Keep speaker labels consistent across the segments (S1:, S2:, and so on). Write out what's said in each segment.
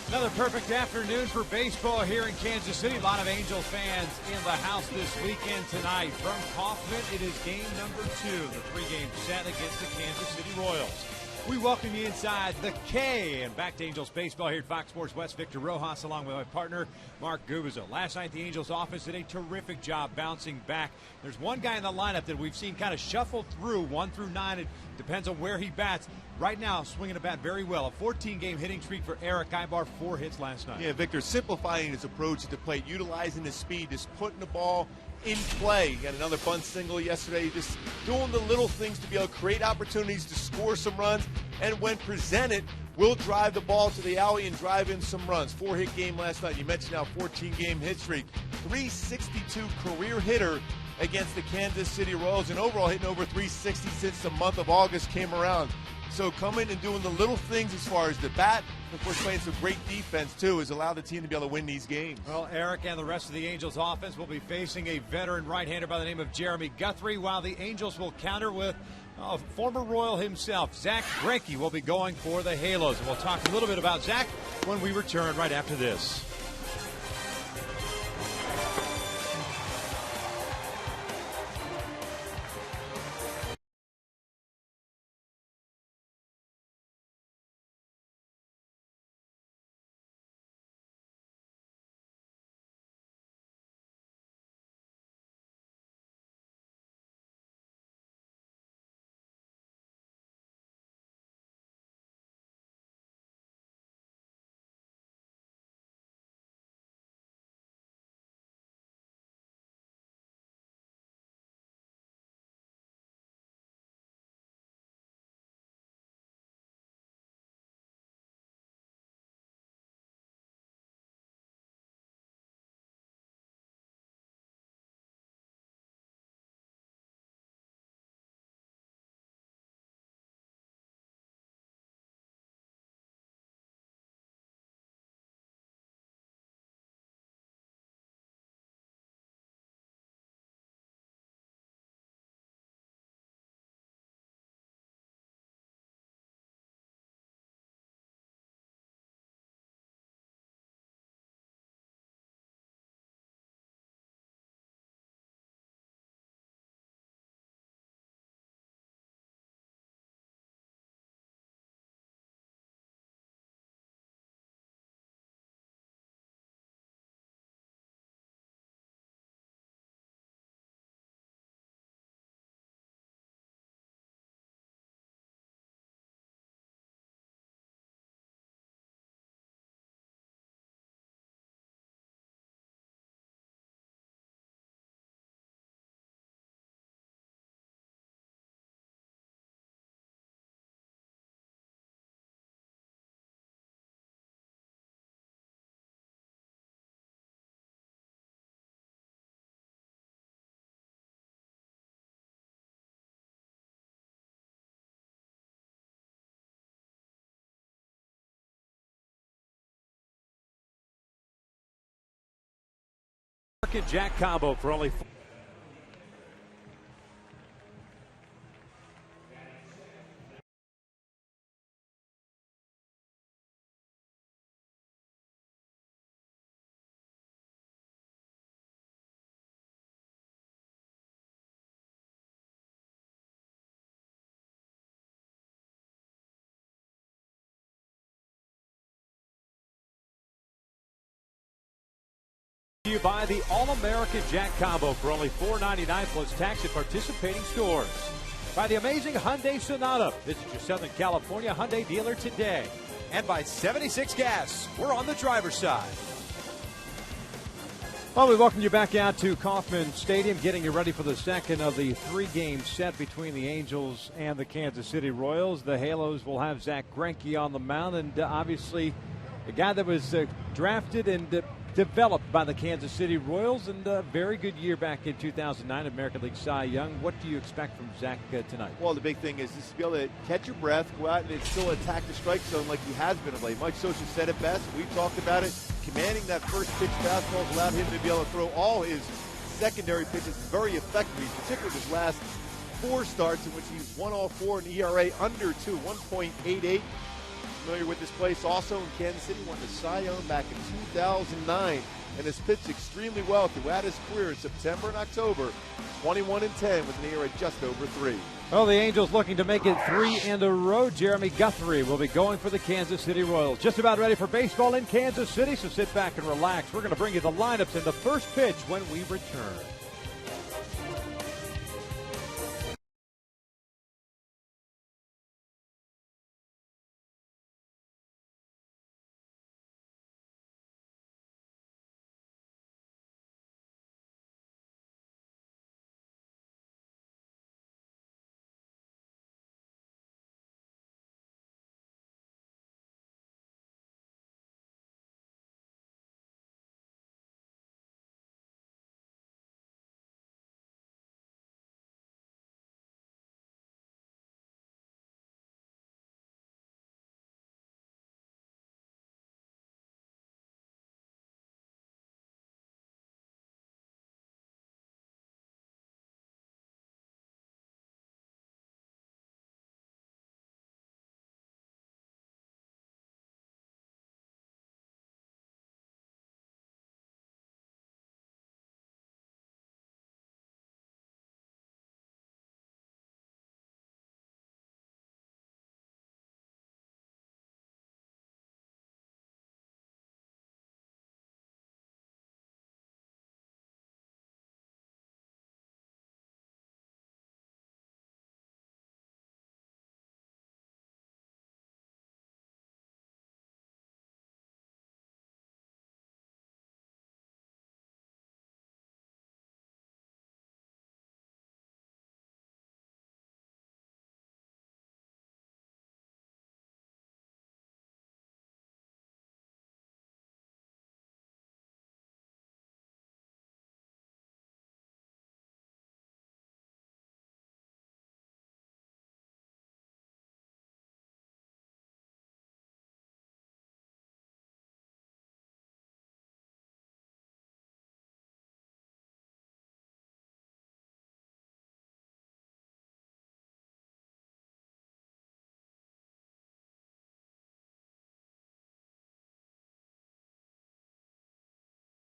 S1: Another perfect afternoon for baseball here in Kansas City. A lot of Angels fans in the house this weekend tonight. From Kauffman, it is game number 2, the 3-game set against the Kansas City Royals. We welcome you inside the K and back to Angels baseball here at Fox Sports West. Victor Rojas along with my partner, Mark Gubizzo. Last night, the Angels offense did a terrific job bouncing back. There's one guy in the lineup that we've seen kind of shuffle through 1 through 9. It depends on where he bats. Right now, swinging a bat very well. A 14-game hitting streak for Eric Ibar, 4 hits last night.
S2: Yeah, Victor simplifying his approach at the plate, utilizing his speed, just putting the ball in play. He got another bunt single yesterday, just doing the little things to be able to create opportunities to score some runs, and when presented, will drive the ball to the alley and drive in some runs. 4-hit game last night. You mentioned now 14-game hit streak. 362 career hitter against the Kansas City Royals, and overall hitting over 360 since the month of August came around. So coming and doing the little things as far as the bat, and of course playing some great defense too, has allowed the team to be able to win these games.
S1: Well, Eric and the rest of the Angels offense will be facing a veteran right-hander by the name of Jeremy Guthrie, while the Angels will counter with former Royal himself. Zack Greinke will be going for the Halos. And we'll talk a little bit about Zack when we return right after this. Jack Cabo for only you by the All-American Jack Combo for only $4.99 plus tax at participating stores. By the amazing Hyundai Sonata. Visit your Southern California Hyundai dealer today. And by 76 Gas. We're on the driver's side. Well, we welcome you back out to Kauffman Stadium, getting you ready for the second of the 3-game set between the Angels and the Kansas City Royals. The Halos will have Zack Greinke on the mound, and obviously the guy that was drafted and developed by the Kansas City Royals, and a very good year back in 2009, American League Cy Young. What do you expect from Zack tonight?
S2: Well, the big thing is just to be able to catch your breath, go out and still attack the strike zone like he has been of late. Mike Scioscia said it best. We've talked about it. Commanding that first pitch fastball has allowed him to be able to throw all his secondary pitches very effectively, particularly his last 4 starts in which he's won all 4 in ERA under 2, 1.88. familiar with this place also in Kansas City, won the Cy Young back in 2009 and has pitched extremely well throughout his career in September and October. 21-10 with an ERA just over 3.
S1: Well, the Angels looking to make it 3 in a row. Jeremy Guthrie will be going for the Kansas City Royals. Just about ready for baseball in Kansas City, so sit back and relax. We're going to bring you the lineups in the first pitch when we return.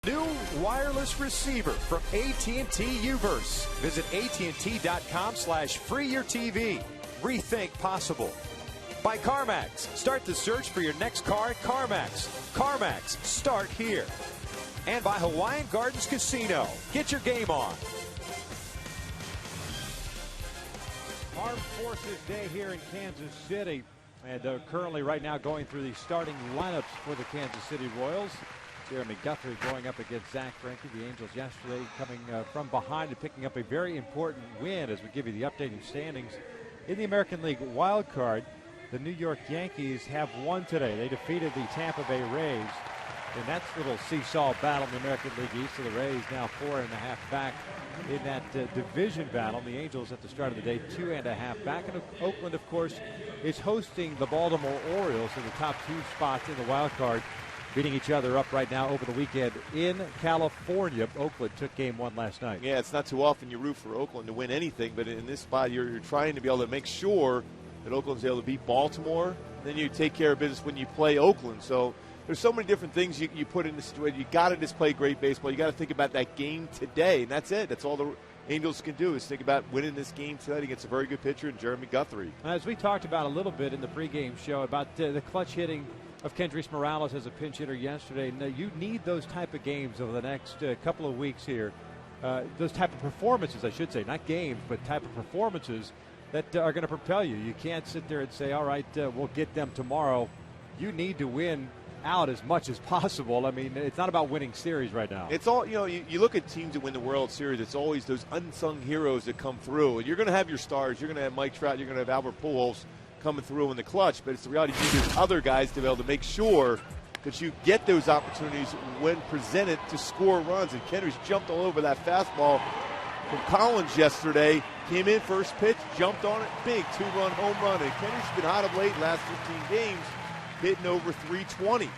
S3: New wireless receiver from AT Uverse. Visit AT&T.com/freeyourtv. Rethink possible. By CarMax. Start the search for your next car at CarMax. CarMax. Start here. And by Hawaiian Gardens Casino. Get your game on.
S1: Armed Forces Day here in Kansas City. And currently right now going through the starting lineups for the Kansas City Royals. Jeremy Guthrie going up against Zach Greinke. The Angels yesterday coming from behind and picking up a very important win as we give you the updating standings. In the American League wild card, the New York Yankees have won today. They defeated the Tampa Bay Rays. And that's a little seesaw battle in the American League East. So the Rays now 4.5 back in that division battle. The Angels at the start of the day 2.5 back. And Oakland, of course, is hosting the Baltimore Orioles in the top 2 spots in the wild card, beating each other up right now over the weekend in California. Oakland took game 1 last night.
S2: Yeah, it's not too often you root for Oakland to win anything, but in this spot you're trying to be able to make sure that Oakland's able to beat Baltimore. Then you take care of business when you play Oakland. So there's so many different things you put in the situation. You got to just play great baseball. You got to think about that game today, and that's it. That's all the Angels can do is think about winning this game tonight against a very good pitcher in Jeremy Guthrie.
S1: As we talked about a little bit in the pregame show about the clutch hitting of Kendrys Morales as a pinch hitter yesterday. Now, you need those type of games over the next couple of weeks here. Those type of performances, I should say, not games, but type of performances that are going to propel you. You can't sit there and say, all right, we'll get them tomorrow. You need to win out as much as possible. I mean, it's not about winning series right now.
S2: It's all, you look at teams that win the World Series, it's always those unsung heroes that come through. You're going to have your stars. You're going to have Mike Trout. You're going to have Albert Pujols coming through in the clutch, but it's the reality you need other guys to be able to make sure that you get those opportunities when presented to score runs. And Kendrys jumped all over that fastball from Collins yesterday. Came in first pitch, jumped on it, big 2-run home run. And Kendrys has been hot of late last 15 games, hitting over 320,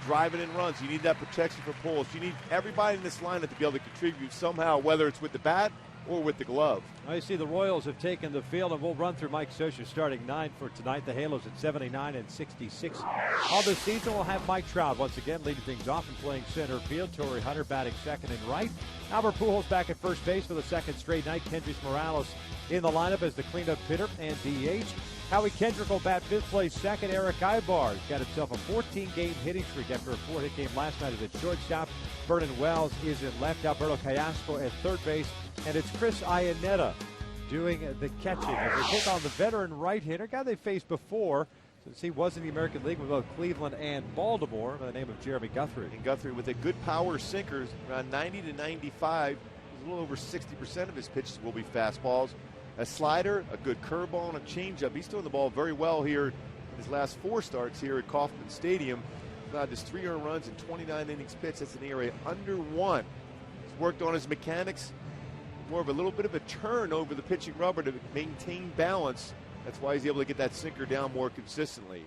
S2: driving in runs. You need that protection for Pujols. You need everybody in this lineup to be able to contribute somehow, whether it's with the bat or with the glove.
S3: I see the Royals have taken the field, and we'll run through Mike Scioscia's starting 9 for tonight. The Halos at 79 and 66. On the season, we'll have Mike Trout once again leading things off and playing center field. Torrey Hunter batting second and right. Albert Pujols back at first base for the second straight night. Kendrys Morales in the lineup as the cleanup hitter and DH. Howie Kendrick will bat fifth place second. Eric Ibar's got himself a 14-game hitting streak after a 4-hit game last night at shortstop. Vernon Wells is in left. Alberto Callasco at third base. And it's Chris Iannetta doing the catching as they take on the veteran right hitter, guy they faced before, since he was in the American League with both Cleveland and Baltimore, by the name of Jeremy Guthrie.
S2: And Guthrie with a good power sinker, around 90 to 95, a little over 60% of his pitches will be fastballs. A slider, a good curveball, and a changeup. He's throwing the ball very well here in his last 4 starts here at Kauffman Stadium. Allowed just 3 earned runs and 29 innings pitched. That's an ERA under 1. He's worked on his mechanics, more of a little bit of a turn over the pitching rubber to maintain balance. That's why he's able to get that sinker down more consistently.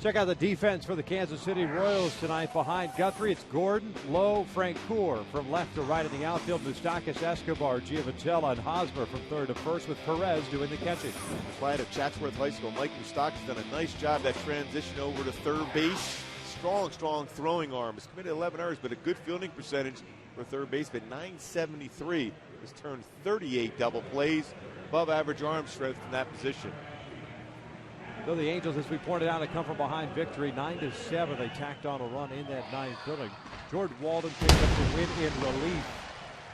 S3: Check out the defense for the Kansas City Royals tonight. Behind Guthrie, it's Gordon, Lowe, Francoeur. From left to right in the outfield, Moustakas, Escobar, Giovitella, and Hosmer from third to first, with Perez doing the catching.
S2: The flight of Chatsworth High School, Mike Moustakas has done a nice job that transition over to third base. Strong throwing arm. He's committed 11 errors, but a good fielding percentage for third baseman. .973. Has turned 38 double plays. Above average arm strength from that position.
S3: So the Angels, as we pointed out, have come from behind victory 9-7. They tacked on a run in that 9th inning. Jordan Walden picked up the win in relief.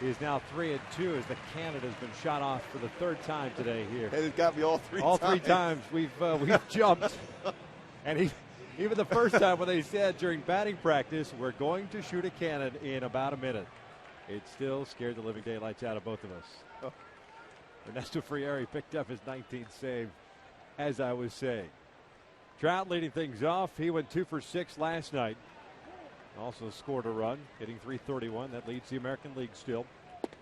S3: He is now 3-2 as the cannon has been shot off for the 3rd time today here.
S2: And it got me all 3 times.
S3: All 3 times we've jumped. And even the first time when they said during batting practice, we're going to shoot a cannon in about a minute, it still scared the living daylights out of both of us. Oh. Ernesto Frieri picked up his 19th save, as I was saying. Trout leading things off. He went 2 for 6 last night. Also scored a run, hitting .331. That leads the American League still.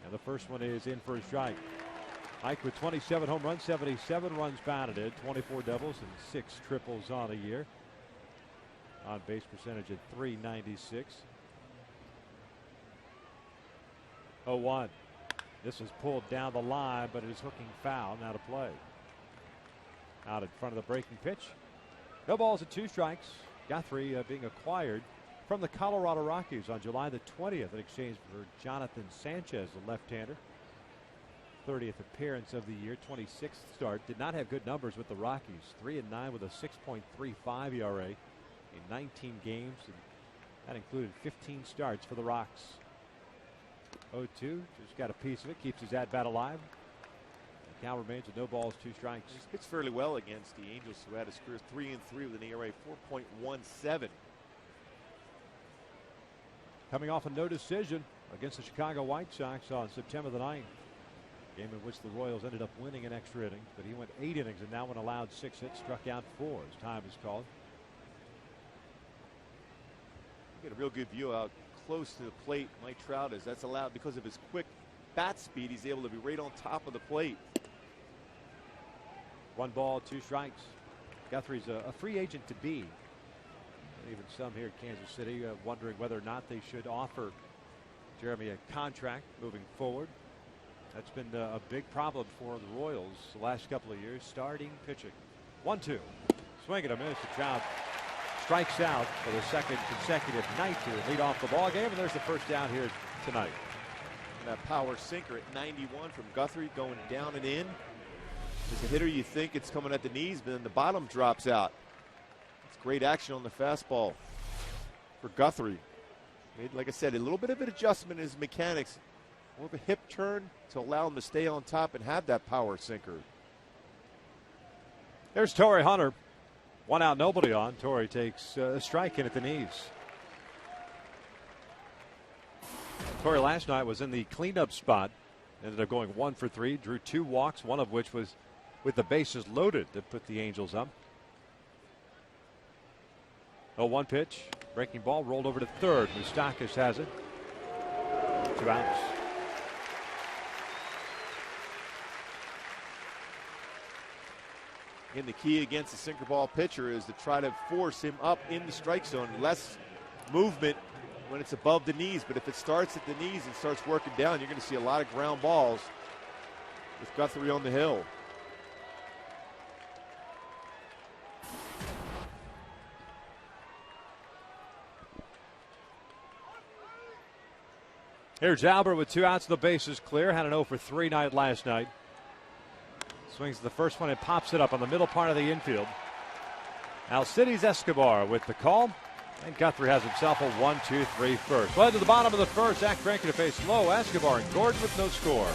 S3: And the first one is in for a strike. Ike with 27 home runs, 77 runs batted in, 24 doubles and 6 triples on a year. On base percentage at .396. 0-1. This is pulled down the line, but it is hooking foul. Now to play. Out in front of the breaking pitch. No balls and 2 strikes. Guthrie being acquired from the Colorado Rockies on July the 20th in exchange for Jonathan Sanchez, the left-hander. 30th appearance of the year, 26th start. Did not have good numbers with the Rockies. 3-9 with a 6.35 ERA in 19 games. And that included 15 starts for the Rocks. 0-2, just got a piece of it, keeps his at-bat alive. The count remains with no balls, 2 strikes.
S2: He's pitched fairly well against the Angels, who had his career 3-3 with an ERA 4.17.
S3: Coming off a no decision against the Chicago White Sox on September the 9th. Game in which the Royals ended up winning an extra inning, but he went 8 innings and now when allowed 6 hits, struck out 4 as time is called.
S2: Get a real good view out close to the plate Mike Trout is. That's allowed because of his quick bat speed. He's able to be right on top of the plate.
S3: 1 ball, 2 strikes. Guthrie's a free agent to be. Even some here at Kansas City wondering whether or not they should offer Jeremy a contract moving forward. That's been a big problem for the Royals the last couple of years. Starting pitching. 1-2. Swing and a miss. Trout strikes out for the 2nd consecutive night to lead off the ball game, and there's the first down here tonight.
S2: And that power sinker at 91 from Guthrie going down and in. As a hitter, you think it's coming at the knees, but then the bottom drops out. It's great action on the fastball for Guthrie. Made, like I said, a little bit of an adjustment in his mechanics. More of a hip turn to allow him to stay on top and have that power sinker.
S3: There's Torrey Hunter. 1 out, nobody on. Torrey takes a strike in at the knees. Torrey last night was in the cleanup spot. Ended up going 1 for 3. Drew 2 walks, one of which was with the bases loaded that put the Angels up. 0-1 pitch. Breaking ball rolled over to third. Moustakas has it. 2 outs.
S2: And the key against the sinker ball pitcher is to try to force him up in the strike zone. Less movement when it's above the knees, but if it starts at the knees and starts working down, you're going to see a lot of ground balls with Guthrie on the hill.
S1: Here's Albert with 2 outs. The bases clear. Had an 0 for 3 night last night. Swings the first one and pops it up on the middle part of the infield. Alcides Escobar with the call. And Guthrie has himself a 1-2-3 first. Led to the bottom of the first. Zach Greinke to face Lowe, Escobar, and Gordon with no score.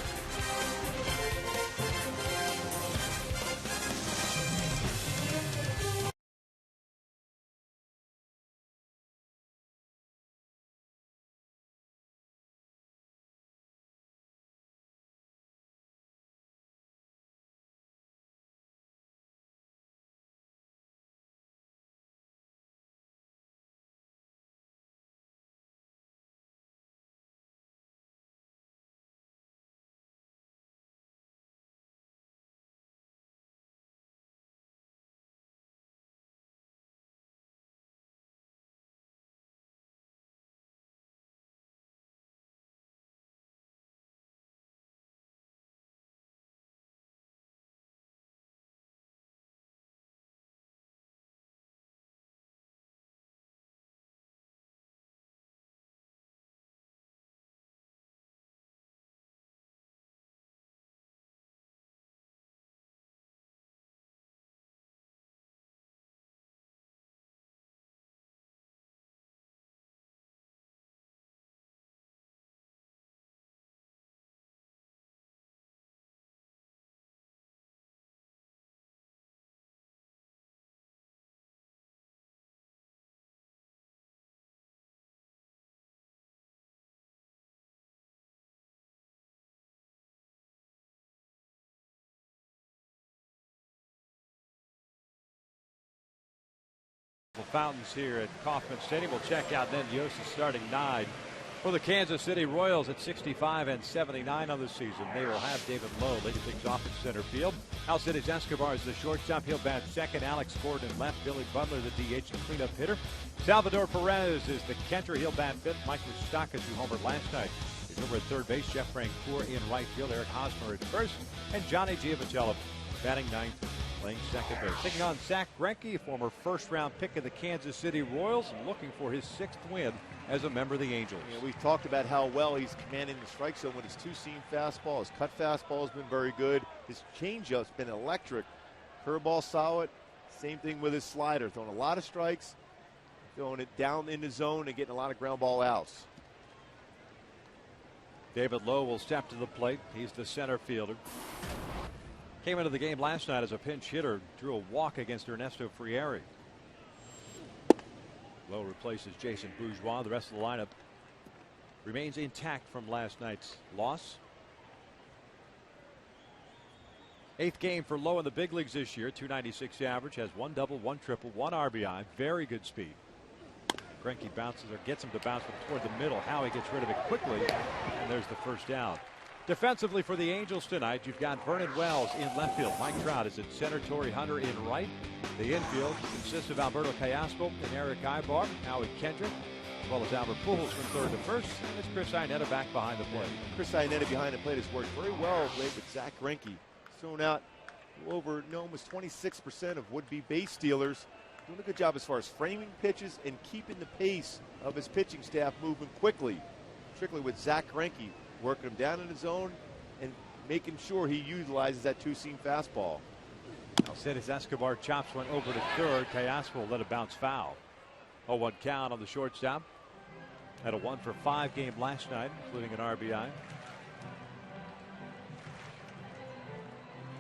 S1: Fountains here at Kauffman Stadium. We'll check out then Yosis starting 9 for the Kansas City Royals at 65 and 79 on the season. They will have David Lowe leading things off at center field. Alcides Escobar is the shortstop. He'll bat second. Alex Gordon left. Billy Butler the DH and cleanup hitter. Salvador Perez is the catcher. He'll bat fifth. Mike Moustakas, who homered last night, is over at third base. Jeff Francoeur in right field. Eric Hosmer at first. And Johnny Giavatello batting ninth, playing second base. Taking on Zach Greinke, former first-round pick of the Kansas City Royals, and looking for his 6th win as a member of the Angels.
S2: Yeah, we've talked about how well he's commanding the strike zone with his two-seam fastball. His cut fastball has been very good. His changeup's been electric. Curveball solid. Same thing with his slider. Throwing a lot of strikes, throwing it down in the zone, and getting a lot of ground ball outs.
S1: David Lowe will step to the plate. He's the center fielder. Came into the game last night as a pinch hitter, drew a walk against Ernesto Frieri. Lowe replaces Jason Bourgeois. The rest of the lineup remains intact from last night's loss. 8th game for Lowe in the big leagues this year. .296 average, has 1 double, 1 triple, 1 RBI. Very good speed. Greinke bounces or gets him to bounce toward the middle. Howie gets rid of it quickly, and there's the first down. Defensively for the Angels tonight, you've got Vernon Wells in left field. Mike Trout is in center. Torrey Hunter in right. The infield consists of Alberto Callaspo and Eric Ibar. Howie Kendrick, as well as Albert Pujols from third to first. And it's Chris Iannetta back behind the plate.
S2: Chris Iannetta behind the plate has worked very well of late with Zach Greinke. He's thrown out almost 26% of would-be base stealers. Doing a good job as far as framing pitches and keeping the pace of his pitching staff moving quickly. Particularly with Zach Greinke, working him down in the zone and making sure he utilizes that two-seam fastball.
S1: Alcides Escobar chops one over to third. Callaspo will let it bounce foul. 0-1 count on the shortstop. Had a 1 for 5 game last night, including an RBI.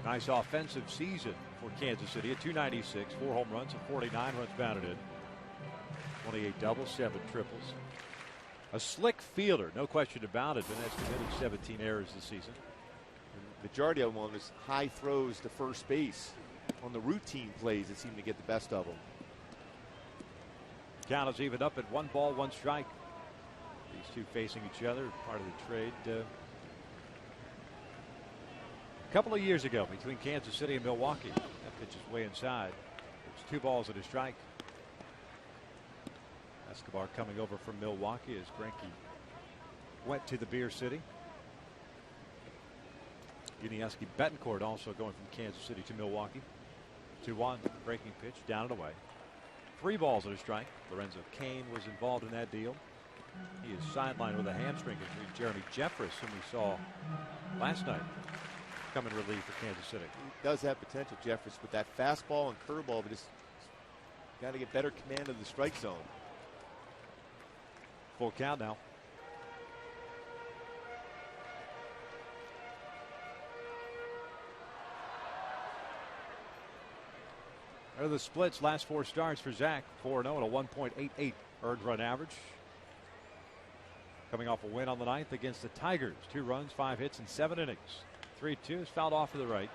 S1: Nice offensive season for Kansas City at .296, 4 home runs and 49 runs batted in. 28 doubles, 7 triples. A slick fielder, no question about it, and has committed 17 errors this season.
S2: The majority of them on his high throws to first base. On the routine plays that seem to get the best of them.
S1: Count is evened up at 1 ball, 1 strike. These two facing each other, part of the trade. A couple of years ago between Kansas City and Milwaukee. That pitch is way inside. It's 2 balls and a strike.
S3: Escobar coming over from Milwaukee as Greinke went to the Beer City. Yuniesky Betancourt also going from Kansas City to Milwaukee. 2-1 breaking pitch down and away. 3 balls and a strike. Lorenzo Cain was involved in that deal. He is sidelined with a hamstring injury. Jeremy Jeffress, whom we saw last night, come in relief for Kansas City.
S2: He does have potential, Jeffress, with that fastball and curveball, but just got to get better command of the strike zone.
S3: Full count now. There are the splits. Last 4 starts for Zach. 4-0 and a 1.88 earned run average. Coming off a win on the 9th against the Tigers. 2 runs, 5 hits, and 7 innings. 3-2 is fouled off to the right.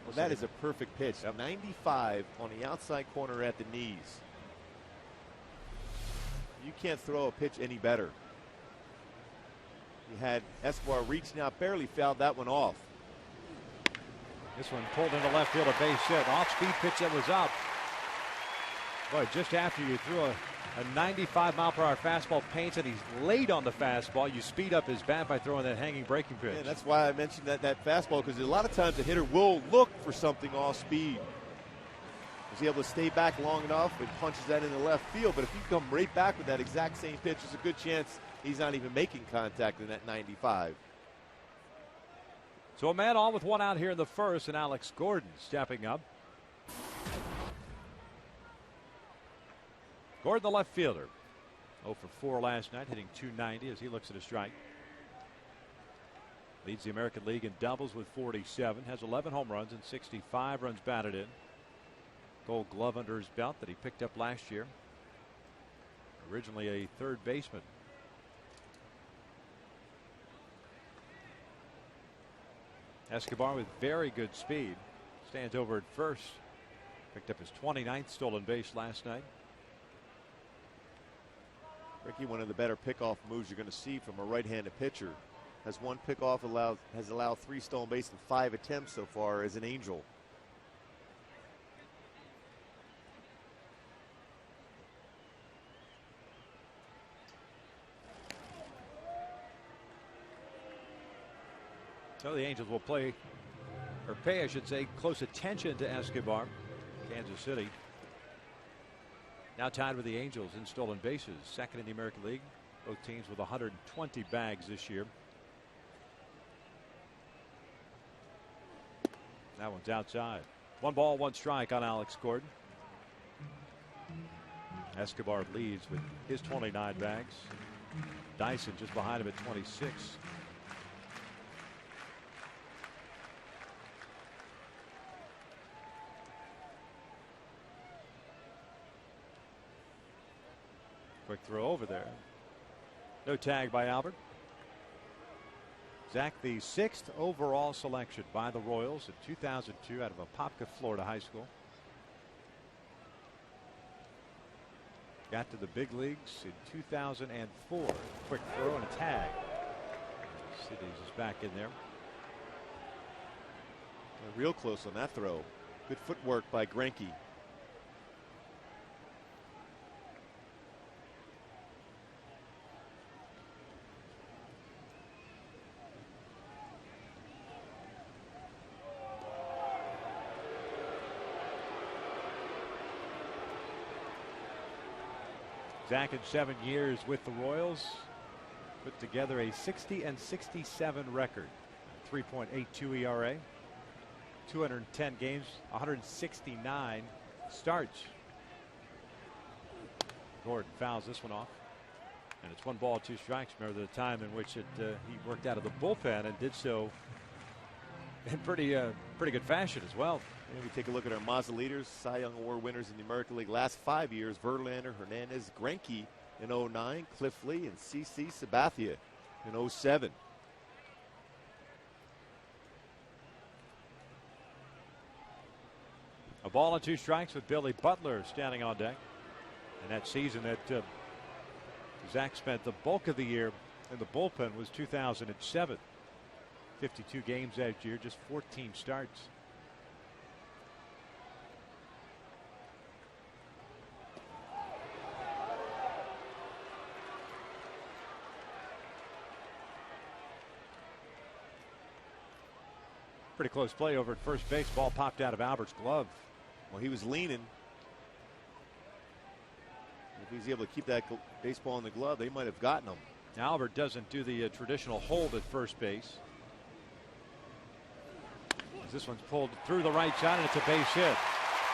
S2: Well, that is a perfect pitch. Yep. 95 on the outside corner at the knees. You can't throw a pitch any better. You had Escobar reaching out, barely fouled that one off.
S3: This one pulled into left field, a base hit. Off-speed pitch that was up. Boy, just after you threw a 95-mile-per-hour fastball paints and he's late on the fastball, you speed up his bat by throwing that hanging breaking pitch.
S2: Yeah, that's why I mentioned that fastball, because a lot of times the hitter will look for something off speed. Was he able to stay back long enough and punches that into left field? But if you come right back with that exact same pitch, there's a good chance he's not even making contact in that 95.
S3: So a man on with 1 out here in the first, and Alex Gordon stepping up. Gordon, the left fielder, 0 for 4 last night, hitting .290 as he looks at a strike. Leads the American League in doubles with 47, has 11 home runs and 65 runs batted in. Gold Glove under his belt that he picked up last year. Originally a third baseman. Escobar with very good speed. Stands over at first. Picked up his 29th stolen base last night.
S2: Ricky, one of the better pickoff moves you're going to see from a right-handed pitcher. Has 1 pickoff, has allowed 3 stolen bases in 5 attempts so far as an Angel.
S3: So the Angels will pay, or pay, I should say, close attention to Escobar. Kansas City now tied with the Angels in stolen bases, second in the American League. Both teams with 120 bags this year. That one's outside. 1 ball, 1 strike on Alex Gordon. Escobar leads with his 29 bags. Dyson just behind him at 26. Quick throw over there. No tag by Albert. Zach, the 6th overall selection by the Royals in 2002 out of Apopka, Florida high school. Got to the big leagues in 2004. Quick throw and a tag. Cities is back in there.
S2: Real close on that throw. Good footwork by Greinke.
S3: Zach in 7 years with the Royals put together a 60-67 record. 3.82 ERA. 210 games, 169 starts. Gordon fouls this one off. And it's 1 ball, 2 strikes. Remember the time in which he worked out of the bullpen and did so in pretty good fashion as well.
S2: And we take a look at our Mazda leaders, Cy Young Award winners in the American League last 5 years. Verlander, Hernandez, Greinke in 09, Cliff Lee, and CC Sabathia in 07.
S3: A ball and 2 strikes with Billy Butler standing on deck. And that season that Zach spent the bulk of the year in the bullpen was 2007. 52 games that year, just 14 starts. Pretty close play over at first base. Ball popped out of Albert's glove.
S2: Well, he was leaning. If he's able to keep that baseball in the glove, they might have gotten him.
S3: Albert doesn't do the traditional hold at first base. This one's pulled through the right side, and it's a base hit.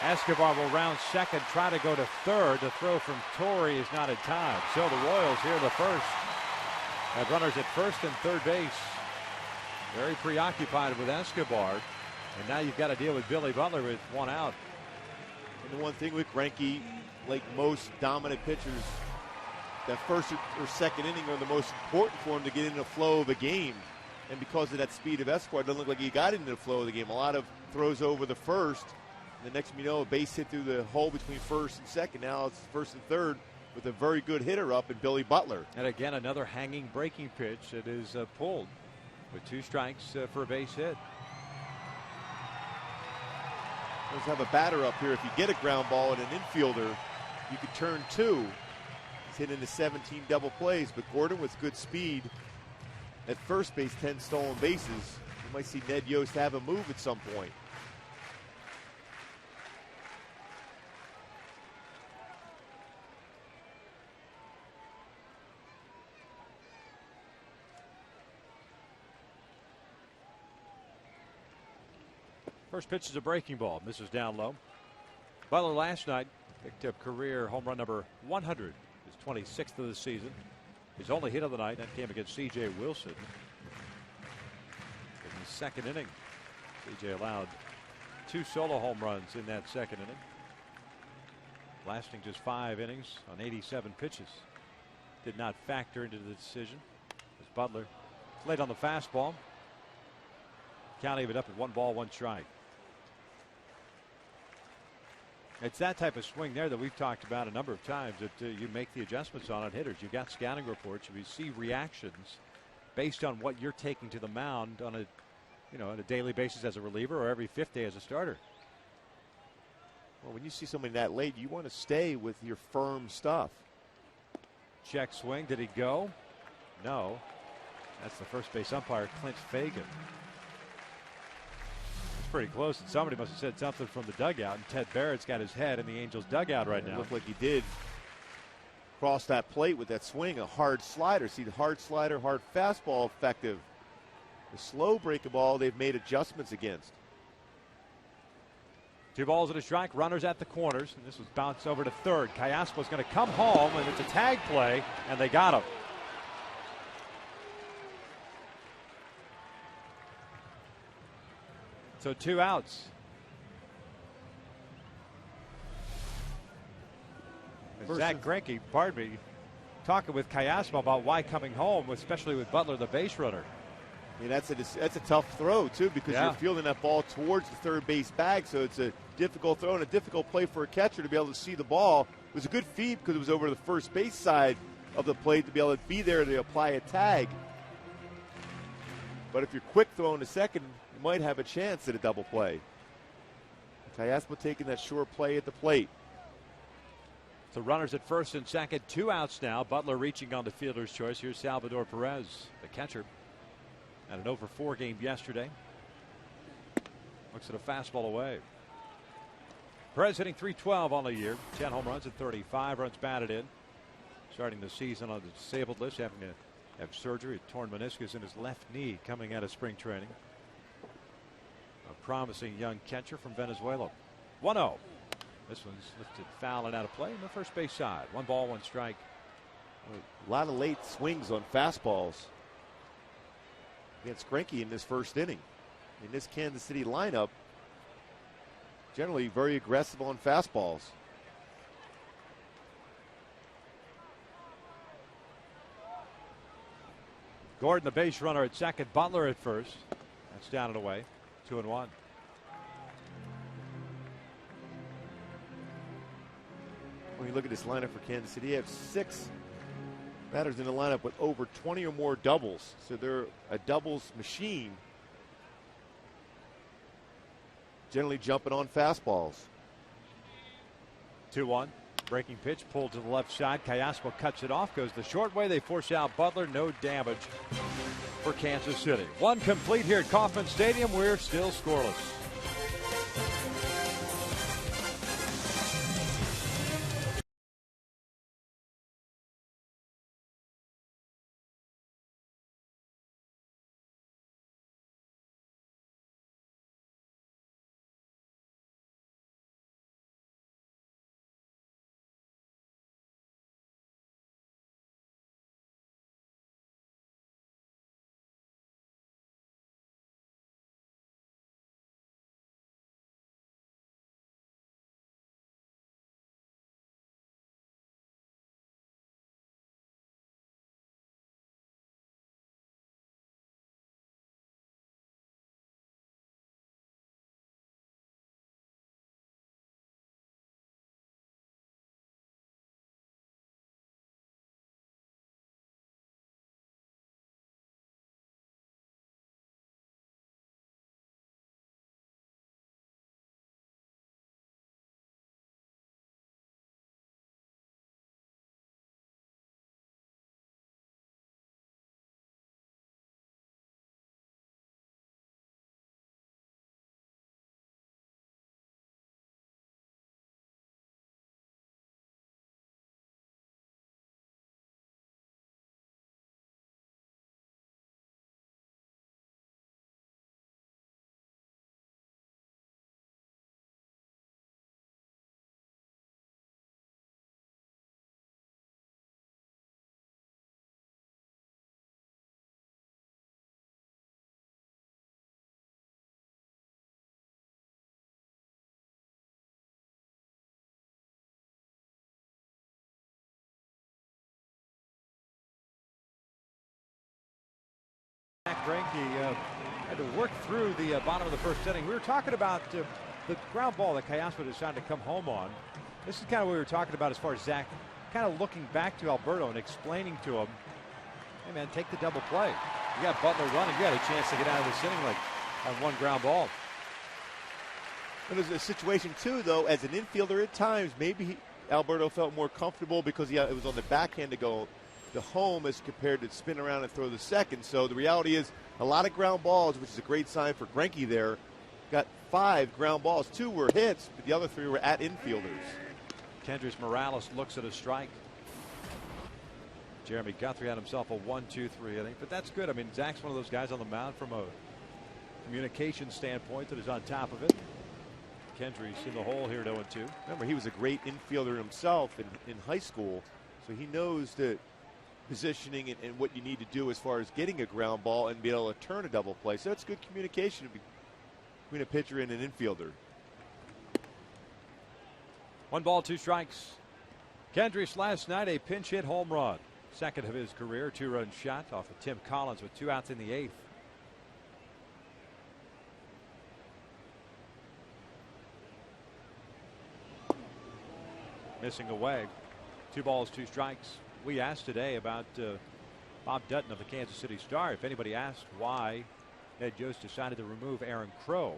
S3: Escobar will round second, try to go to third. The throw from Torrey is not in time. So the Royals here the first have runners at first and third base. Very preoccupied with Escobar. And now you've got to deal with Billy Butler with one out.
S2: And the one thing with Greinke, like most dominant pitchers, that first or second inning are the most important for him to get into the flow of a game. And because of that speed of Escobar, it doesn't look like he got into the flow of the game. A lot of throws over the first. And the next thing you know, a base hit through the hole between first and second. Now it's first and third with a very good hitter up in Billy Butler.
S3: And again, another hanging breaking pitch that is pulled with 2 strikes for a base hit.
S2: Let's have a batter up here. If you get a ground ball and an infielder, you could turn 2. He's hit into 17 double plays, but Gordon with good speed at first base, 10 stolen bases. You might see Ned Yost have a move at some point.
S3: First pitch is a breaking ball. Misses down low. Butler last night picked up career home run number 100. His 26th of the season. His only hit of the night, that came against C.J. Wilson in the second inning. C.J. allowed 2 solo home runs in that second inning, lasting just 5 innings on 87 pitches. Did not factor into the decision as Butler played on the fastball. Count even up at 1 ball, 1 strike. It's that type of swing there that we've talked about a number of times that you make the adjustments on hitters. You've got scouting reports. You see reactions based on what you're taking to the mound on a daily basis as a reliever or every 5th day as a starter.
S2: Well, when you see somebody that late, you want to stay with your firm stuff.
S3: Check swing. Did he go? No. That's the first base umpire, Clint Fagan. Pretty close, and somebody must have said something from the dugout, and Ted Barrett's got his head in the Angels dugout right now.
S2: It looked like he did cross that plate with that swing, a hard slider. See the hard slider, hard fastball effective. The slow breaking ball they've made adjustments against.
S3: 2 balls and a strike, runners at the corners, and this was bounced over to third. Callaspo's going to come home, and it's a tag play, and they got him. So 2 outs. Zach Greinke, pardon me, talking with Callaspo about why coming home, especially with Butler, the base runner.
S2: I mean, that's a tough throw, too, because you're fielding that ball towards the third base bag, so it's a difficult throw and a difficult play for a catcher to be able to see the ball. It was a good feed because it was over the first base side of the plate to be able to be there to apply a tag. But if you're quick throwing to second, you might have a chance at a double play. Callaspo taking that short play at the plate.
S3: So runners at first and second, 2 outs now. Butler reaching on the fielder's choice. Here's Salvador Perez, the catcher. Had an 0-for-4 game yesterday. Looks at a fastball away. Perez hitting .312 on the year. 10 home runs and 35 runs batted in. Starting the season on the disabled list, having to have surgery, a torn meniscus in his left knee coming out of spring training. A promising young catcher from Venezuela. 1-0. This one's lifted foul and out of play on the first base side. 1 ball, 1 strike.
S2: A lot of late swings on fastballs against Greinke in this first inning. In this Kansas City lineup, generally very aggressive on fastballs.
S3: Gordon, the base runner at second. Butler at first. That's down and away. 2-1.
S2: When you look at this lineup for Kansas City, you have 6 batters in the lineup with over 20 or more doubles. So they're a doubles machine. Generally jumping on fastballs.
S3: 2-1. Breaking pitch pulled to the left side. Callaspo cuts it off. Goes the short way. They force out Butler. No damage.
S1: for Kansas City. One complete here at Kauffman Stadium. We're still scoreless. Greinke had to work through the bottom of the first inning. We were talking about the ground ball that Cayaspa decided to come home on. This is kind of what we were talking about as far as Zach kind of looking back to Alberto and explaining to him, hey man, take the double play. You got Butler running. You got a chance to get out of this inning like on one ground ball.
S2: And there's a situation too, though, as an infielder at times, maybe Alberto felt more comfortable because it was on the backhand to go to home as compared to spin around and throw the second. So the reality is a lot of ground balls, which is a great sign for Greinke there. Got 5 ground balls. 2 were hits, but the other 3 were at infielders.
S1: Kendrys Morales looks at a strike. Jeremy Guthrie had himself a 1-2-3 inning, but that's good. I mean, Zach's one of those guys on the mound from a communication standpoint that is on top of it. Kendrys in the hole here at 0-2.
S2: Remember, he was a great infielder himself in high school, so he knows the positioning and what you need to do as far as getting a ground ball and be able to turn a double play. So it's good communication between a pitcher and an infielder.
S1: 1 ball, 2 strikes. Kendrys last night a pinch hit home run. Second of his career, 2-run shot off of Tim Collins with 2 outs in the 8th. Missing away. 2 balls, 2 strikes. We asked today about Bob Dutton of the Kansas City Star if anybody asked why Ned Yost decided to remove Aaron Crow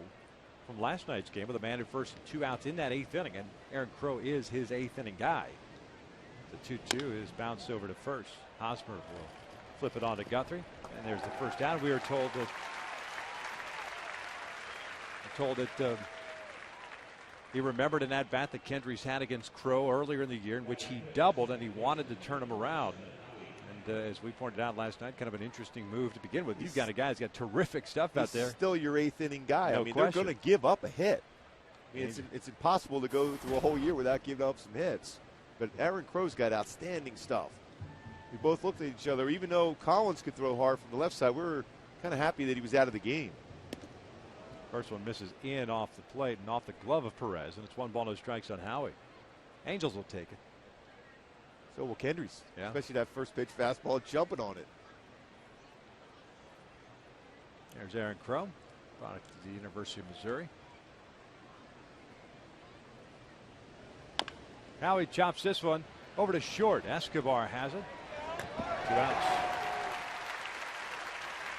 S1: from last night's game with a man at first and 2 outs in that 8th inning, and Aaron Crow is his 8th inning guy. The 2-2 is bounced over to first. Hosmer will flip it on to Guthrie, and there's the first down. We were told that he remembered an at-bat that Kendrys had against Crow earlier in the year in which he doubled, and he wanted to turn him around. And as we pointed out last night, kind of an interesting move to begin with. You've got a guy who's got terrific stuff out there.
S2: Still your 8th inning guy.
S1: No
S2: I mean,
S1: question.
S2: they're going to give up a hit. I mean, it's impossible to go through a whole year without giving up some hits. But Aaron Crow's got outstanding stuff. We both looked at each other. Even though Collins could throw hard from the left side, we were kind of happy that he was out of the game.
S1: First one misses in off the plate and off the glove of Perez, and it's 1 ball, no strikes on Howie. Angels will take it.
S2: So will Kendrys.
S1: Yeah.
S2: Especially that first pitch fastball jumping on it.
S1: There's Aaron Crow, product of the University of Missouri. Howie chops this one over to short. Escobar has it. 2 outs.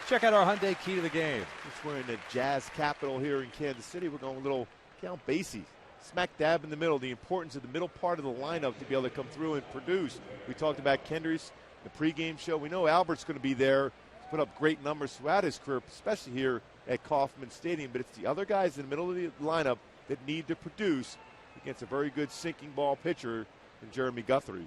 S1: Check out our Hyundai key to the game.
S2: Just we're in the Jazz capital here in Kansas City. We're going a little Count Basie. Smack dab in the middle. The importance of the middle part of the lineup to be able to come through and produce. We talked about Kendrys, the pregame show. We know Albert's going to be there. put up great numbers throughout his career, especially here at Kauffman Stadium. But it's the other guys in the middle of the lineup that need to produce against a very good sinking ball pitcher in Jeremy Guthrie.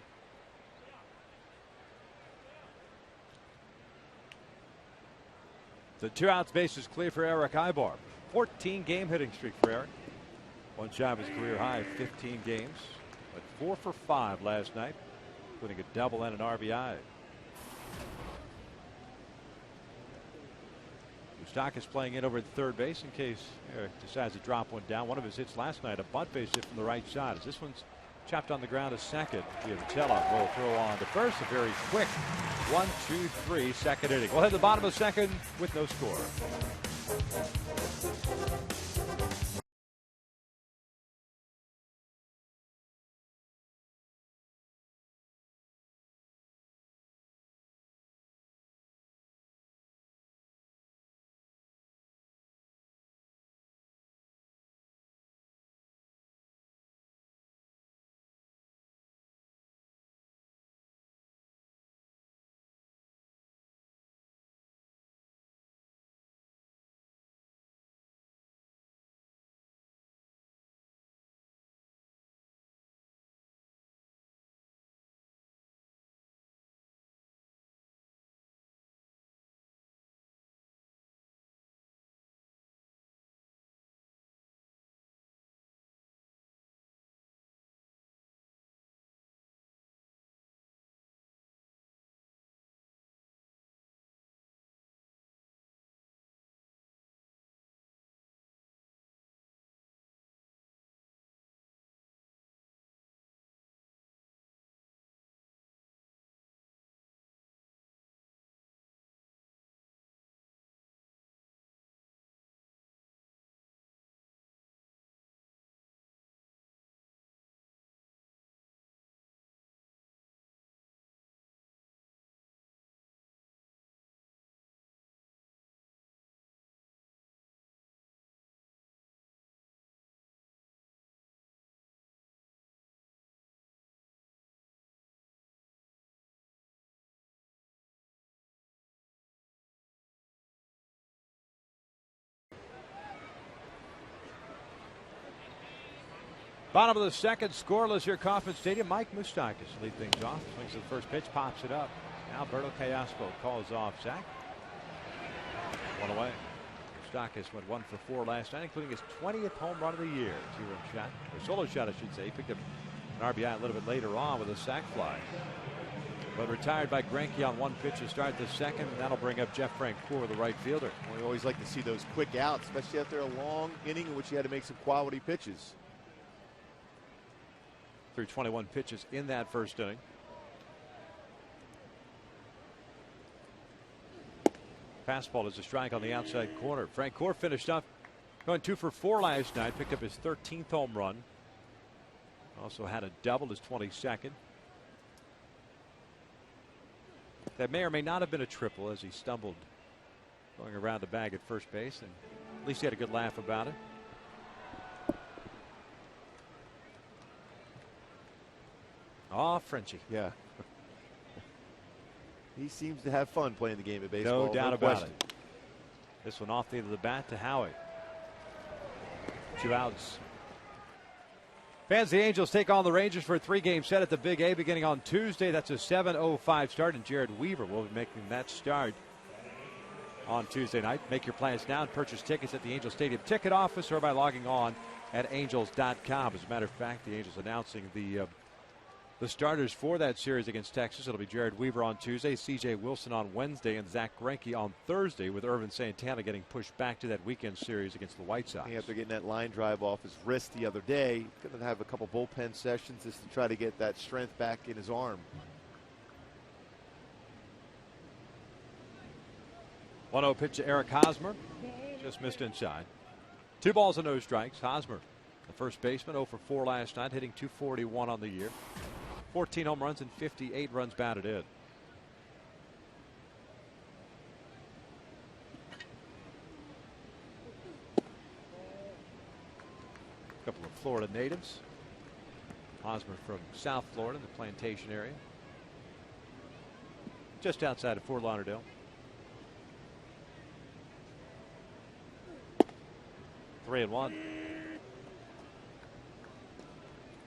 S3: The 2 outs, base is clear for Eric Ibar. 14-game hitting streak for Eric. One shy of his career high, 15 games. But 4 for 5 last night, including a double and an RBI. Moustakas playing in over at third base in case Eric decides to drop one down. One of his hits last night, a bunt base hit from the right side. As this one's chopped on the ground to second. Vitello will throw on to first. A very quick 1-2-3 second inning. We'll head to the bottom of the second with no score. Bottom of the second, scoreless here, Kauffman Stadium. Mike Moustakas lead things off. Swings to the first pitch, pops it up. Alberto Callasco calls off Zach. One away. Moustakas went 1 for 4 last night, including his 20th home run of the year. Two-run shot, or solo shot, I should say. He picked up an RBI a little bit later on with a sac fly. But retired by Greinke on one pitch to start the second, and that'll bring up Jeff Francoeur, the right fielder.
S2: Well, we always like to see those quick outs, especially after a long inning in which you had to make some quality pitches.
S3: Through 21 pitches in that first inning. Fastball is a strike on the outside corner. Francoeur finished up going 2 for 4 last night. Picked up his 13th home run. Also had a double, his 22nd. That may or may not have been a triple as he stumbled going around the bag at first base. And at least he had a good laugh about it. Oh, Frenchie.
S2: Yeah. He seems to have fun playing the game of baseball.
S3: No doubt about it. This one off the end of the bat to Howie. 2 outs. Fans of the Angels take on the Rangers for a 3-game set at the Big A beginning on Tuesday. That's a 7:05 start, and Jared Weaver will be making that start on Tuesday night. Make your plans now and purchase tickets at the Angels Stadium ticket office or by logging on at angels.com. As a matter of fact, the Angels announcing the starters for that series against Texas. It'll be Jared Weaver on Tuesday, C.J. Wilson on Wednesday, and Zach Greinke on Thursday, with Irvin Santana getting pushed back to that weekend series against the White Sox.
S2: After getting that line drive off his wrist the other day, he's going to have a couple bullpen sessions just to try to get that strength back in his arm.
S3: 1-0 pitch to Eric Hosmer. Just missed inside. 2 balls and no strikes. Hosmer, the first baseman, 0 for 4 last night, hitting .241 on the year. 14 home runs and 58 runs batted in. A couple of Florida natives. Hosmer from South Florida, the Plantation area, just outside of Fort Lauderdale. 3-1.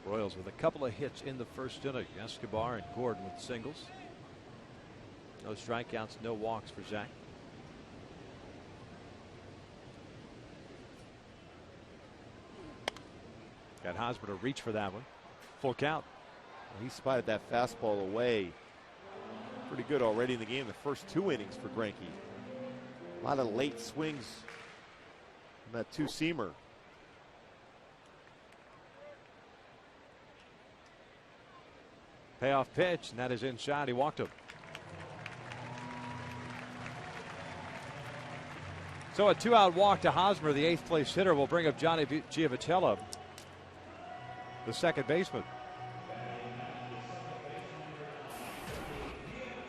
S3: Royals with a couple of hits in the first inning. Escobar and Gordon with singles. No strikeouts, no walks for Zach. Got Hosmer to reach for that one. Full count.
S2: He spotted that fastball away pretty good already in the game. The first 2 innings for Greinke. A lot of late swings on that two-seamer.
S3: Payoff pitch, and that is inside. He walked him. So a 2-out walk to Hosmer, the 8th place hitter, will bring up Johnny Giavotella, the second baseman.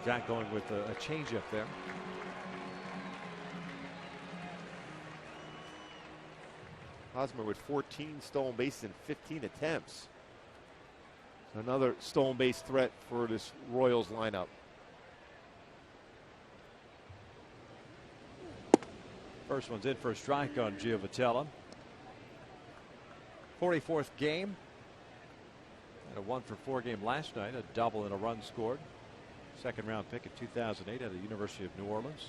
S3: Jack going with a changeup there.
S2: Hosmer with 14 stolen bases in 15 attempts. Another stolen base threat for this Royals lineup.
S3: First one's in for a strike on Giavotella. 44th game. Had a 1-for-4 game last night, a double and a run scored. Second round pick in 2008 out of the University of New Orleans.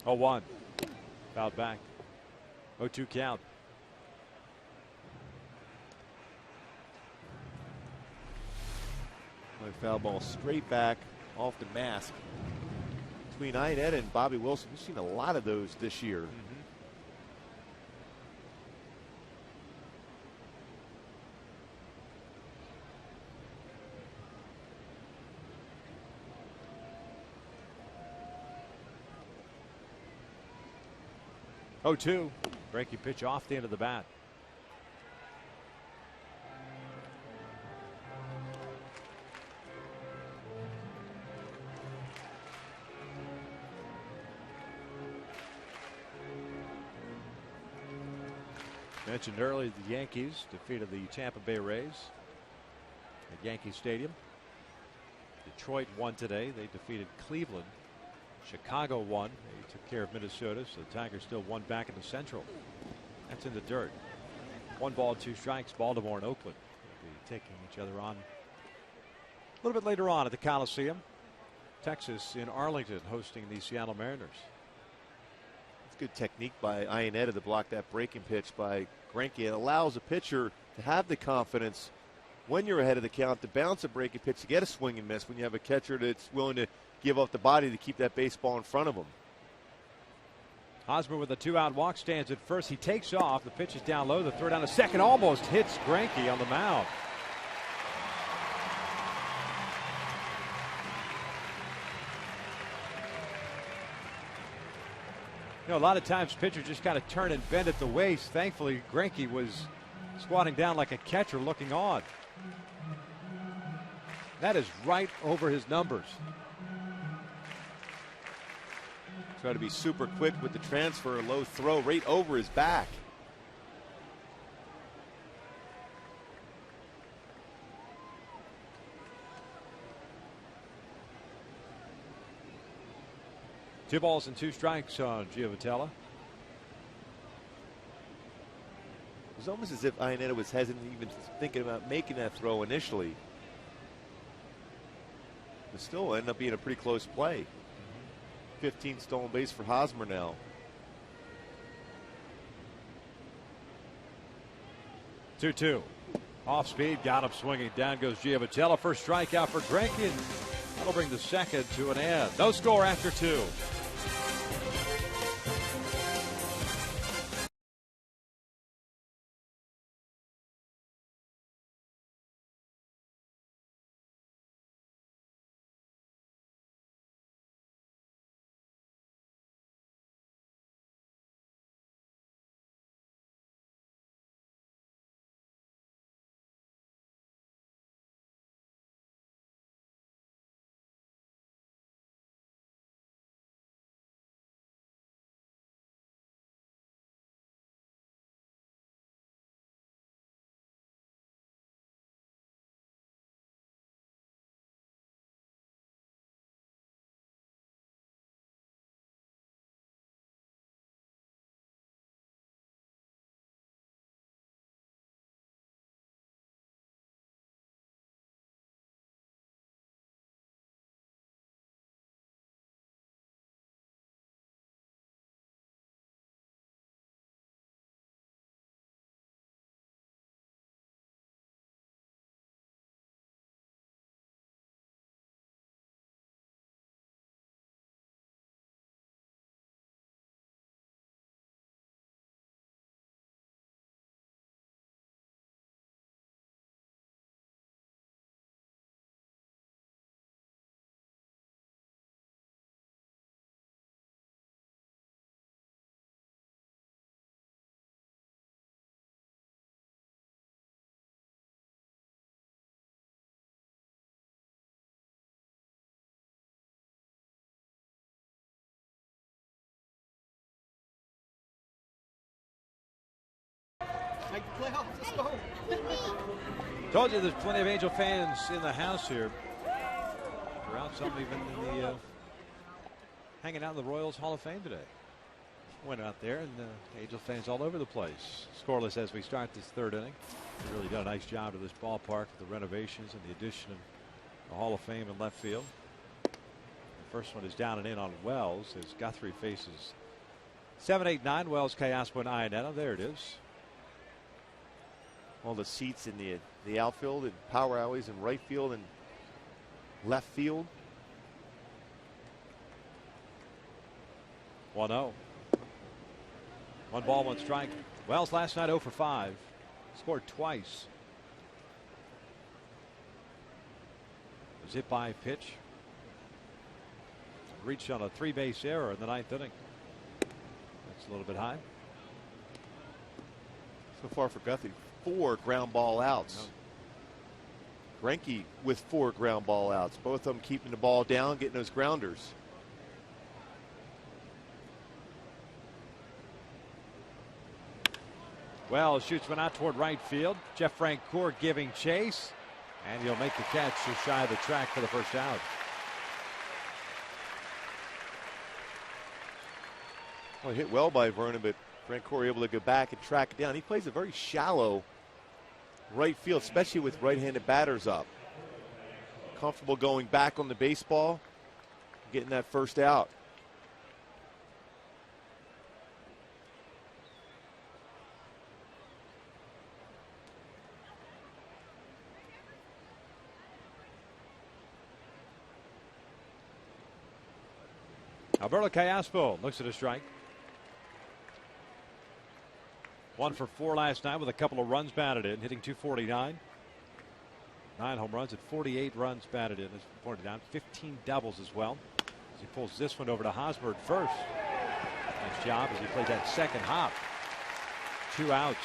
S3: Oh, 1. Fouled back. 0-2 count.
S2: Foul ball straight back off the mask. Between Ionetta and Bobby Wilson, we've seen a lot of those this year.
S3: Oh, 2. Breaking pitch off the end of the bat. Mentioned earlier, the Yankees defeated the Tampa Bay Rays at Yankee Stadium. Detroit won today. They defeated Cleveland. Chicago won. They took care of Minnesota, so the Tigers still won back in the Central. That's in the dirt. 1 ball, 2 strikes. Baltimore and Oakland will be taking each other on a little bit later on at the Coliseum. Texas in Arlington hosting the Seattle Mariners.
S2: It's good technique by Ionetta to block that breaking pitch by Greinke. It allows a pitcher to have the confidence when you're ahead of the count to bounce a breaking pitch, to get a swing and miss when you have a catcher that's willing to give up the body to keep that baseball in front of him.
S3: Hosmer with a 2-out walk stands at first. He takes off. The pitch is down low. The throw down to second almost hits Greinke on the mound. You know, a lot of times pitchers just kind of turn and bend at the waist. Thankfully, Greinke was squatting down like a catcher looking on. That is right over his numbers.
S2: Try to be super quick with the transfer, low throw right over his back.
S3: Two balls and 2 strikes on Giavotella.
S2: It was almost as if Ionetta was hesitant, even thinking about making that throw initially. But still ended up being a pretty close play. 15 stolen base for Hosmer now.
S3: 2-2. Off speed, got him swinging. Down goes Giavotella. First strikeout for Greinke, and that'll bring the second to an end. No score after 2.
S4: Make the playoffs. Let's go.
S1: Told you there's plenty of Angel fans in the house here. Throughout, some even in the hanging out in the Royals Hall of Fame today. Went out there, and Angel fans all over the place. Scoreless as we start this third inning. They really done a nice job to this ballpark with the renovations and the addition of the Hall of Fame in left field. The first one is down and in on Wells as Guthrie faces 7, 8, 9. Wells, Kayaspo, and Iannetta. There it is.
S2: All the seats in the outfield and power alleys in right field and left field.
S1: 1-0. 1 ball, 1 strike. Wells last night 0 for 5. Scored twice. Was hit by a pitch. Reached on a 3-base error in the 9th inning. That's a little bit high.
S2: So far for Guthrie, 4 ground ball outs. Greinke with 4 ground ball outs. Both of them keeping the ball down, getting those grounders.
S1: Wells shoots one out toward right field. Jeff Francoeur giving chase, and he'll make the catch just shy of the track for the first out.
S2: Well, hit well by Vernon, but Francoeur able to go back and track it down. He plays a very shallow right field, especially with right-handed batters up. Comfortable going back on the baseball, getting that first out.
S1: Alberto Kayaspo looks at a strike. 1 for 4 last night with a couple of runs batted in, hitting .249. 9 home runs and 48 runs batted in, as pointed out. 15 doubles as well. As he pulls this one over to Hosmer at first. Nice job as he played that second hop. 2 outs.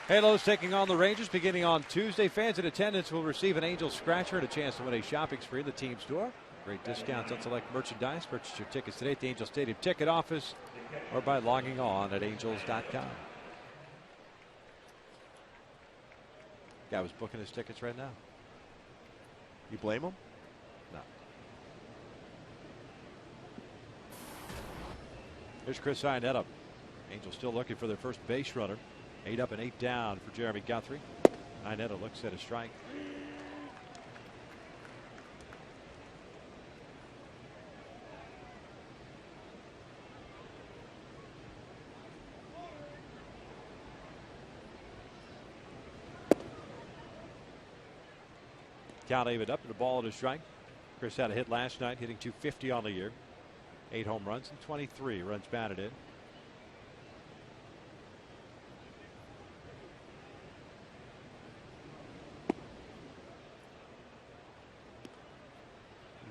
S1: Halos taking on the Rangers beginning on Tuesday. Fans in attendance will receive an Angel scratcher and a chance to win a shopping spree in the team store. Great discounts on select merchandise. Purchase your tickets today at the Angel Stadium ticket office or by logging on at angels.com. Guy was booking his tickets right now.
S2: You blame him?
S1: No. Here's Chris Iannetta. Angels still looking for their first base runner. 8 up and 8 down for Jeremy Guthrie. Iannetta looks at a strike. Count even up to the ball at a strike. Chris had a hit last night, hitting .250 on the year. 8 home runs and 23 runs batted in.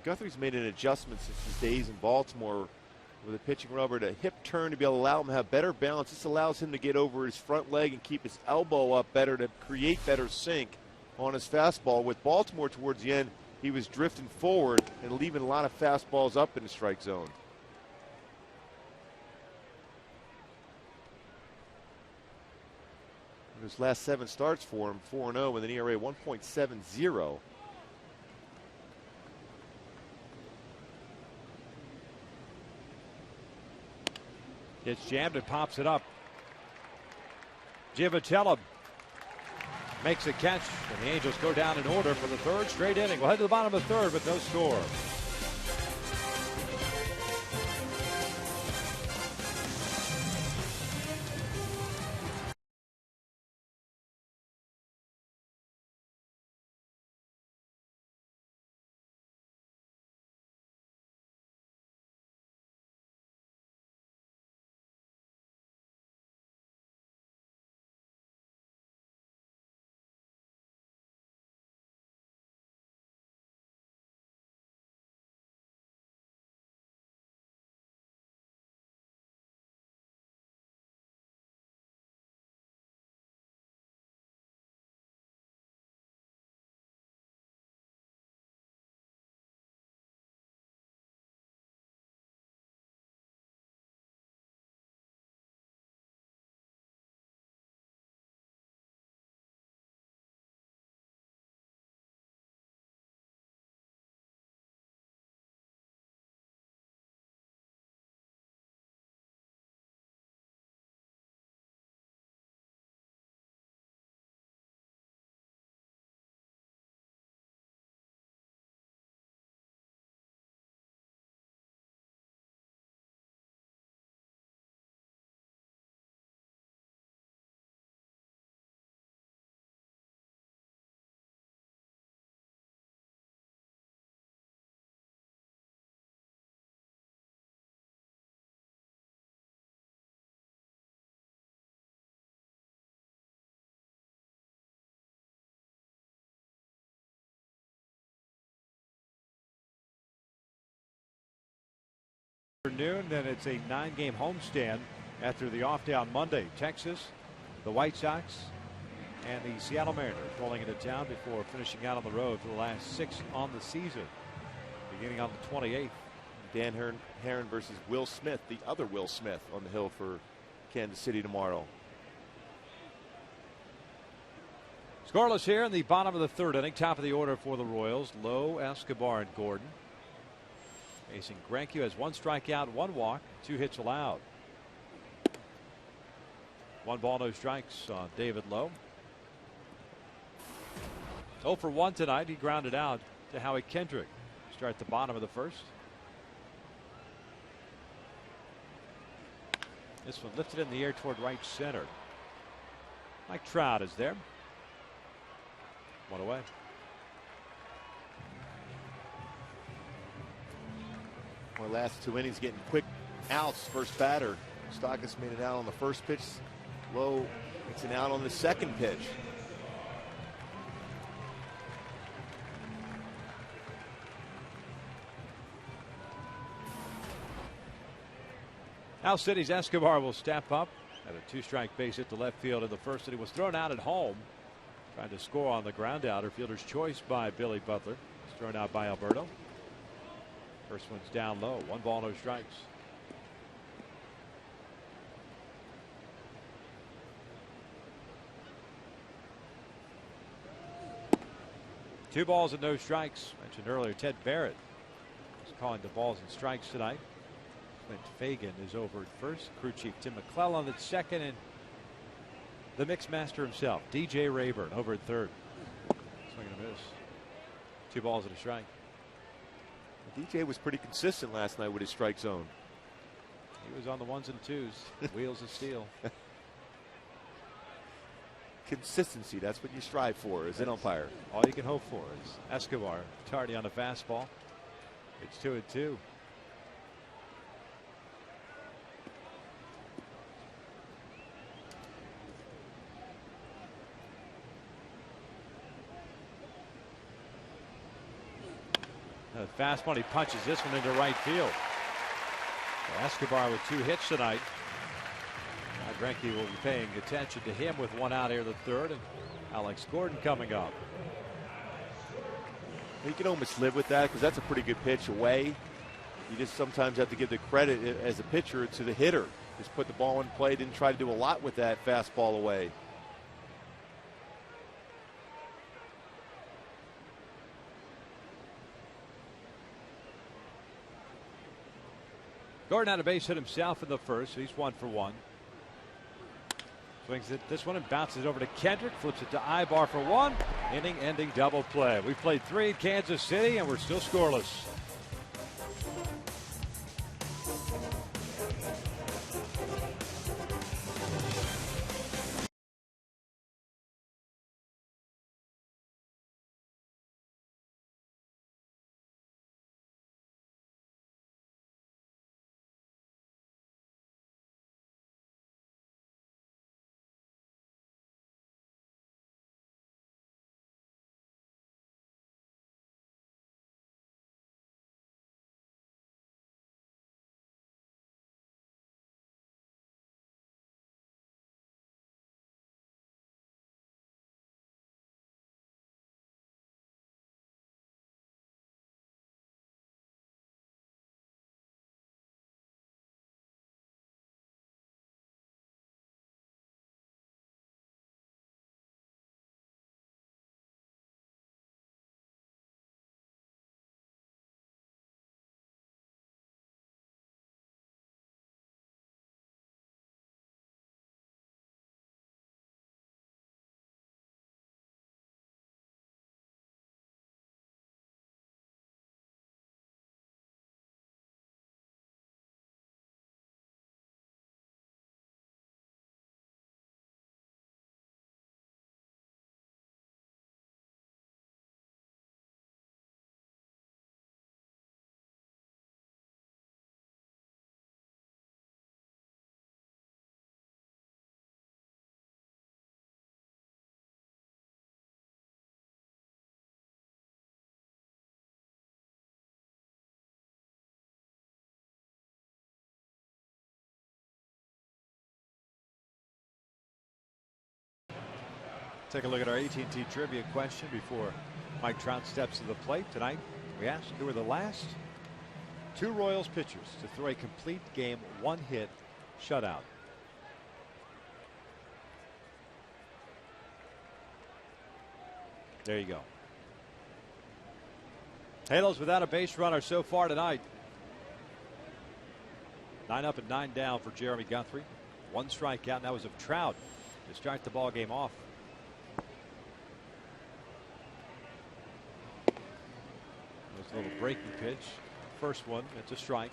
S2: Guthrie's made an adjustment since his days in Baltimore with a pitching rubber to hip turn to be able to allow him to have better balance. This allows him to get over his front leg and keep his elbow up better to create better sink on his fastball. With Baltimore towards the end, he was drifting forward and leaving a lot of fastballs up in the strike zone. His last 7 starts for him, 4-0 with an ERA 1.70.
S1: It's jammed and pops it up. Givitella makes a catch, and the Angels go down in order for the 3rd straight inning. We'll head to the bottom of the 3rd with no score. Noon, then it's a 9-game homestand after the off day on Monday. Texas, the White Sox, and the Seattle Mariners rolling into town before finishing out on the road for the last 6 on the season, beginning on the 28th.
S2: Dan Herron versus Will Smith, the other Will Smith, on the hill for Kansas City tomorrow.
S1: Scoreless here in the bottom of the 3rd inning. Top of the order for the Royals. Lowe, Escobar, and Gordon. Facing Greinke has 1 strikeout, 1 walk, 2 hits allowed. 1 ball, no strikes on David Lowe. 0 for 1 tonight. He grounded out to Howie Kendrick. Start the bottom of the 1st. This one lifted in the air toward right center. Mike Trout is there. 1 away.
S2: Well, last 2 innings getting quick outs. First batter, Stockus made it out on the first pitch. Lowe makes it out on the second pitch.
S1: Now City's Escobar will step up. Had a 2-strike base hit to left field in the 1st, and he was thrown out at home. Trying to score on the ground out. Fielder's choice by Billy Butler. It's thrown out by Alberto. First one's down low. 1 ball, no strikes. Two balls and no strikes. Mentioned earlier, Ted Barrett is calling the balls and strikes tonight. Clint Fagan is over at first. Crew chief Tim McClellan at second, and the mix master himself, DJ Rayburn, over at third. Swing and a miss. 2 balls and a strike.
S2: DJ was pretty consistent last night with his strike zone.
S1: He was on the 1s and 2s. Wheels of steel.
S2: Consistency, that's what you strive for as an umpire.
S1: All you can hope for is Escobar tardy on the fastball. It's 2-2. The fastball, he punches this one into right field. So Escobar with 2 hits tonight. Now Greinke will be paying attention to him with 1 out here in the 3rd, and Alex Gordon coming up.
S2: You can almost live with that because that's a pretty good pitch away. You just sometimes have to give the credit as a pitcher to the hitter. Just put the ball in play, didn't try to do a lot with that fastball away.
S1: Gordon had a base hit himself in the 1st, so he's 1 for 1. Swings it this one and bounces it over to Kendrick, flips it to Ibar for 1. Inning-ending double play. We've played 3 in Kansas City, and we're still scoreless.
S3: Take a look at our AT trivia question before Mike Trout steps to the plate. Tonight, we asked who were the last two Royals pitchers to throw a complete game, one hit shutout. There you go. Halos without a base runner so far tonight. 9 up and 9 down for Jeremy Guthrie. One strikeout, and that was of Trout to start the ball game off. There's a little breaking pitch. First one, it's a strike.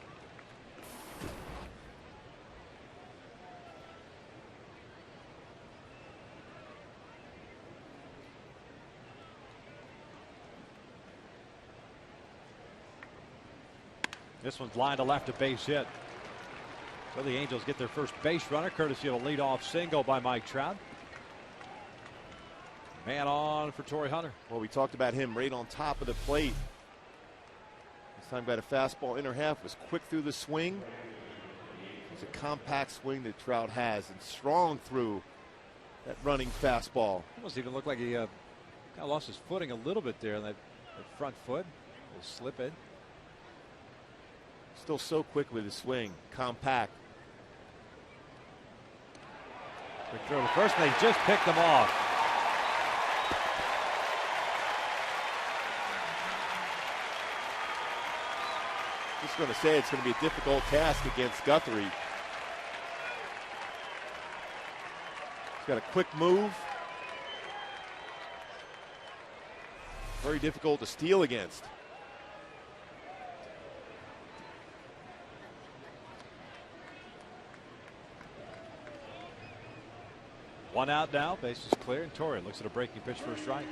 S3: This one's lined to left, a base hit. So the Angels get their first base runner, courtesy of a leadoff single by Mike Trout. Man on for Torrey Hunter.
S2: Well, we talked about him right on top of the plate. This time got a fastball inner half, was quick through the swing. It's a compact swing that Trout has, and strong through that running fastball.
S3: Almost even looked like he kind of lost his footing a little bit there on that front foot. Will slip in.
S2: Still so quick with his swing, compact.
S3: Quick throw to first, and they just picked him off.
S2: Just going to say it's going to be a difficult task against Guthrie. He's got a quick move. Very difficult to steal against.
S3: One out now, base is clear, and Torrey looks at a breaking pitch for a strike.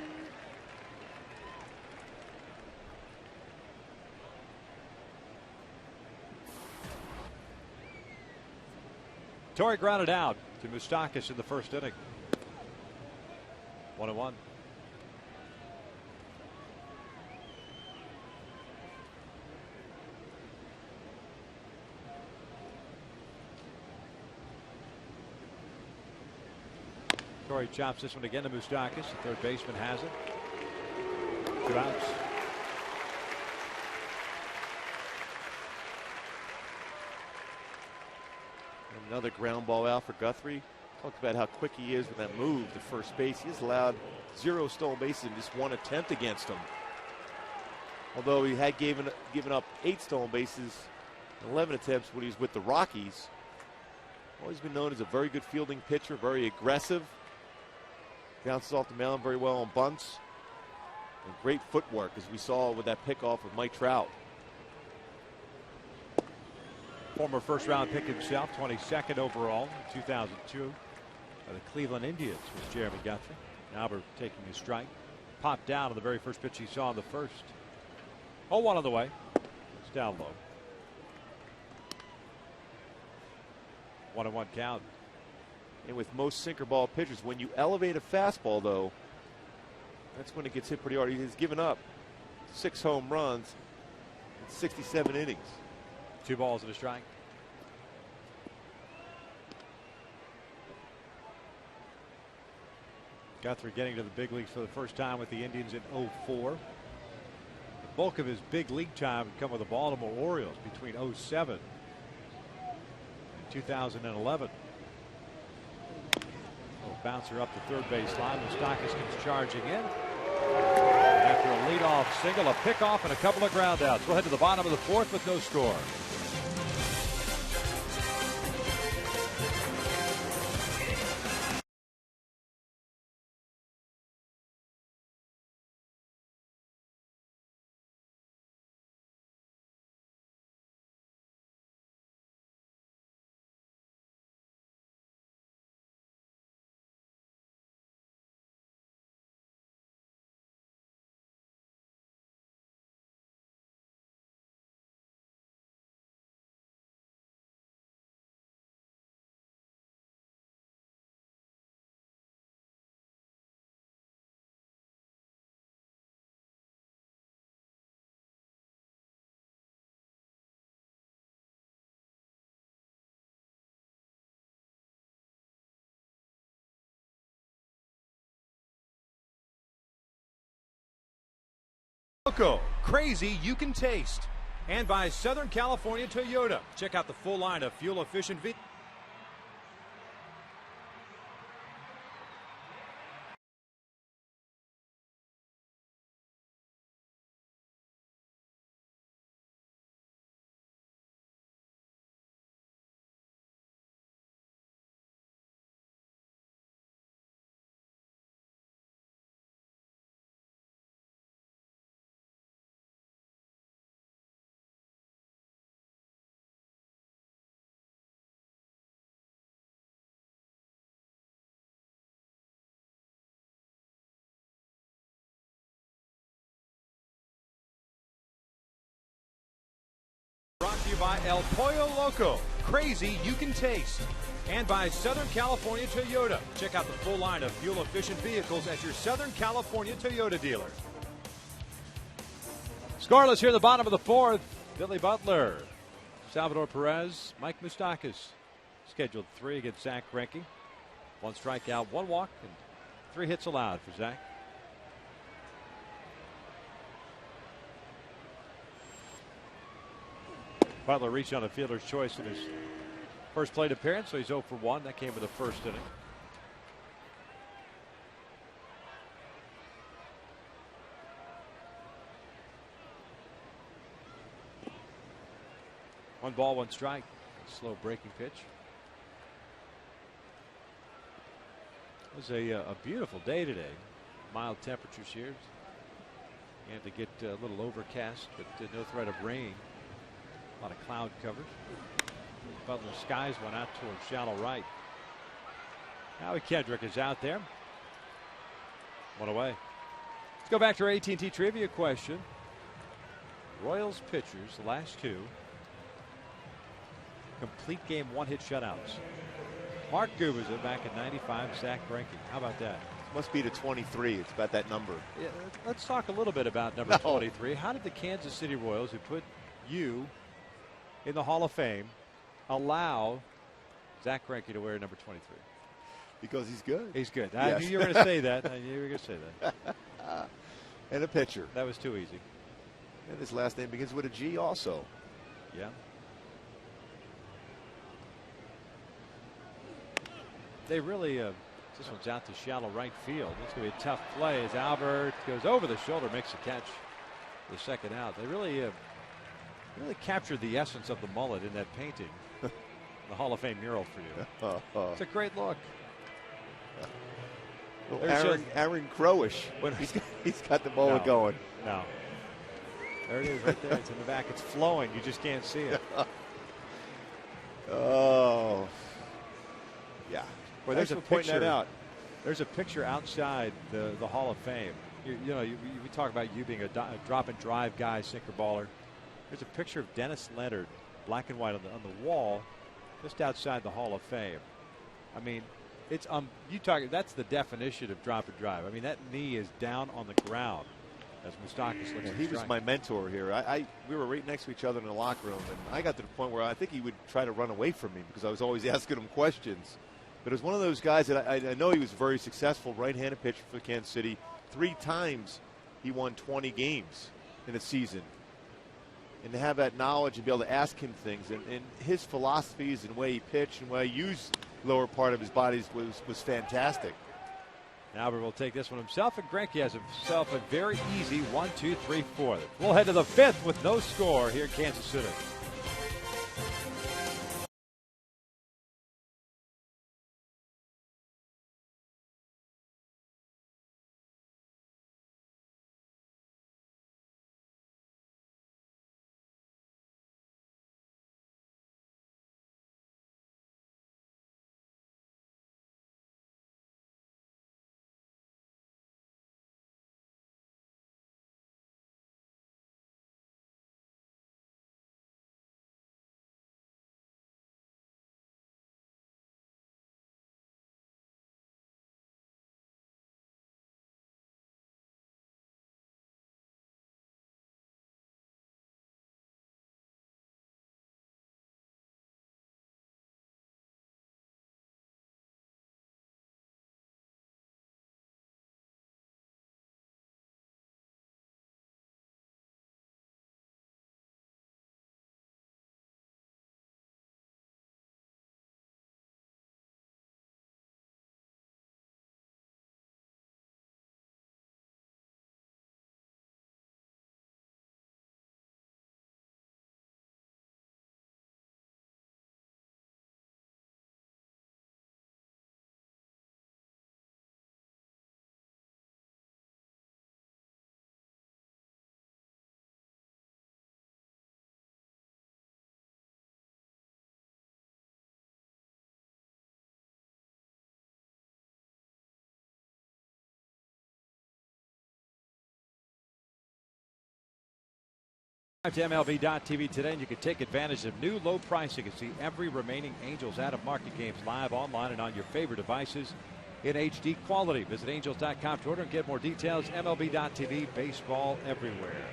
S3: Torrey grounded out to Moustakas in the first inning. 1-1. Torrey chops this one again to Moustakas. The third baseman has it. 2 outs.
S2: Another ground ball out for Guthrie. Talked about how quick he is with that move to first base. He's allowed 0 stolen bases in just 1 attempt against him. Although he had given up 8 stolen bases in 11 attempts when he was with the Rockies. Always been known as a very good fielding pitcher, very aggressive. Bounces off the mound very well on bunts. And great footwork, as we saw with that pickoff with Mike Trout.
S3: Former first-round pick himself, 22nd overall in 2002 by the Cleveland Indians was Jeremy Guthrie. Albert taking a strike. Popped down on the very first pitch he saw in the first. 0-1 on the way. It's down low. 1-1 count.
S2: And with most sinker ball pitchers, when you elevate a fastball, though, that's when it gets hit pretty hard. He has given up 6 home runs in 67 innings.
S3: 2 balls and a strike. Guthrie getting to the big leagues for the first time with the Indians in 2004. The bulk of his big league time would come with the Baltimore Orioles between 2007 and 2011. Bouncer up the third base line. Moustakas comes charging in. After a leadoff single, a pickoff, and a couple of groundouts. We'll head to the bottom of the 4th with no score. Loco, crazy you can taste. And by Southern California Toyota. Check out the full line of fuel-efficient vehicles. Brought to you by El Pollo Loco. Crazy you can taste. And by Southern California Toyota. Check out the full line of fuel-efficient vehicles at your Southern California Toyota dealer. Scoreless here at the bottom of the fourth. Billy Butler, Salvador Perez, Mike Moustakas. Scheduled 3 against Zach Greinke. 1 strikeout, 1 walk, and 3 hits allowed for Zach. Butler reached on a fielder's choice in his first plate appearance, so he's 0 for 1. That came with the first inning. One ball, 1 strike. Slow breaking pitch. It was a beautiful day today. Mild temperatures here. And to get a little overcast, but no threat of rain. A lot of cloud cover. Butler's skies went out towards shallow right. Howie Kendrick is out there. 1 away. Let's go back to our AT&T trivia question. Royals pitchers, the last 2, complete game 1-hit shutouts. Mark Gubicza back in '95, Zach Greinke. How about that?
S2: Must be to 23. It's about that number.
S3: Yeah, let's talk a little bit about number 23. How did the Kansas City Royals, who put you in the Hall of Fame, allow Zach Greinke to wear number 23?
S2: Because he's good.
S3: He's good.
S2: Yes.
S3: I knew you were going to say that. I knew you were going to say that.
S2: And a pitcher.
S3: That was too easy.
S2: And his last name begins with a G also.
S3: Yeah. They really, this one's out to shallow right field. It's going to be a tough play as Albert goes over the shoulder, makes a catch. The second out. They really captured the essence of the mullet in that painting. The Hall of Fame mural for you. It's a great look.
S2: Well, Aaron Crowish. He's got the mullet going.
S3: No. There it is right there. It's in the back. It's flowing. You just can't see it.
S2: Oh. Yeah.
S3: Well, there's a picture. That out. There's a picture outside the Hall of Fame. We talk about you being a drop and drive guy, sinker baller. There's a picture of Dennis Leonard, black and white on the wall, just outside the Hall of Fame. I mean, it's that's the definition of drop and drive. I mean, that knee is down on the ground as Moustakas looks.
S2: He was my mentor here. We were right next to each other in the locker room, and I got to the point where I think he would try to run away from me because I was always asking him questions. But it was one of those guys that I know he was very successful right-handed pitcher for Kansas City. 3 times he won 20 games in a season. And to have that knowledge and be able to ask him things, and his philosophies and way he pitched and way he used the lower part of his body was fantastic.
S3: Albert will take this one himself, and Greinke has himself a very easy 1, 2, 3, 4. We'll head to the 5th with no score here in Kansas City. To MLB.tv today, and you can take advantage of new low pricing and see every remaining Angels out-of-market games live online and on your favorite devices in HD quality. Visit Angels.com to order and get more details. MLB.tv, baseball everywhere.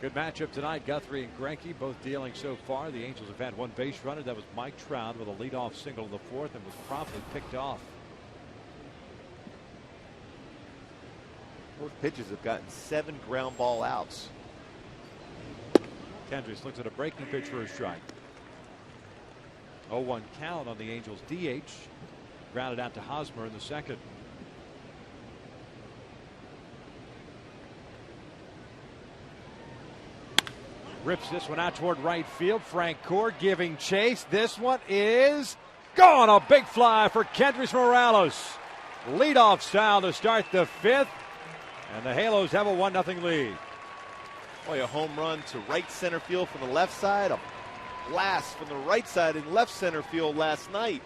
S3: Good matchup tonight. Guthrie and Greinke both dealing so far. The Angels have had one base runner. That was Mike Trout with a leadoff single in the fourth and was promptly picked off.
S2: Both pitchers have gotten 7 ground ball outs.
S3: Kendricks looks at a breaking pitch for a strike. 0-1 count on the Angels DH. Grounded out to Hosmer in the second. Rips this one out toward right field. Francoeur giving chase. This one is gone. A big fly for Kendricks Morales. Leadoff style to start the fifth. And the Halos have a 1-0 lead.
S2: Boy, a home run to right center field from the left side. A blast from the right side in left center field last night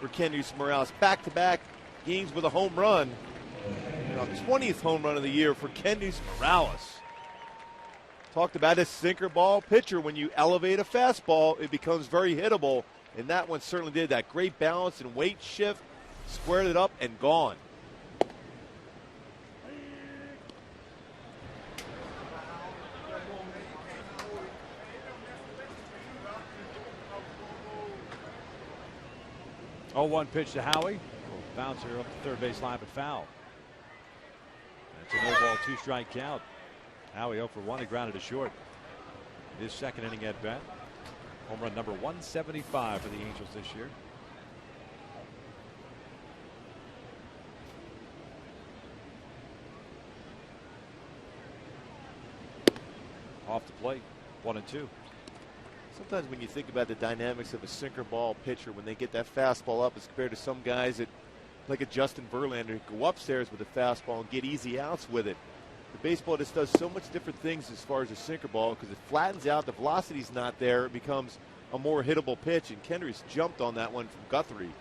S2: for Kendricks Morales. Back-to-back games with a home run. 20th home run of the year for Kendricks Morales. Talked about his sinker ball pitcher. When you elevate a fastball, it becomes very hittable. And that one certainly did that. Great balance and weight shift. Squared it up and gone.
S3: Oh, 1 pitch to Howie. Bouncer up the third base line, but foul. That's a no-ball, 2-strike count. Howie 0 for 1. He grounded to short. His second inning at bat. Home run number 175 for the Angels this year. Off the plate, 1-2.
S2: Sometimes when you think about the dynamics of a sinker ball pitcher, when they get that fastball up as compared to some guys that, like a Justin Verlander, go upstairs with the fastball and get easy outs with it. The baseball just does so much different things as far as a sinker ball because it flattens out, the velocity's not there, it becomes a more hittable pitch, and Kendricks jumped on that one from Guthrie.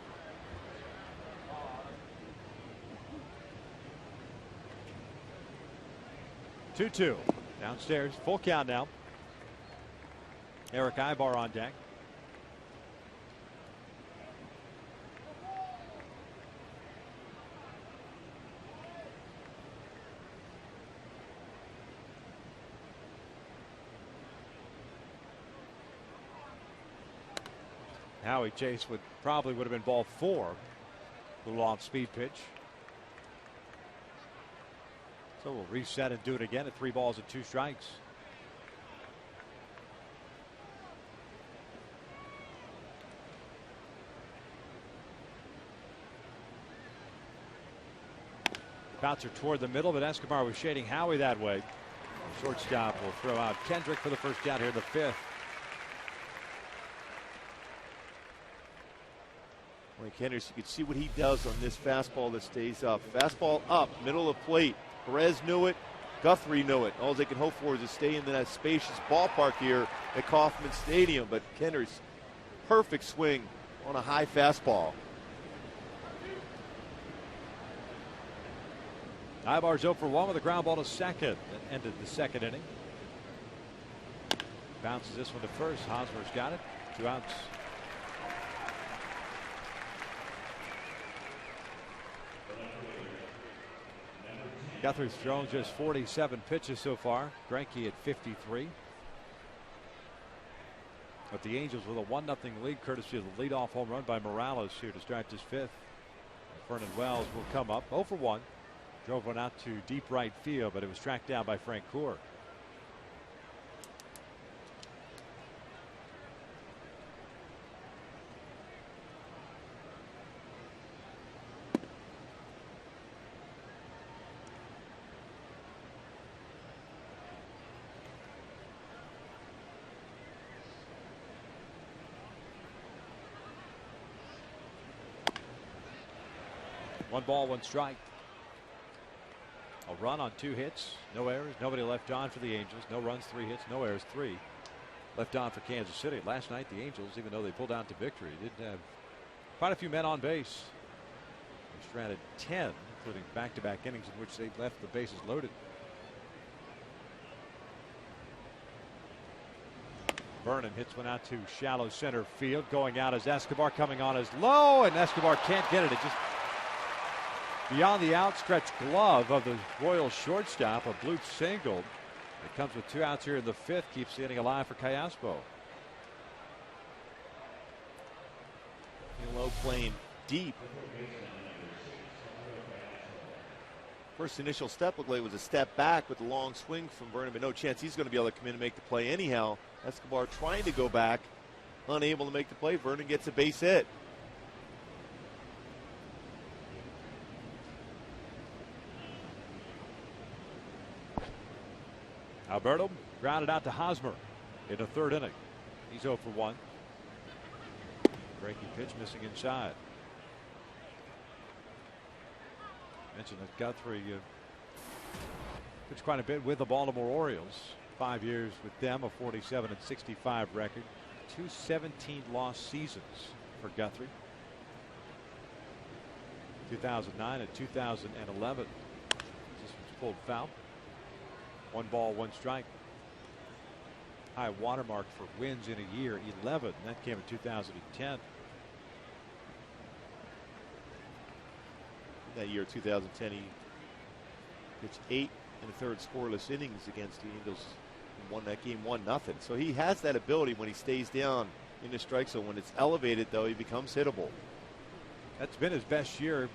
S3: Two. Downstairs, full count now. Eric Ibar on deck. Howie Chase probably would have been ball 4. A little off speed pitch. So we'll reset and do it again at 3 balls and 2 strikes. Bouncer toward the middle, but Escobar was shading Howie that way. The shortstop will throw out Kendrick for the first out here in the 5th.
S2: Well, Kendricks, you can see what he does on this fastball that stays up. Fastball up, middle of the plate. Perez knew it. Guthrie knew it. All they can hope for is to stay in that spacious ballpark here at Kauffman Stadium. But Kendricks, perfect swing on a high fastball.
S3: Ibar's 0 for 1 with a ground ball to second. That ended the second inning. Bounces this one to first. Hosmer's got it. 2 outs. Guthrie's thrown just 47 pitches so far. Greinke at 53. But the Angels with a 1-0 lead, courtesy of the leadoff home run by Morales here to start this 5th. Vernon Wells will come up 0 for 1. Drove one out to deep right field, but it was tracked down by Francoeur. One ball, 1 strike. A run on 2 hits, no errors, nobody left on for the Angels. No runs, 3 hits, no errors, 3 left on for Kansas City. Last night, the Angels, even though they pulled out to victory, did have quite a few men on base. They stranded 10 including back-to-back innings in which they left the bases loaded. Vernon hits one out to shallow center field. Going out is Escobar, coming on is low, and Escobar can't get it. It just beyond the outstretched glove of the Royals shortstop. A bloop single. It comes with 2 outs here in the 5th. Keeps the inning alive for Callaspo.
S2: Low, playing deep. First initial step looked like it was a step back with a long swing from Vernon, but no chance he's going to be able to come in and make the play anyhow. Escobar trying to go back, unable to make the play. Vernon gets a base hit.
S3: Alberto grounded out to Hosmer in the 3rd inning. He's 0 for 1. Breaking pitch missing inside. Mentioned that Guthrie pitched quite a bit with the Baltimore Orioles. 5 years with them, a 47-65 record. 2 17-loss seasons for Guthrie. 2009 and 2011. This was pulled foul. 1 ball, 1 strike. High watermark for wins in a year, 11. That came in 2010.
S2: That year, 2010, he pitched 8 1/3 scoreless innings against the Angels and won that game 1-0. So he has that ability when he stays down in the strike zone. When it's elevated, though, he becomes hittable.
S3: That's been his best year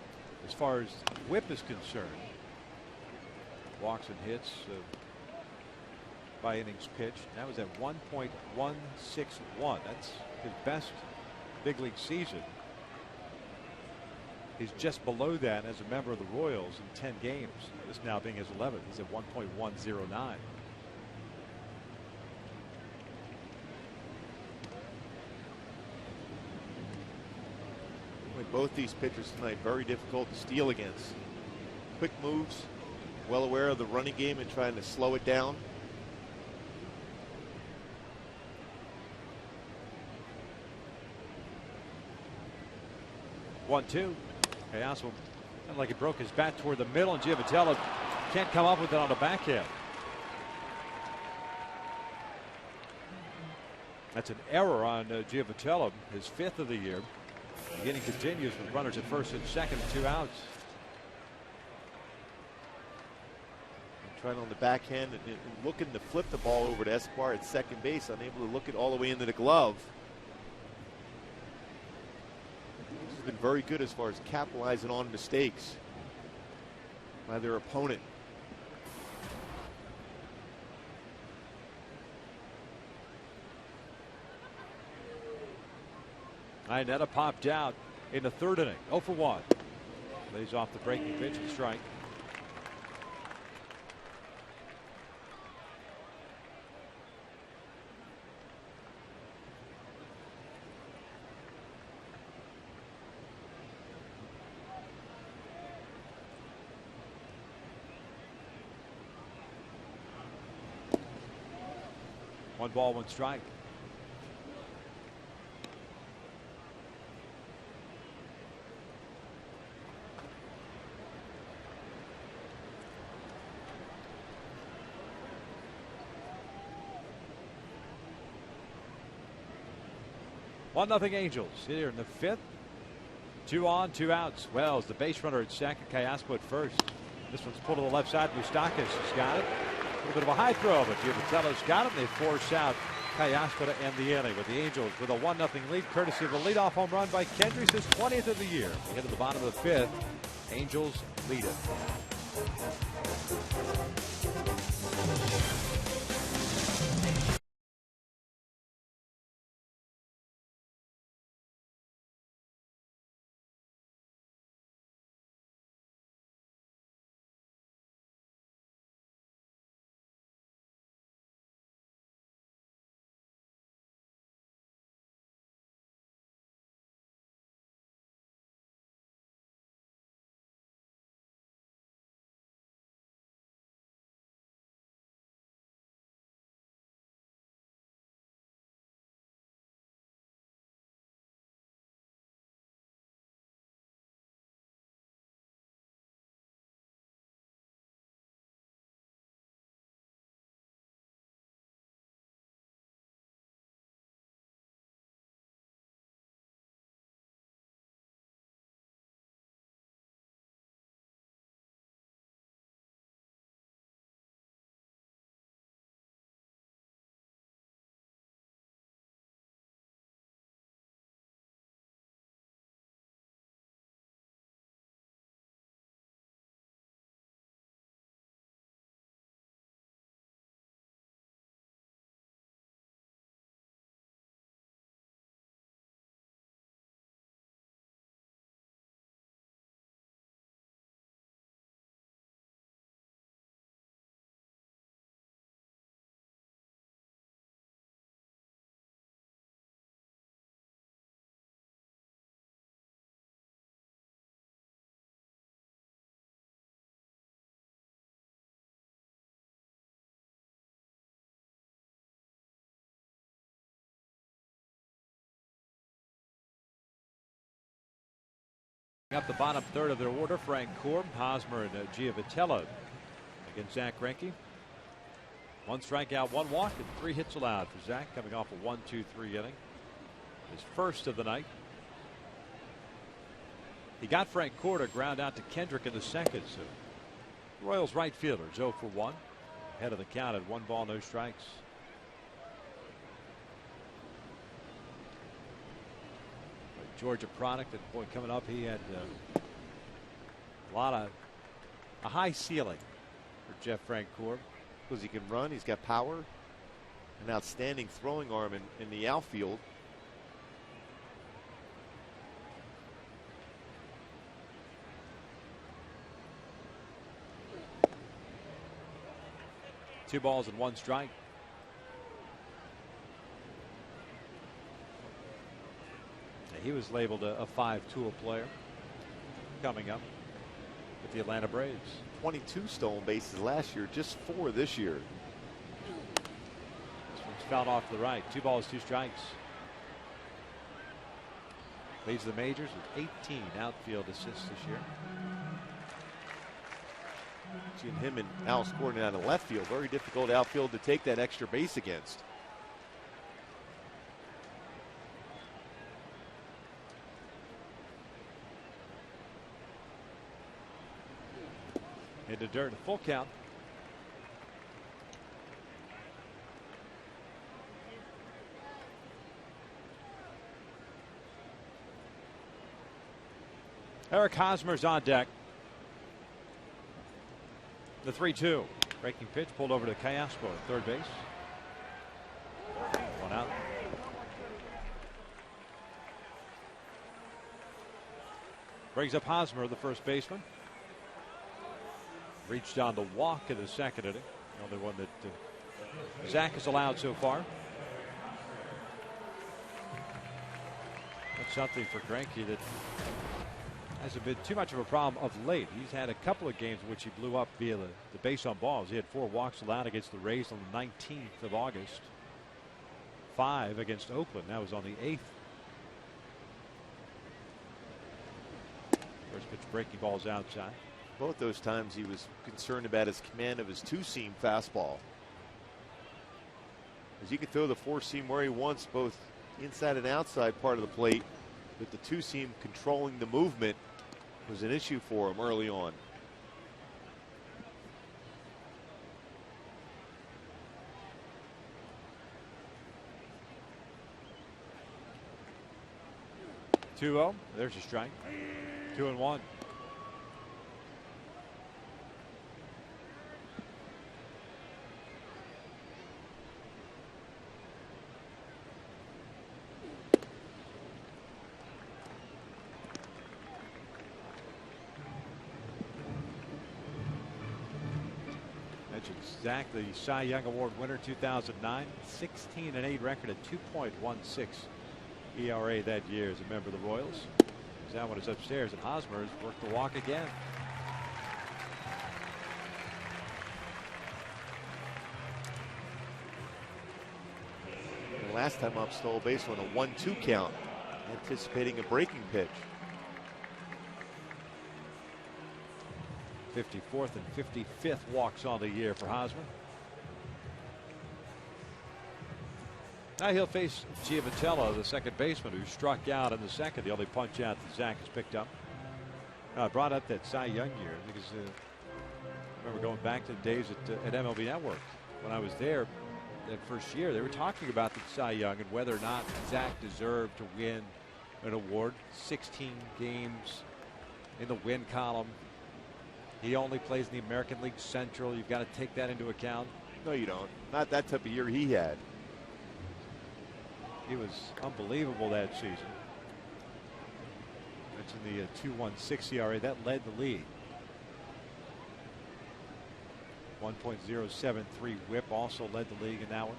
S3: as far as whip is concerned. Walks and hits by innings pitched. That was at 1.161. That's his best big league season. He's just below that as a member of the Royals in 10 games. This now being his 11th. He's at 1.109.
S2: Both these pitchers tonight very difficult to steal against. Quick moves, well aware of the running game and trying to slow it down.
S3: One, two. Callaspo kind of like he broke his bat toward the middle, and Giovitello can't come up with it on the backhand. That's an error on Giovitello, his 5th of the year. The inning continues with runners at first and second, 2 outs.
S2: Trying on the backhand and looking to flip the ball over to Escobar at second base, unable to look it all the way into the glove. He's been very good as far as capitalizing on mistakes by their opponent.
S3: Inetta popped out in the 3rd inning. 0 for 1. Lays off the breaking pitch and strike. One ball, 1 strike. One nothing Angels here in the 5th. 2 on, 2 outs. Wells, the base runner at second. Callaspo at first. This one's pulled to the left side. Moustakas has got it. A little bit of a high throw, but Giovitello's got it. And they force out Callaspo to end the inning with the Angels with a 1-0 lead, courtesy of a leadoff home run by Kendricks, his 20th of the year. We get to the bottom of the 5th. Angels lead it.
S1: Up the bottom third of their order, Frank Korb, Hosmer, and Giovitello against Zach Greinke. 1 strikeout, 1 walk, and 3 hits allowed for Zach, coming off a 1-2-3 inning. His first of the night. He got Frank Korb to ground out to Kendrick in the second. So the Royals right fielder 0 for 1. Head of the count at 1 ball, no strikes. Georgia product, and boy, coming up, he had a high ceiling for Jeff Frank Korb.
S2: Because he can run, he's got power, an outstanding throwing arm in the outfield.
S1: Two balls and 1 strike. He was labeled a 5-tool player coming up with the Atlanta Braves.
S2: 22 stolen bases last year, just 4 this year.
S1: This one's fouled off to the right. 2 balls, 2 strikes. Leads the majors with 18 outfield assists this year.
S2: Seeing him and Alex Gordon out of left field, very difficult outfield to take that extra base against.
S1: Into dirt, a full count. Eric Hosmer's on deck. The 3-2. Breaking pitch pulled over to Callaspo at third base. 1 out. Brings up Hosmer, the first baseman. Reached on the walk in the second inning. The only one that Zach has allowed so far. That's something for Greinke that hasn't been too much of a problem of late. He's had a couple of games in which he blew up via the base on balls. He had 4 walks allowed against the Rays on the 19th of August. 5 against Oakland. That was on the 8th. First pitch breaking balls outside.
S2: Both those times he was concerned about his command of his 2-seam fastball. As he could throw the 4-seam where he wants, both inside and outside part of the plate, but the 2-seam controlling the movement was an issue for him early on.
S1: Two-0. There's a strike. 2-1. Zach, the Cy Young Award winner 2009, 16-8 record at 2.16 ERA that year as a member of the Royals. That one is upstairs, and Hosmer has worked the walk again.
S2: And last time up, stole a base on a 1-2 count, anticipating a breaking pitch.
S1: 54th and 55th walks on the year for Hosmer. Now he'll face Giovitello, the second baseman, who struck out in the second. The only punch out that Zach has picked up. I brought up that Cy Young year because I remember going back to the days at MLB Network. When I was there that first year, they were talking about the Cy Young and whether or not Zach deserved to win an award. 16 games in the win column. He only plays in the American League Central. You've got to take that into account.
S2: No, you don't. Not that type of year he had.
S1: He was unbelievable that season. Mentioned the 2.16 ERA that led the league. 1.073 WHIP also led the league in that one.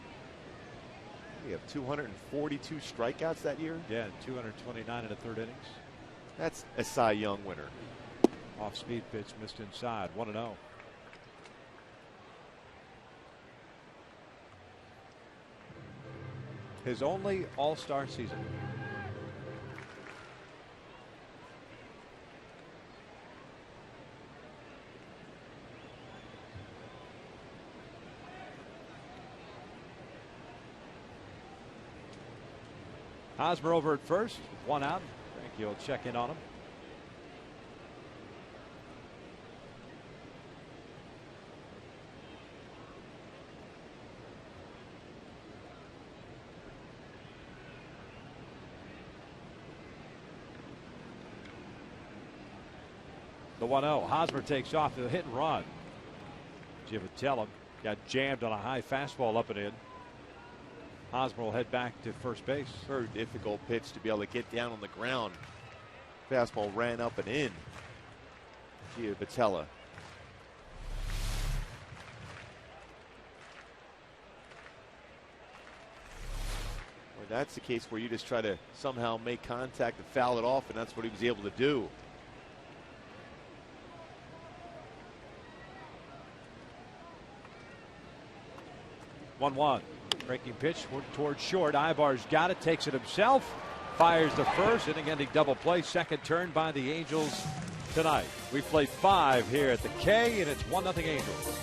S2: We have 242 strikeouts that year.
S1: Yeah, 229 in the third innings.
S2: That's a Cy Young winner.
S1: Off speed pitch missed inside. 1-0. His only all-star season. Hosmer over at first, one out. Frankie will check in on him. The 1-0. Hosmer takes off the hit and run. Giavatello got jammed on a high fastball up and in. Hosmer will head back to first base.
S2: Very difficult pitch to be able to get down on the ground. Fastball ran up and in. Giavatello. Well, that's the case where you just try to somehow make contact and foul it off, and that's what he was able to do.
S1: One. Breaking pitch towards short. Ibar's got it, takes it himself, fires the first, inning-ending double play. Second turn by the Angels tonight. We play 5 here at the K, and it's 1-0 Angels.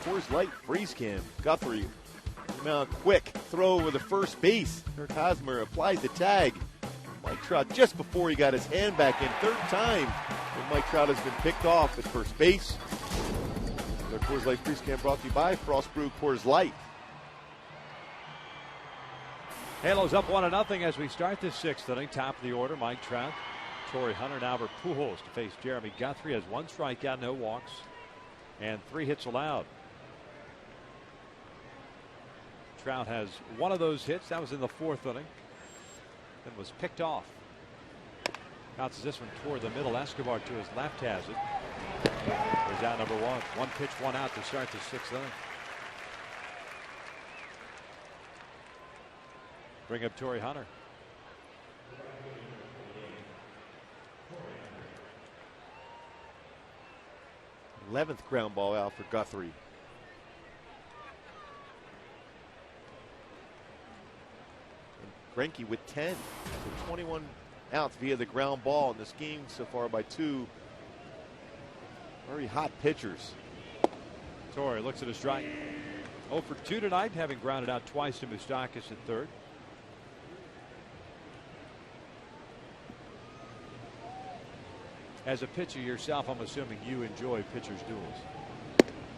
S2: Coors Light freeze can. Guthrie, quick throw over the first base. Kirk Hosmer applies the tag. Mike Trout just before he got his hand back in. Third time when Mike Trout has been picked off at first base. The Coors Light freeze can brought to you by Frost Brew Coors Light.
S1: Halos up 1-0 as we start this 6th inning. Top of the order, Mike Trout, Torrey Hunter, and Albert Pujols to face Jeremy Guthrie. Has 1 strikeout, no walks, and 3 hits allowed. Trout has 1 of those hits. That was in the 4th inning. Then was picked off. Bounces this one toward the middle. Escobar to his left has it. There's out number 1. 1 pitch, 1 out to start the 6th inning. Bring up Torrey Hunter.
S2: th ground ball out for Guthrie. Greinke with 10. So 21 outs via the ground ball in this game so far by 2 very hot pitchers.
S1: Torrey looks at a strike. 0 for 2 tonight, having grounded out twice to Moustakas at third. As a pitcher yourself, I'm assuming you enjoy pitchers' duels.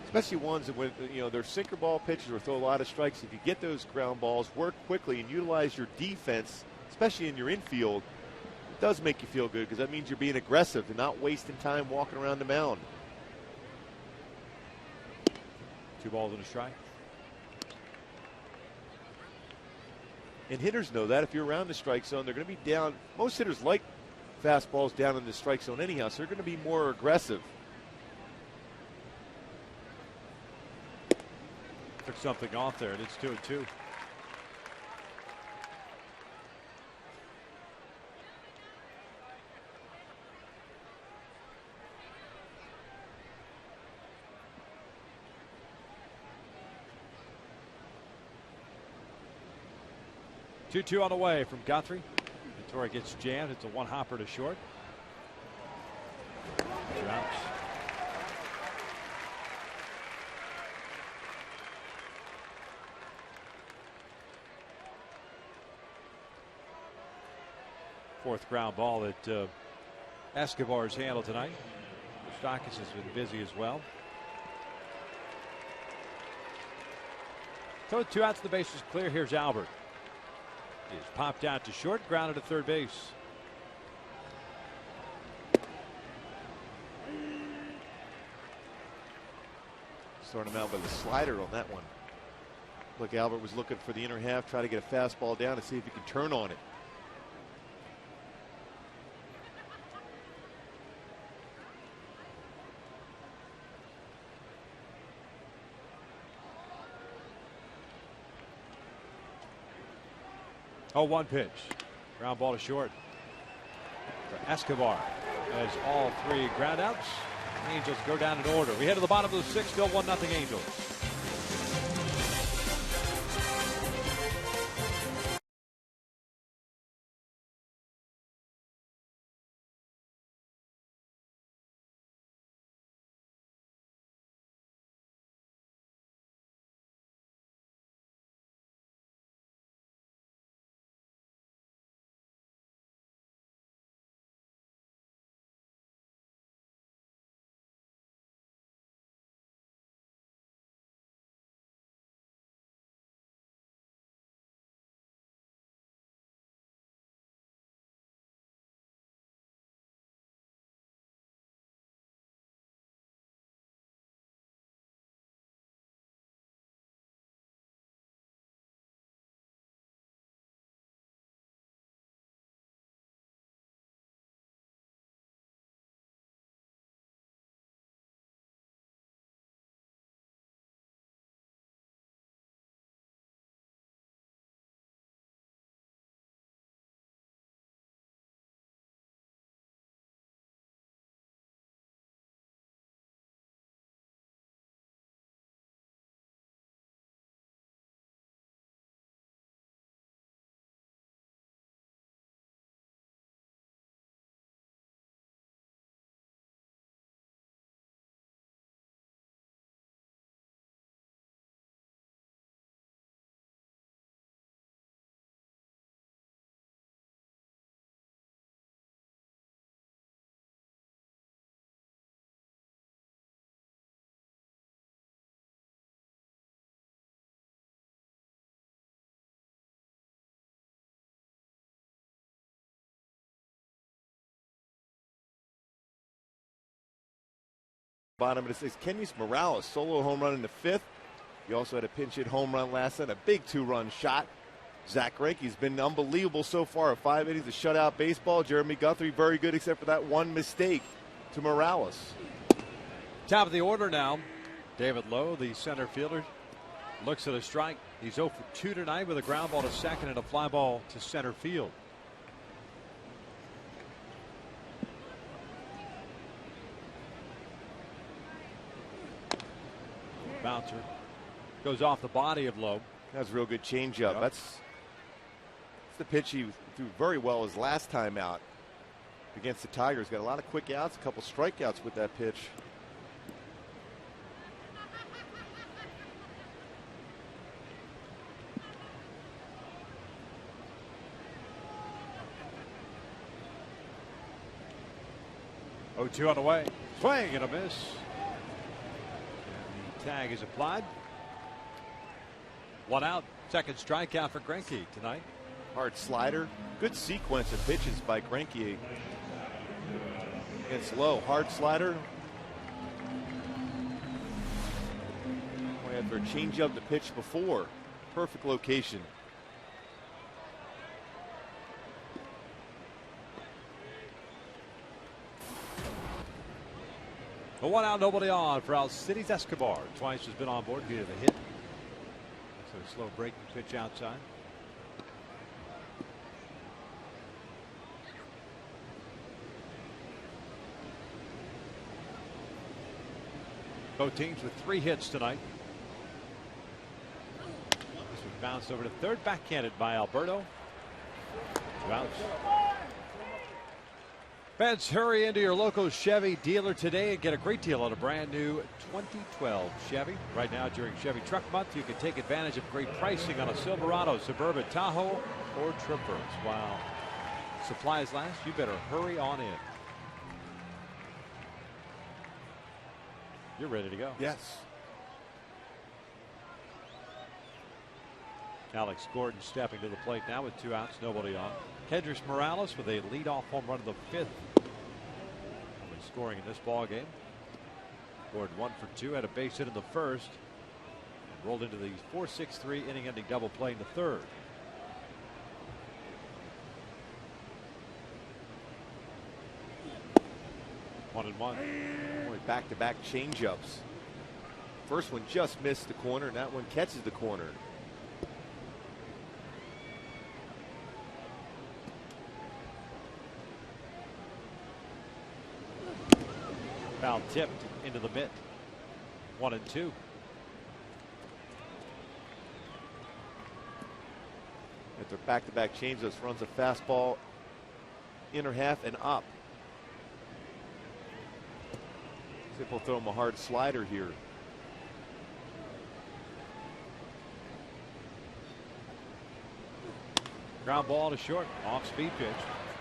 S2: Especially ones that, they're sinker ball pitchers or throw a lot of strikes. If you get those ground balls, work quickly, and utilize your defense, especially in your infield, it does make you feel good because that means you're being aggressive and not wasting time walking around the mound.
S1: 2 balls and a strike.
S2: And hitters know that if you're around the strike zone, they're going to be down. Most hitters like fastballs down in the strike zone anyhow, so they're going to be more aggressive.
S1: Took something off there, and it's 2-2. 2-2 on the way from Guthrie. Ventura gets jammed. It's a one hopper to short. 2 outs. Fourth ground ball that Escobar's handled tonight. Stockis has been busy as well. So 2 outs, the base is clear. Here's Albert. He's popped out to short, grounded to third base.
S2: Starting him out with a slider on that one. Look, Albert was looking for the inner half, try to get a fastball down to see if he could turn on it.
S1: Oh, 1 pitch. Ground ball to short for Escobar. As all 3 ground outs. Angels go down in order. We head to the bottom of the 6th, still 1-0 Angels.
S2: Bottom of the 6th, Kenys Morales, solo home run in the 5th. He also had a pinch hit home run last night, a big 2-run shot. Zach Greinke's been unbelievable so far at 5 innings of shutout baseball. Jeremy Guthrie very good except for that one mistake to Morales.
S1: Top of the order now. David Lowe, the center fielder, looks at a strike. He's 0 for 2 tonight with a ground ball to second and a fly ball to center field. Bouncer goes off the body of Lowe.
S2: That's a real good changeup.
S1: Yep.
S2: That's the pitch he threw very well his last time out against the Tigers. Got a lot of quick outs, a couple strikeouts with that pitch.
S1: Oh, 2 on the way. Swing and a miss. Tag is applied. 1 out. Second strikeout for Greinke tonight.
S2: Hard slider. Good sequence of pitches by Greinke against Lowe. Hard slider. We had for a changeup the pitch before. Perfect location.
S1: A 1 out, nobody on for Alcides Escobar. Twice has been on board via the hit. So a slow breaking pitch outside. Both teams with 3 hits tonight. This was bounced over to third, backhanded by Alberto. 2 outs. Fans, hurry into your local Chevy dealer today and get a great deal on a brand new 2012 Chevy. Right now during Chevy Truck Month, you can take advantage of great pricing on a Silverado, Suburban, Tahoe, or Traverse. While supplies last, you better hurry on in. You're ready to go.
S2: Yes.
S1: Alex Gordon stepping to the plate now with 2 outs, nobody on. Kendrys Morales with a leadoff home run in the 5th. Only scoring in this ball game. Gordon 1 for 2, had a base hit in the 1st, and rolled into the 4-6-3 inning-ending double play in the 3rd. One and one.
S2: Only back-to-back changeups. First one just missed the corner, and that one catches the corner.
S1: Foul tipped into the mitt. 1 and 2.
S2: After back-to-back changeups, runs a fastball inner half and up. See if we'll throw him a hard slider here.
S1: Ground ball to short. Off-speed pitch.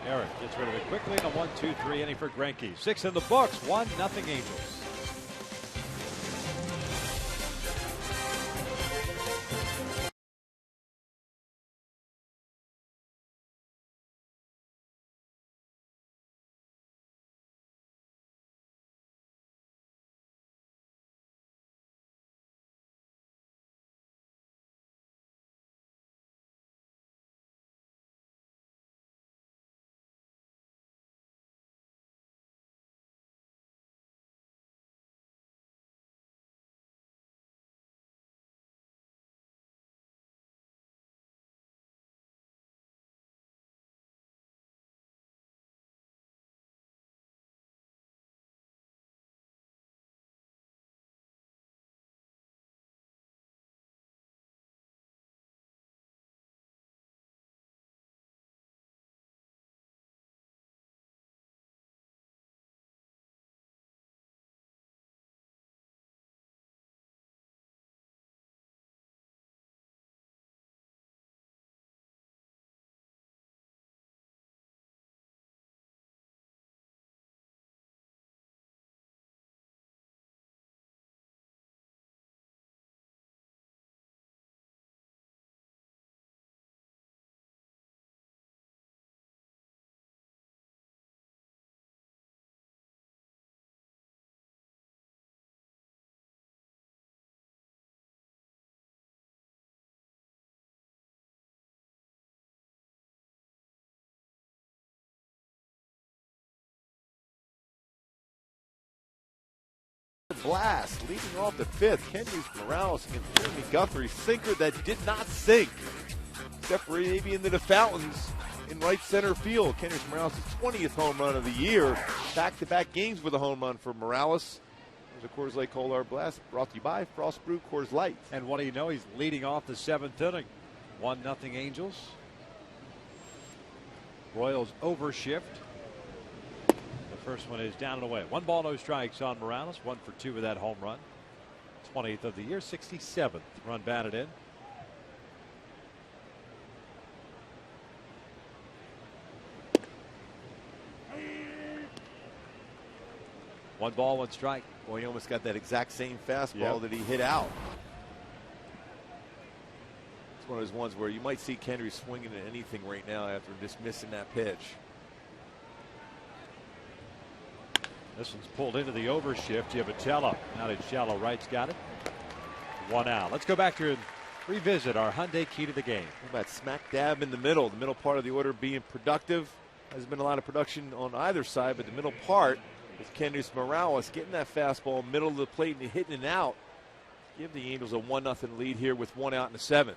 S1: Eric gets rid of it quickly in a 1-2-3 inning for Greinke. 6 in the books. 1-0 Angels.
S2: Blast leading off the 5th. Kendrys Morales and Jeremy Guthrie, sinker that did not sink, except for maybe into the fountains in right center field. Kendrys Morales' 20th home run of the year. Back-to-back games with a home run for Morales. There's a Coors Light Cold Hard Blast brought to you by Frost Brew Coors Light.
S1: And what do you know? He's leading off the 7th inning. 1-0 Angels. Royals overshift. The first one is down and away. 1 ball, no strikes on Morales. 1 for 2 with that home run. 20th of the year, 67th run batted in. One ball, 1 strike.
S2: Boy, he almost got that exact same fastball that he hit out. It's one of those ones where you might see Kendrys swinging at anything right now after just missing that pitch.
S1: This one's pulled into the overshift. Giavatello out in shallow right's got it. 1 out. Let's go back to and revisit our Hyundai key to the game.
S2: About smack dab in the middle part of the order being productive. Hasn't been a lot of production on either side, but the middle part with Kendrys Morales getting that fastball middle of the plate and hitting it out. Give the Angels a 1-0 lead here with 1 out in the 7th.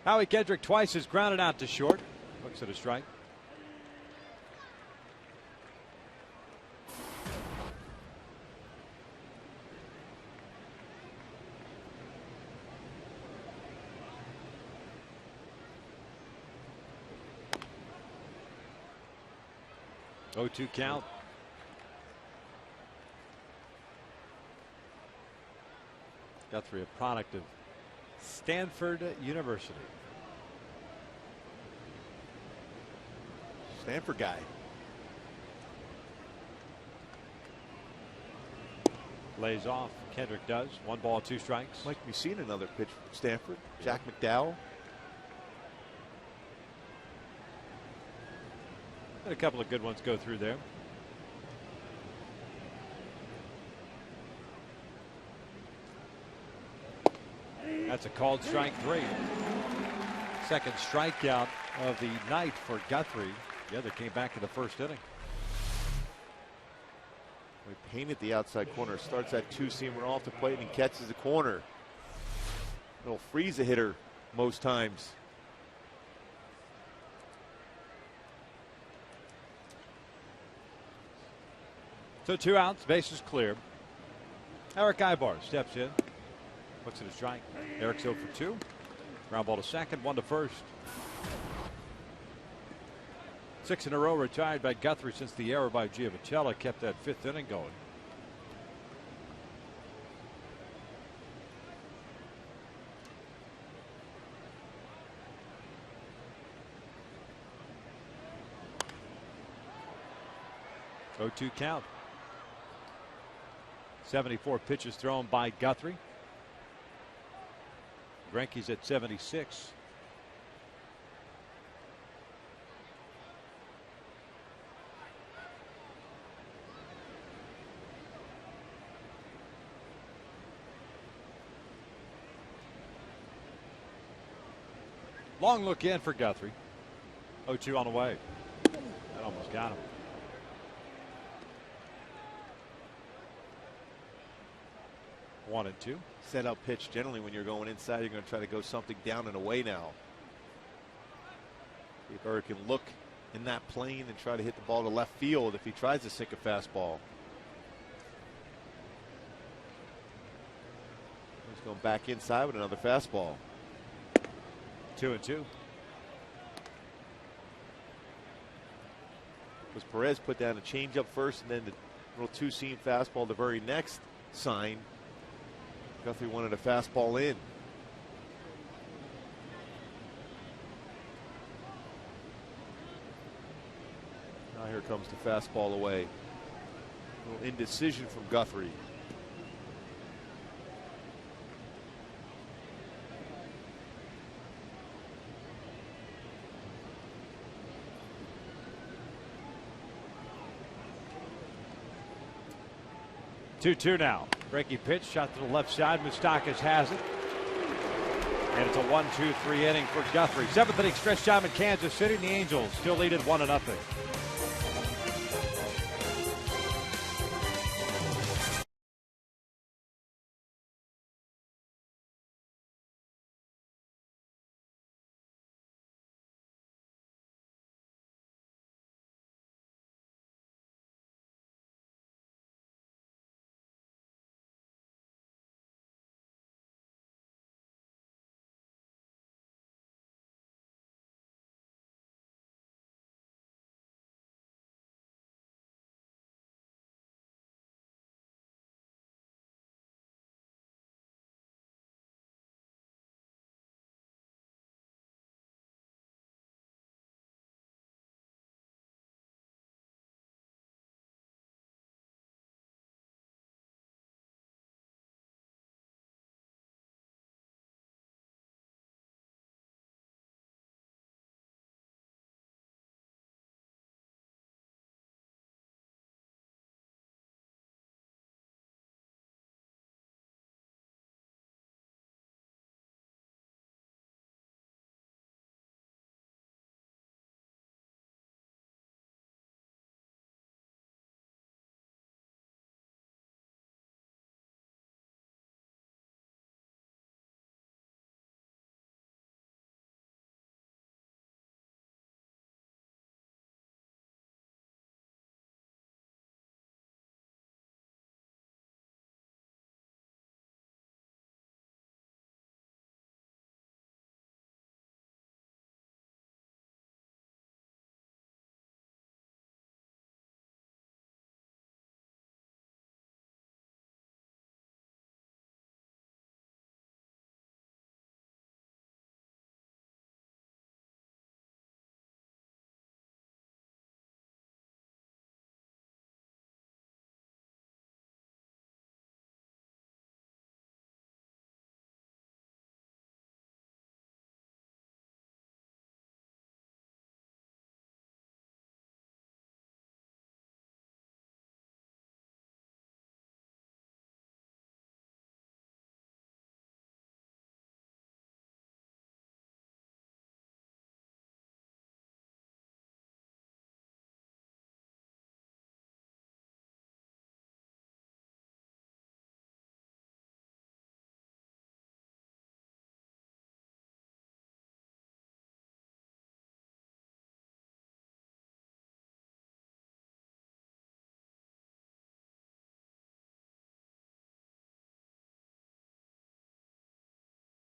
S1: Howie Kendrick twice is grounded out to short. Looks at a strike. 0-2 count. Guthrie, a product of Stanford University.
S2: Stanford guy.
S1: Lays off. Kendrick does. 1 ball, 2 strikes.
S2: Like we've seen another pitch from Stanford. Jack McDowell.
S1: And a couple of good ones go through there. That's a called strike 3. Second strikeout of the night for Guthrie. The other came back in the first inning.
S2: We painted the outside corner. Starts that 2-seamer off the plate and he catches the corner. It'll freeze a hitter most times.
S1: So 2 outs, bases clear. Eric Ibar steps in. Looks at his strike. Eric's 0 for 2. Ground ball to second, 1 to first. 6 in a row retired by Guthrie since the error by Giovicella kept that 5th inning going. Oh, 2 count. 74 pitches thrown by Guthrie. Greinke's at 76. Long look in for Guthrie. 0-2 on the way. That almost got him. One and two.
S2: Set up pitch. Generally, when you're going inside, you're going to try to go something down and away now. If Eric can look in that plane and try to hit the ball to left field if he tries to sink a fastball. He's going back inside with another fastball.
S1: 2-2.
S2: Was Perez put down a changeup first and then the little 2-seam fastball the very next sign. Guthrie wanted a fastball in. Now here comes the fastball away. A little indecision from Guthrie.
S1: Two now. Breaking pitch, shot to the left side. Moustakas has it. And it's a 1-2-3 inning for Guthrie. 7th inning stretch time in Kansas City. And the Angels still lead at 1-0.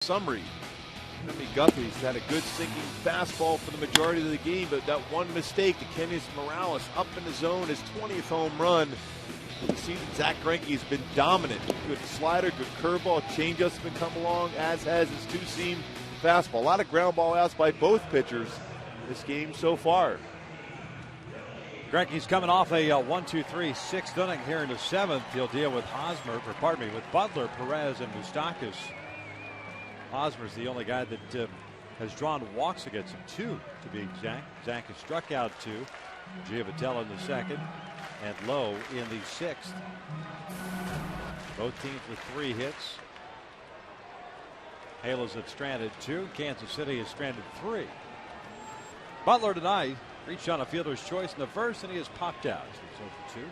S2: summary. Guthrie's had a good sinking fastball for the majority of the game, but that one mistake to Kenneth Morales up in the zone, his 20th home run for the season. Zach Greinke has been dominant. Good slider, good curveball, changeup's been come along, as has his two-seam fastball. A lot of ground ball outs by both pitchers this game so far.
S1: Greinke's coming off a 1-2-3 sixth inning here in the seventh. He'll deal with with Butler, Perez, and Moustakas. Hosmer's the only guy that has drawn walks against him, 2 to be exact. Zach has struck out 2. Giavotella in the second, and Lowe in the sixth. Both teams with 3 hits. Halos have stranded 2. Kansas City has stranded 3. Butler tonight reached on a fielder's choice in the first, and he has popped out. So it's 0 for 2.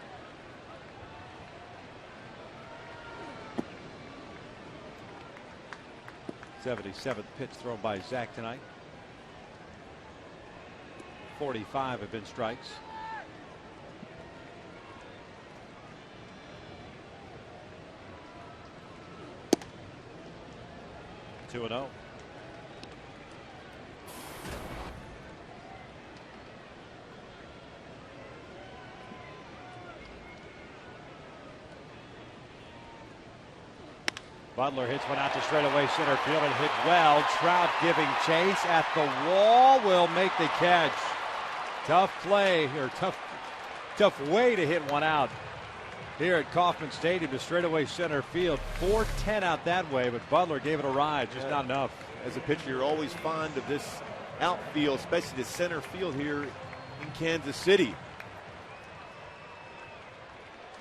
S1: 77th pitch thrown by Zach tonight. 45 have been strikes. Two and 0. Butler hits one out to straightaway center field and hit well. Trout giving chase at the wall, will make the catch. Tough play, or tough way to hit one out here at Kauffman Stadium to straightaway center field. 410 out that way, but Butler gave it a ride, just not enough.
S2: As a pitcher, you're always fond of this outfield, especially the center field here in Kansas City.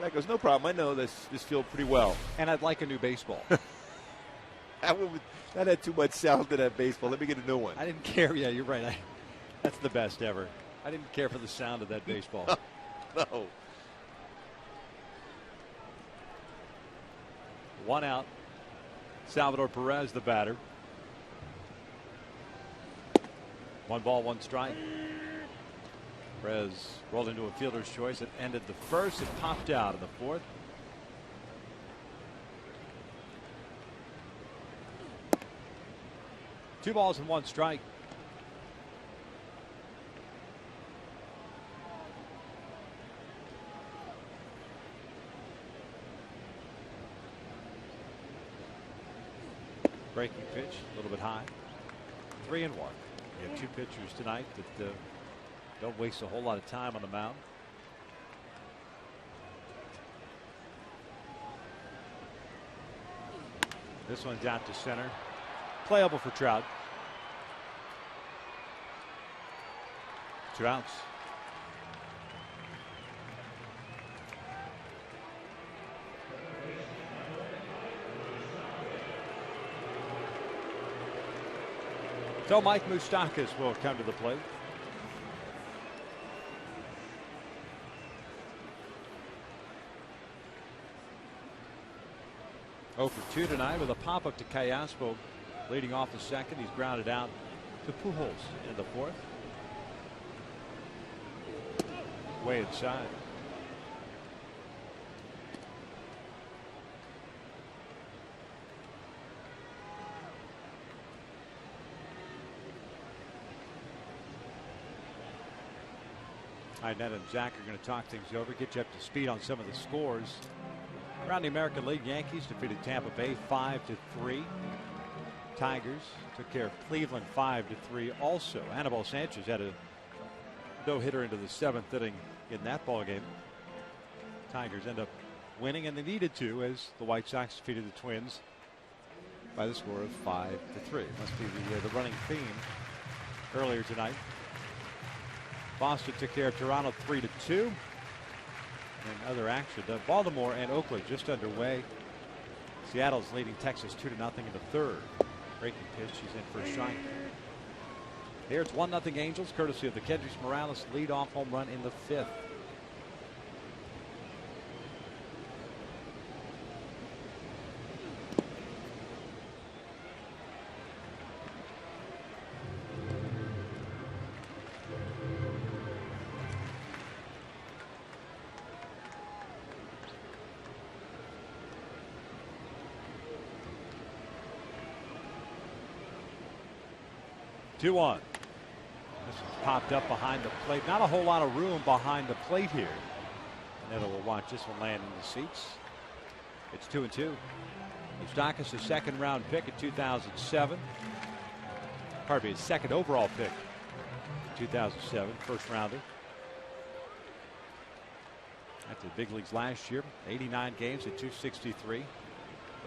S2: That goes, no problem. I know this field pretty well.
S1: And I'd like a new baseball.
S2: That had too much sound to that baseball. Let me get a new one.
S1: I didn't care. Yeah, you're right. That's the best ever. I didn't care for the sound of that baseball.
S2: No.
S1: 1 out. Salvador Perez, the batter. 1 ball, 1 strike. Perez rolled into a fielder's choice. It ended the first. It popped out in the fourth. Two balls and 1 strike. Breaking pitch, a little bit high. 3-1. You have 2 pitchers tonight that don't waste a whole lot of time on the mound. This one's out to center. Playable for Trout. 2 outs. So Mike Moustakas will come to the plate. Oh for 2 tonight with a pop-up to Callaspo leading off the second. He's grounded out to Pujols in the fourth. Way inside. Ned and Zach are going to talk things over, get you up to speed on some of the scores. Around the American League, Yankees defeated Tampa Bay 5-3. Tigers took care of Cleveland 5-3 also. Anibal Sanchez had a no-hitter into the 7th inning in that ball game. Tigers end up winning, and they needed to, as the White Sox defeated the Twins by the score of 5-3. Must be the running theme earlier tonight. Boston took care of Toronto 3-2. And other action, Baltimore and Oakland just underway. Seattle's leading Texas 2-0 in the third. Breaking pitch, he's in for a strike. Here it's 1-0 Angels, courtesy of the Kendrys Morales leadoff home run in the 5th. 2-1. This one's popped up behind the plate. Not a whole lot of room behind the plate here. Neto will watch this one land in the seats. It's 2-2. Moustakas, a second round pick in 2007. Pardon me, his second overall pick in 2007, first rounder. At the big leagues last year, 89 games at 263. With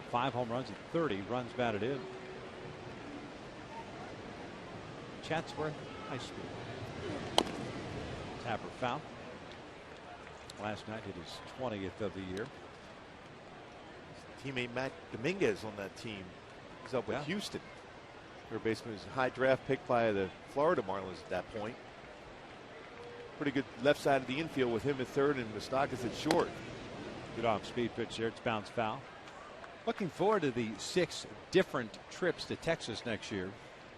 S1: 5 home runs and 30 runs batted in. Chatsworth High School. Tapper foul. Last night hit his 20th of the year.
S2: Teammate Matt Dominguez on that team. He's up with Houston. Third baseman is a high draft pick by the Florida Marlins at that point. Pretty good left side of the infield with him at third and Moustakas at short.
S1: Good off speed pitch there. It's bounced foul. Looking forward to the 6 different trips to Texas next year.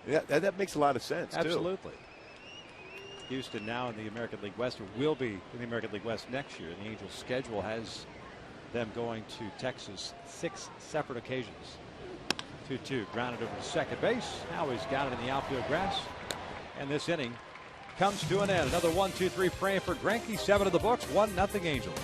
S2: Yeah, that makes a lot of sense.
S1: Absolutely. Houston now in the American League West, or will be in the American League West next year. And the Angels' schedule has them going to Texas 6 separate occasions. 2-2, grounded over to second base. Now he's got it in the outfield grass. And this inning comes to an end. Another 1-2-3 frame for Greinke. 7 of the books, 1-0 Angels.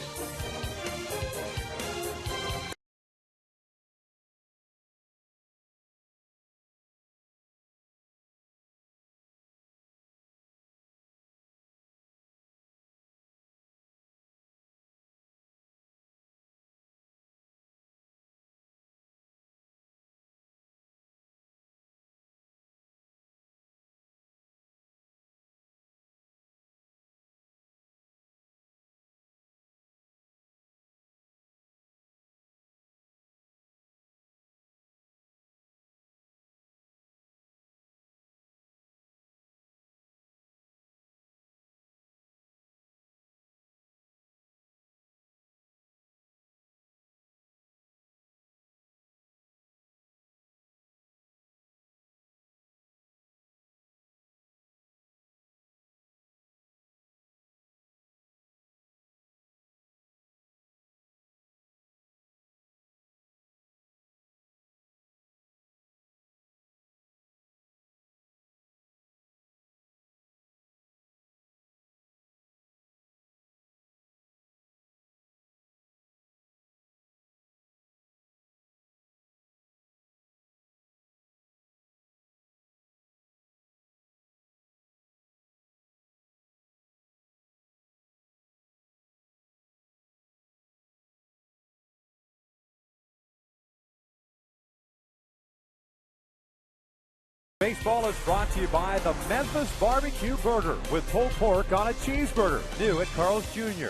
S1: Baseball is brought to you by the Memphis Barbecue Burger with pulled pork on a cheeseburger. New at Carl's Jr.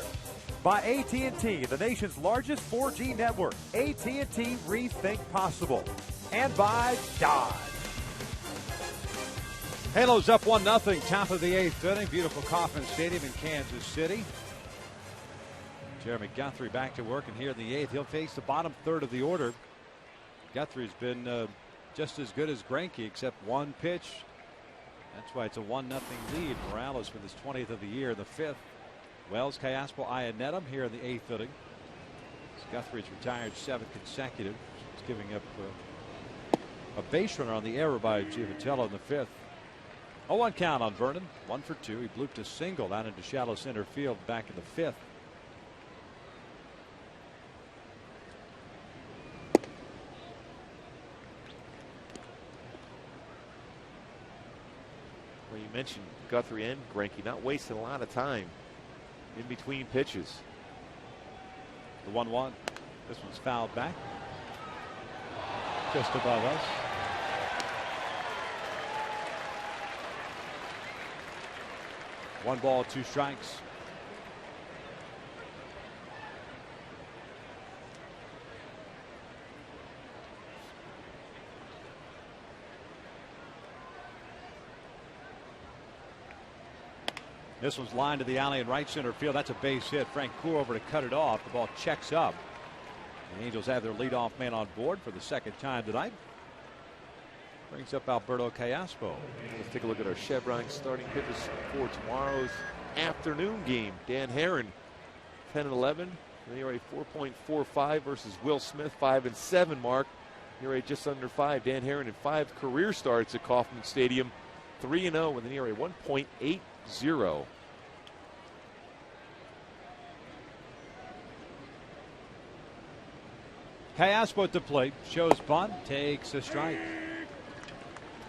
S1: By AT&T, the nation's largest 4G network. AT&T Rethink Possible. And by Dodge. Halos up 1-0, top of the 8th inning. Beautiful Kauffman Stadium in Kansas City. Jeremy Guthrie back to work, and here in the 8th, he'll face the bottom third of the order. Guthrie's been just as good as Greinke, except one pitch. That's why it's a 1-0 lead. Morales with his 20th of the year in the 5th. Wells, Callaspo, Iannettum here in the 8th inning. Guthrie's retired 7 consecutive. He's giving up a base runner on the error by Giovatello in the 5th. 0-1 count on Vernon. 1 for 2. He blooped a single down into shallow center field back in the 5th.
S2: Well, you mentioned Guthrie and Greinke not wasting a lot of time in between pitches.
S1: The 1-1. This one's fouled back. Just above us. One ball, 2 strikes. This one's lined to the alley in right center field. That's a base hit. Frank Coor over to cut it off. The ball checks up. The Angels have their leadoff man on board for the second time tonight. Brings up Alberto Callaspo.
S2: Let's take a look at our Chevron starting pitchers for tomorrow's afternoon game. Dan Herron, 10-11. ERA 4.45 versus Will Smith, 5-7 mark. ERA just under 5. Dan Herron in 5 career starts at Kauffman Stadium. 3-0 with an ERA 1.80.
S1: Caspo at the plate, shows bunt, takes a strike.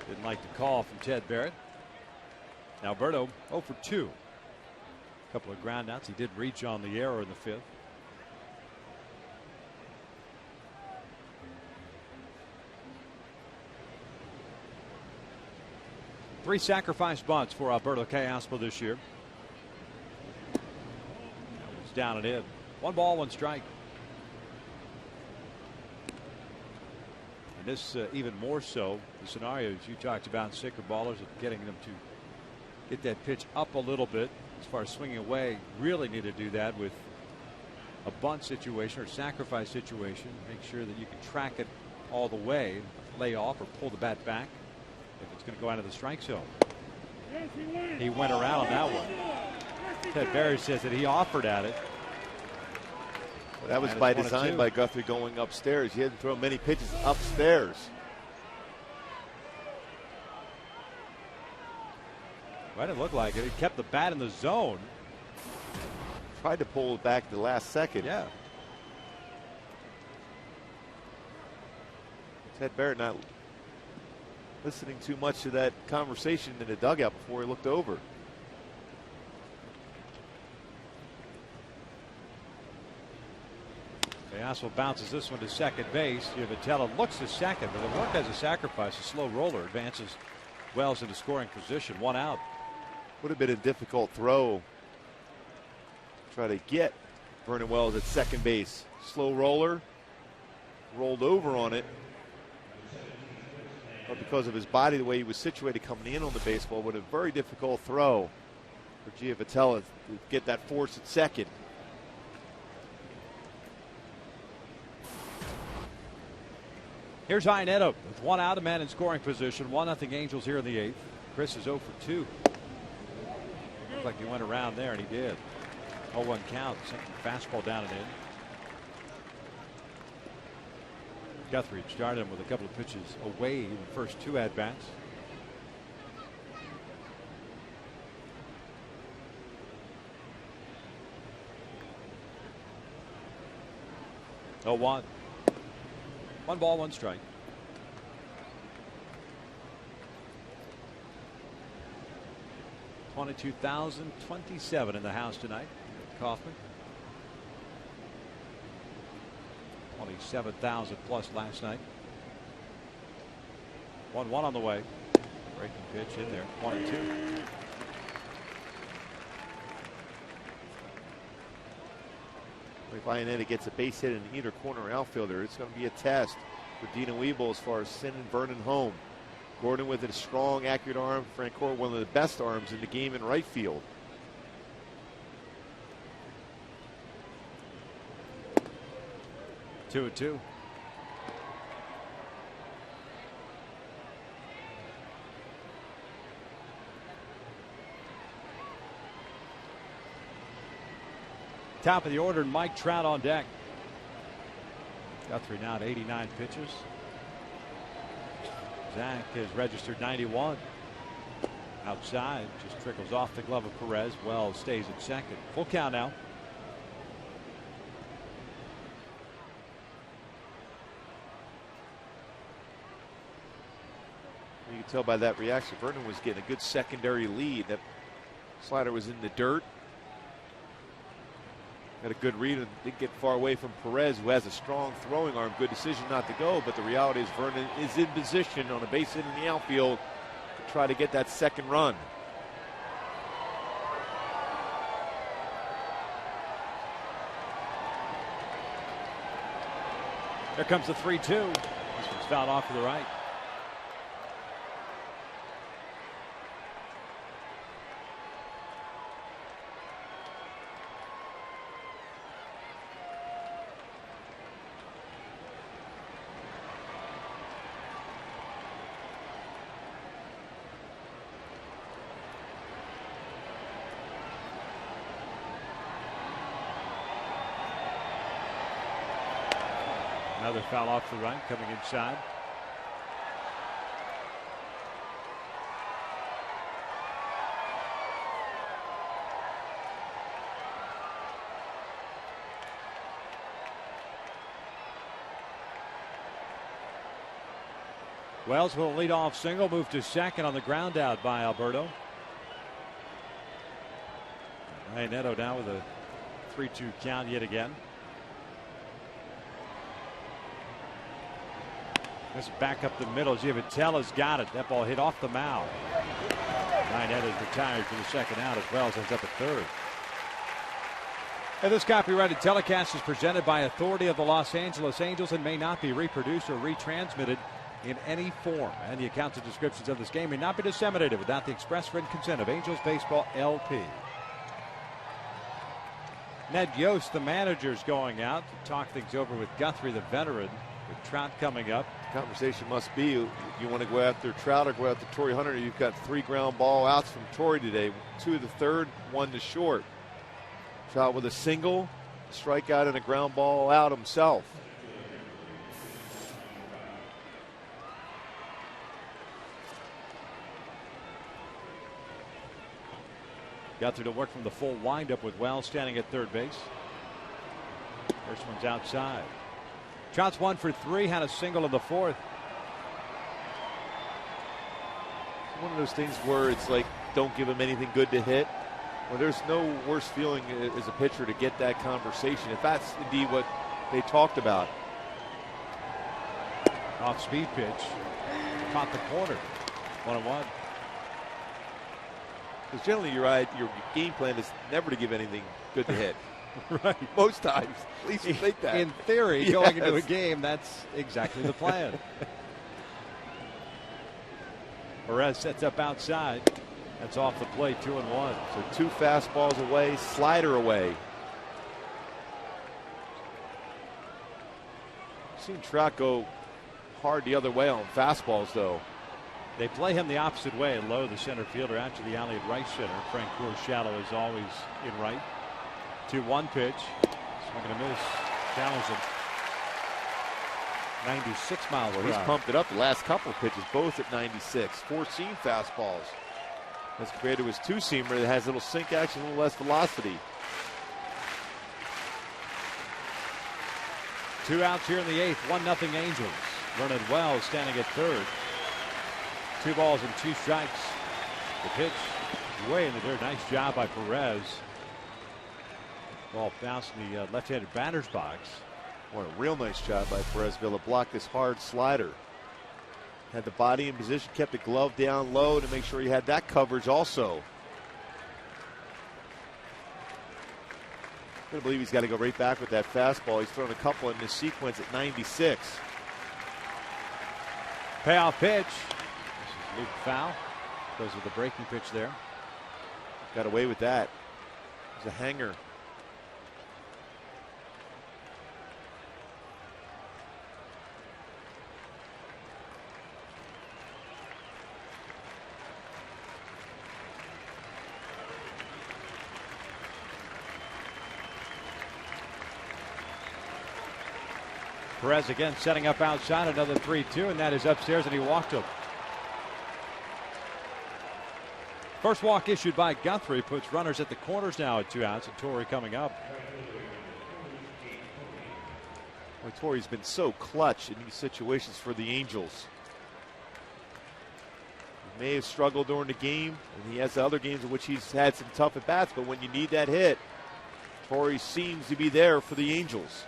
S1: Didn't like the call from Ted Barrett. Now Alberto 0 for 2. A couple of ground outs. He did reach on the error in the 5th. Three sacrifice bunts for Alberto Caspo this year. He's down and in. 1 ball, 1 strike. And this even more so, the scenarios you talked about in sinker ballers of getting them to get that pitch up a little bit as far as swinging away. Really need to do that with a bunt situation or sacrifice situation. Make sure that you can track it all the way, lay off or pull the bat back if it's going to go out of the strike zone. He went around on that one. Ted Barry says that he offered at it.
S2: Well, that was by design by Guthrie going upstairs. He hadn't thrown many pitches upstairs.
S1: Well, it didn't look like it. He kept the bat in the zone.
S2: Tried to pull it back at the last second.
S1: Yeah.
S2: Ted Barrett not listening too much to that conversation in the dugout before he looked over.
S1: Caspo bounces this one to second base. Giovatello looks to second, but it worked as a sacrifice. A slow roller advances Wells into scoring position. 1 out.
S2: Would have been a difficult throw. Try to get Vernon Wells at second base. Slow roller. Rolled over on it. But because of his body, the way he was situated coming in on the baseball, would have been a very difficult throw for Giovatello to get that force at second.
S1: Here's Iannetta with 1 out, a man in scoring position. 1-0 Angels here in the 8th. Chris is 0 for 2. Looked like he went around there, and he did. 0-1 count. Fastball down and in. Guthrie started him with a couple of pitches away in the first 2 at-bats. Oh, 1. 1 ball, 1 strike. $22,027 in the house tonight. Kaufman. 27,000 plus last night. 1-1 on the way. Breaking pitch in there. 1-2.
S2: If Iannetta gets a base hit in either corner outfielder, it's going to be a test for Dina Weeble as far as sending Vernon home. Gordon with a strong, accurate arm. Francoeur, one of the best arms in the game in right field.
S1: 2-2. Top of the order, Mike Trout on deck. Guthrie now at 89 pitches. Zach has registered 91. Outside, just trickles off the glove of Perez. Wells stays at second. Full count now.
S2: You can tell by that reaction, Vernon was getting a good secondary lead. That slider was in the dirt. Had a good read and didn't get far away from Perez, who has a strong throwing arm. Good decision not to go, but the reality is Vernon is in position on a base hit in the outfield to try to get that second run.
S1: Here comes the 3-2. This one's fouled off to the right. Another foul off the right, coming inside. Wells will lead off single, move to second on the ground out by Alberto. Neto now with a 3-2 count yet again. This back up the middle. Giovatella's got it. That ball hit off the mound. Neto's retired for the second out as Wells ends up at third. And this copyrighted telecast is presented by authority of the Los Angeles Angels and may not be reproduced or retransmitted in any form. And the accounts and descriptions of this game may not be disseminated without the express written consent of Angels Baseball LP. Ned Yost, the manager's going out to talk things over with Guthrie, the veteran, with Trout coming up.
S2: Conversation must be, you want to go after Trout or go after Torrey Hunter. You've got 3 ground ball outs from Torrey today. 2 to the third, 1 to short. Trout with a single, strikeout and a ground ball out himself.
S1: Guthrie to work from the full windup with Wells standing at third base. First one's outside. Trout's 1 for 3, had a single in the fourth.
S2: It's one of those things where it's like, don't give him anything good to hit. Well, there's no worse feeling as a pitcher to get that conversation, if that's indeed what they talked about.
S1: Off speed pitch. Caught the corner. 1-1.
S2: Because generally your game plan is never to give anything good to hit.
S1: Right.
S2: Most times. At least you think that.
S1: In theory, going into a game, that's exactly the plan. Perez sets up outside. That's off the plate, 2-1.
S2: So 2 fastballs away, slider away. Seen Trout go hard the other way on fastballs, though.
S1: They play him the opposite way. Low, the center fielder, out to the alley at right center. Frank Coors shallow is always in right. 2-1 pitch. Swing and a miss. Challenge him. 96 miles per hour.
S2: He's pumped it up the last couple of pitches, both at 96. 4-seam fastballs. As compared to his 2-seamer that has a little sink action, a little less velocity.
S1: 2 outs here in the 8th. 1-0 Angels. Vernon Wells standing at third. 2 balls and 2 strikes. The pitch way in the dirt. Nice job by Perez. Ball bounced in the left-handed batter's box.
S2: What a real nice job by Perez to block this hard slider. Had the body in position, kept the glove down low to make sure he had that coverage also. I believe he's got to go right back with that fastball. He's thrown a couple in this sequence at 96.
S1: Payoff pitch. This is Luke Fowl. Goes with the breaking pitch there.
S2: Got away with that. It's a hanger.
S1: Perez again setting up outside, another 3-2, and that is upstairs, and he walked him. First walk issued by Guthrie puts runners at the corners now at 2 outs, and Torrey coming up.
S2: Well, Torrey's been so clutch in these situations for the Angels. He may have struggled during the game, and he has other games in which he's had some tough at-bats, but when you need that hit, Torrey seems to be there for the Angels.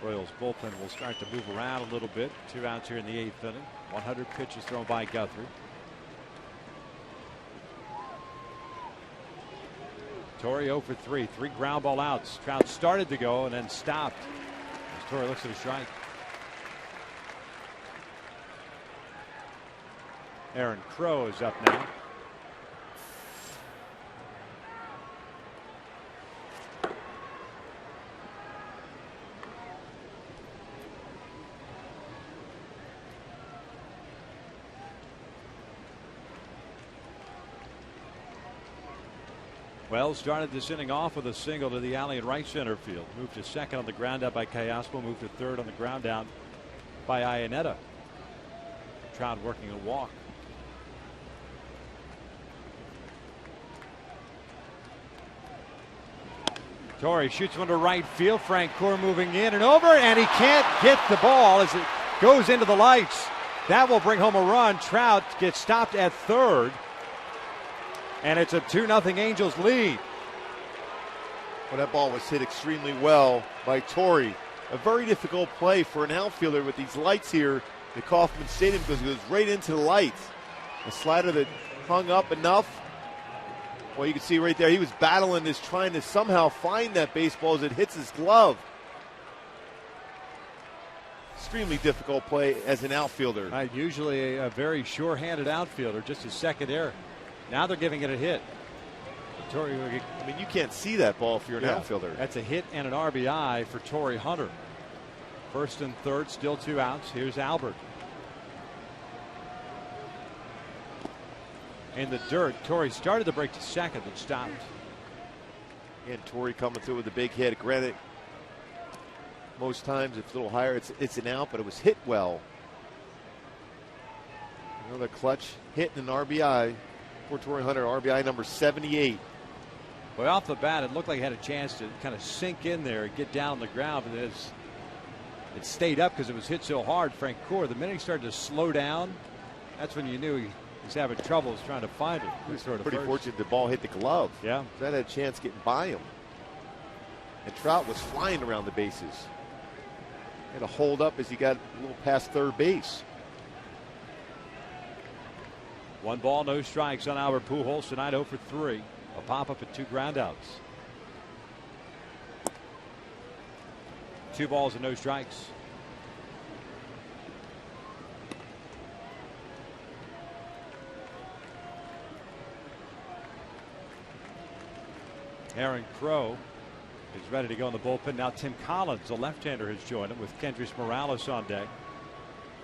S1: Royals bullpen will start to move around a little bit. 2 outs here in the 8th inning. 100 pitches thrown by Guthrie. Torrey 0 for 3. 3 ground ball outs. Trout started to go and then stopped as Torrey looks at a strike. Aaron Crow is up now. Wells started this inning off with a single to the alley in right center field. Moved to second on the ground out by Callaspo. Moved to third on the ground out by Iannetta. Trout working a walk. Torrey shoots one to right field. Francoeur moving in and over, and he can't get the ball as it goes into the lights. That will bring home a run. Trout gets stopped at third, and it's a 2-0 Angels lead.
S2: Well, that ball was hit extremely well by Torrey. A very difficult play for an outfielder with these lights here at Kauffman Stadium because it goes right into the lights. A slider that hung up enough. Well, you can see right there, he was battling this, trying to somehow find that baseball as it hits his glove. Extremely difficult play as an outfielder.
S1: Usually a very sure-handed outfielder, just his second error. Now they're giving it a hit. Torrey,
S2: I mean, you can't see that ball if you're an outfielder.
S1: That's a hit and an RBI for Torrey Hunter. First and third, still 2 outs. Here's Albert. In the dirt, Torrey started to break to second and stopped.
S2: And Torrey coming through with a big hit. Granted, most times if it's a little higher, it's an out, but it was hit well. Another clutch hit and an RBI for Torrey Hunter, RBI number 78.
S1: Well, off the bat, it looked like he had a chance to kind of sink in there and get down on the ground, but it stayed up because it was hit so hard. Francoeur, the minute he started to slow down, that's when you knew he was having troubles trying to find it.
S2: He was pretty fortunate the ball hit the glove.
S1: Yeah.
S2: That had a chance getting by him. And Trout was flying around the bases. Had a hold up as he got a little past third base.
S1: 1 ball, no strikes on Albert Pujols tonight, 0 for 3. A pop-up and 2 groundouts. 2 balls and no strikes. Aaron Crow is ready to go in the bullpen. Now Tim Collins, a left-hander, has joined him with Kendrys Morales on deck.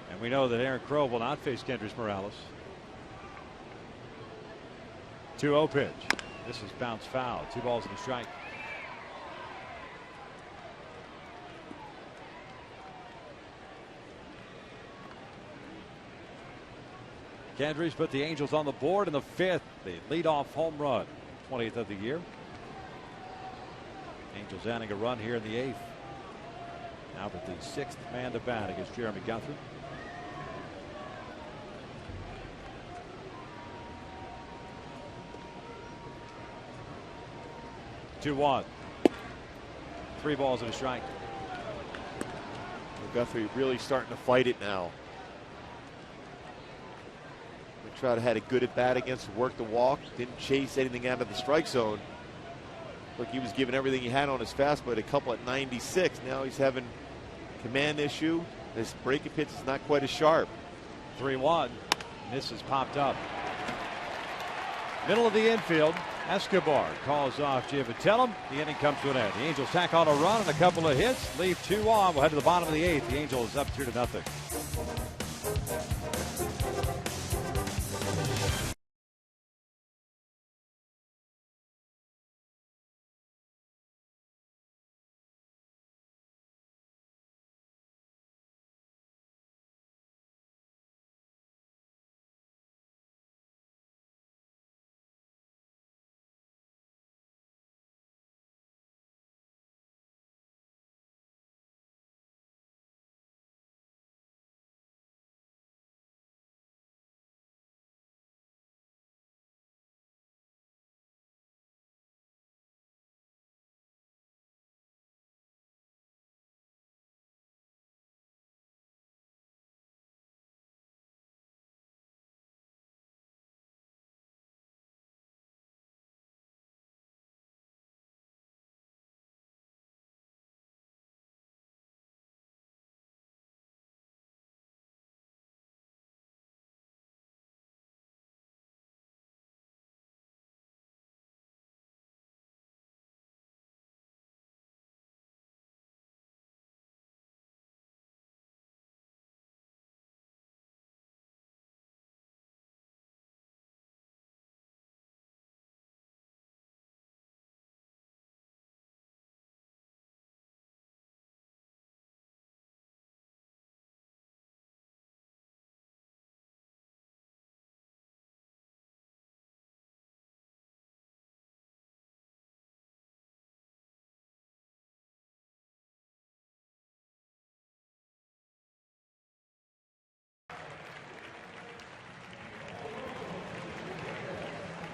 S1: And we know that Aaron Crow will not face Kendrys Morales. 2-0 pitch. This is bounced foul. 2 balls and a strike. Kendrys put the Angels on the board in the 5th. The leadoff home run, 20th of the year. Angels adding a run here in the 8th. Now with the 6th man to bat against Jeremy Guthrie. Two one. 3 balls and a strike.
S2: Guthrie really starting to fight it now. Trout had a good at bat against, worked the walk, didn't chase anything out of the strike zone. Look, he was giving everything he had on his fastball, a couple at 96. Now he's having command issue. This breaking pitch is not quite as sharp.
S1: 3-1. This has popped up. Middle of the infield. Escobar calls off Giavitello. The inning comes to an end. The Angels tack on a run and a couple of hits. Leave 2 on. We'll head to the bottom of the 8th. The Angels up 2-0.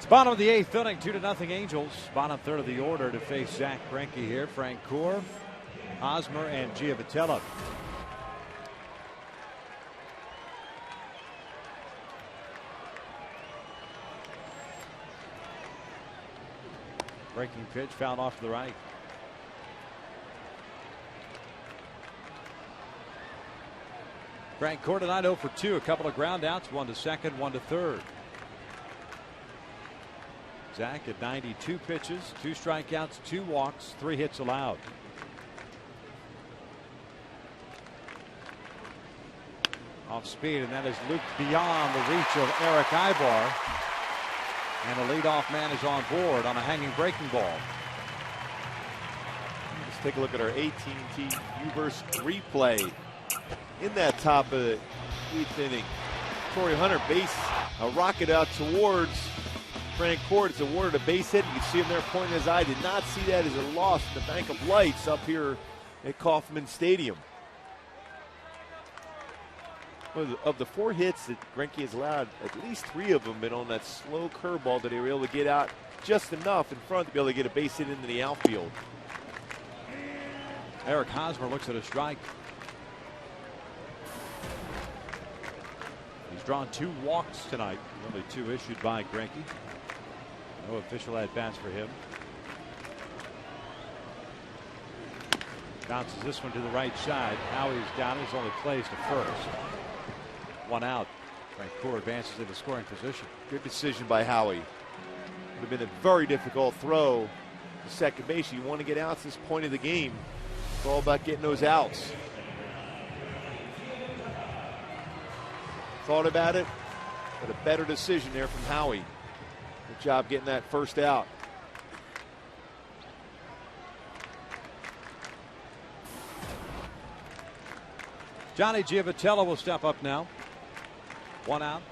S1: Bottom of the 8th inning, 2-0 Angels. Bottom third of the order to face Zach Greinke here. Frank Core, Hosmer, and Giavotella. Breaking pitch fouled off to the right. Frank Core tonight 0 for 2. A couple of ground outs, one to second, one to third. Zach at 92 pitches, 2 strikeouts, 2 walks, 3 hits allowed. Off speed, and that is looped beyond the reach of Eric Ibar. And the leadoff man is on board on a hanging breaking ball.
S2: Let's take a look at our AT Uverse replay. In that top of the 8th inning, Torrey Hunter base a rocket out towards Frank Core. It's awarded a base hit. You can see him there pointing his eye. Did not see that as a loss in the bank of lights up here at Kauffman Stadium. Well, of the 4 hits that Greinke has allowed, at least 3 of them been on that slow curveball that they were able to get out just enough in front to be able to get a base hit into the outfield.
S1: Eric Hosmer looks at a strike. He's drawn 2 walks tonight, only 2 issued by Greinke. No official at-bats for him. Bounces this one to the right side. Howie's got it. He's only plays to first. 1 out. Frank Core advances into scoring position.
S2: Good decision by Howie. Would have been a very difficult throw to second base. You want to get outs at this point of the game. It's all about getting those outs. Thought about it, but a better decision there from Howie. Good job getting that first out.
S1: Johnny Giavotella will step up now. 1 out.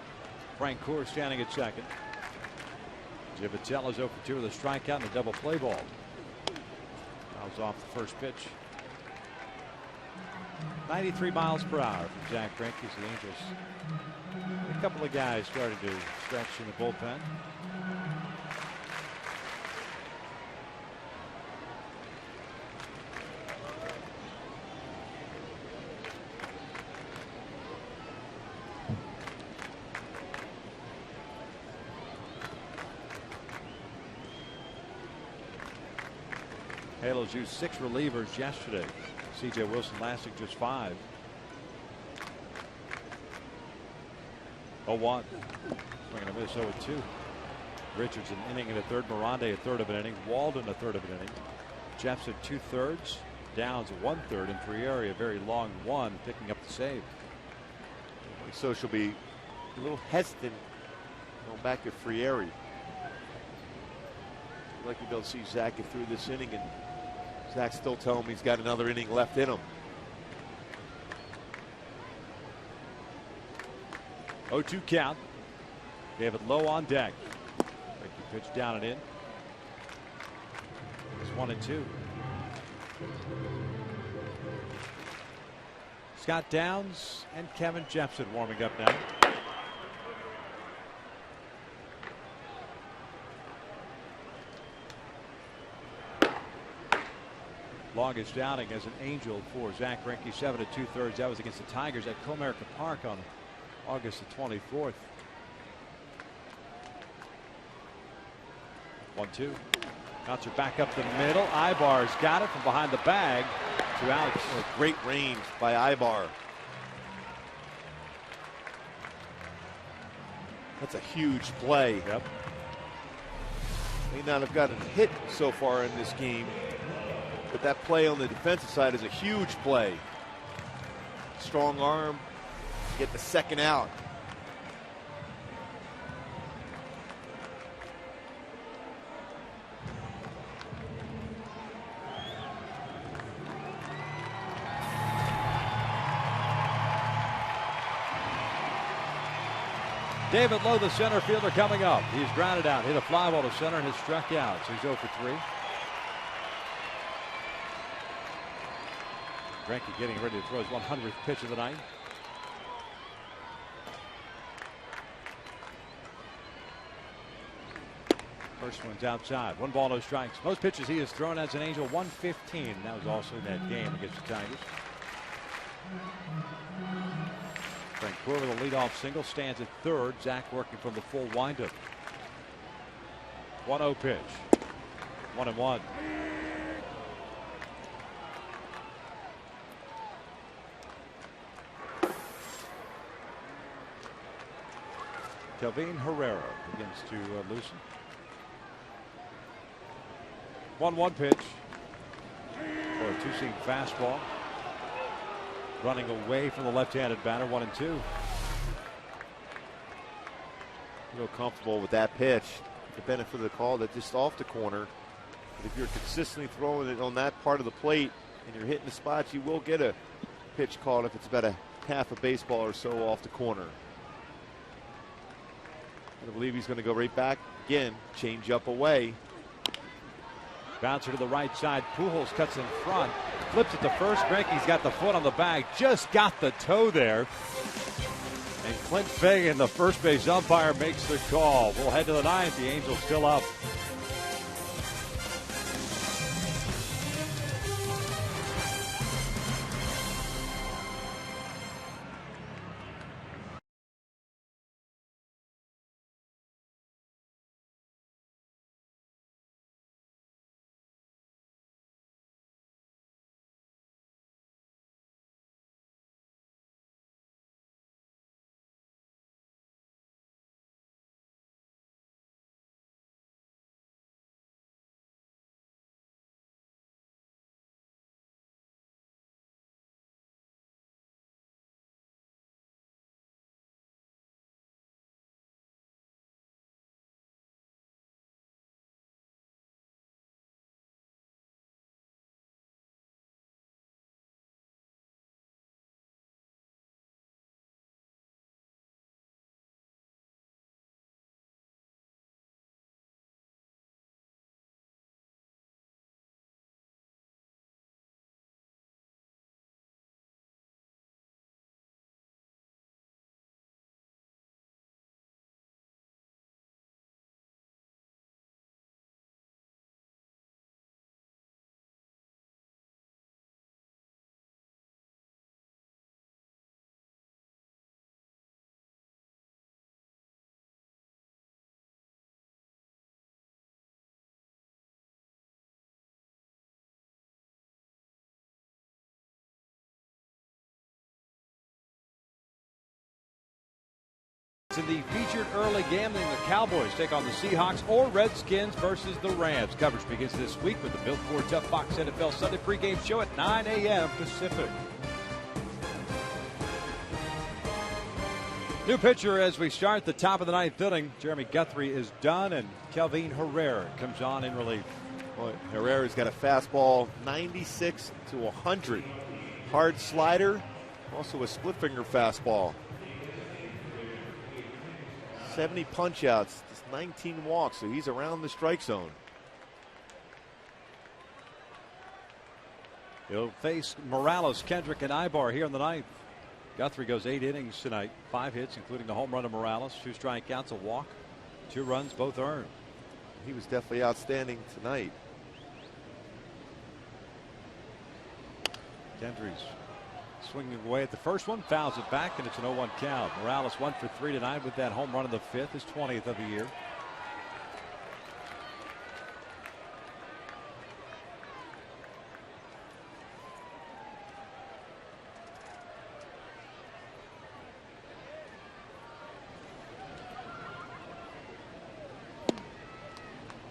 S1: Frank Core standing at second. Giavotella 0 for 2 with a strikeout and a double play ball. Fouls off the first pitch. 93 miles per hour from Zach Greinke. The Angels. A couple of guys started to stretch in the bullpen. Halos used 6 relievers yesterday. C.J. Wilson lasting just 5. 0-1. Swinging a miss 0-2. Richards an inning and a third. Morande a third of an inning. Walden a third of an inning. Jeffson 2/3. Downs 1/3. And Frieri a very long 1, picking up the save.
S2: So she'll be a little hesitant going back to Frieri. I'd like to be able to see Zach get through this inning, and Zach still telling him he's got another inning left in him.
S1: 0-2 count. David Lowe on deck. Pitch down and in. It's 1-2. Scott Downs and Kevin Jepson warming up now. Longest outing as an Angel for Zach Greinke, 7 2/3. That was against the Tigers at Comerica Park on August the 24th. 1-2. Bouncer back up the middle. Ibar's got it from behind the bag. 2 outs.
S2: Great range by Ibar. That's a huge play.
S1: Yep.
S2: May not have gotten a hit so far in this game, but that play on the defensive side is a huge play. Strong arm, get the second out.
S1: David Lowe, the center fielder, coming up. He's grounded out, hit a fly ball to center, and has struck out. So he's 0 for 3. Greinke getting ready to throw his 100th pitch of the night. First one's outside. 1 ball, no strikes. Most pitches he has thrown as an Angel, 115. And that was also in that game against the Tigers. Frank Brewer with a leadoff single, stands at third. Zach working from the full windup. 1-0 pitch. 1-1. Kelvin Herrera begins to loosen. 1-1 pitch for a two-seam fastball. Running away from the left-handed batter. 1-2.
S2: Real comfortable with that pitch. The benefit of the call that just off the corner. But if you're consistently throwing it on that part of the plate and you're hitting the spots, you will get a pitch called if it's about a half a baseball or so off the corner. I believe he's going to go right back again. Change up away.
S1: Bouncer to the right side. Pujols cuts in front. Flips it to first. Greinke's got the foot on the bag. Just got the toe there. And Clint Fagan, the first base umpire, makes the call. We'll head to the ninth. The Angels still up. In the featured early gambling, the Cowboys take on the Seahawks or Redskins versus the Rams. Coverage begins this week with the Built Ford Tough Fox NFL Sunday pregame show at 9 a.m. Pacific. New pitcher as we start the top of the ninth inning. Jeremy Guthrie is done, and Kelvin Herrera comes on in relief.
S2: Well, Herrera's got a fastball 96 to 100. Hard slider, also a split finger fastball. 70 punch outs, just 19 walks, so he's around the strike zone.
S1: He'll face Morales, Kendrick, and Ibar here in the ninth. Guthrie goes 8 innings tonight, 5 hits, including the home run to Morales, 2 strikeouts, a walk, 2 runs, both earned.
S2: He was definitely outstanding tonight.
S1: Kendrick's swinging away at the first one, fouls it back, and it's an 0-1 count. Morales 1 for 3 tonight with that home run in the 5th, his 20th of the year.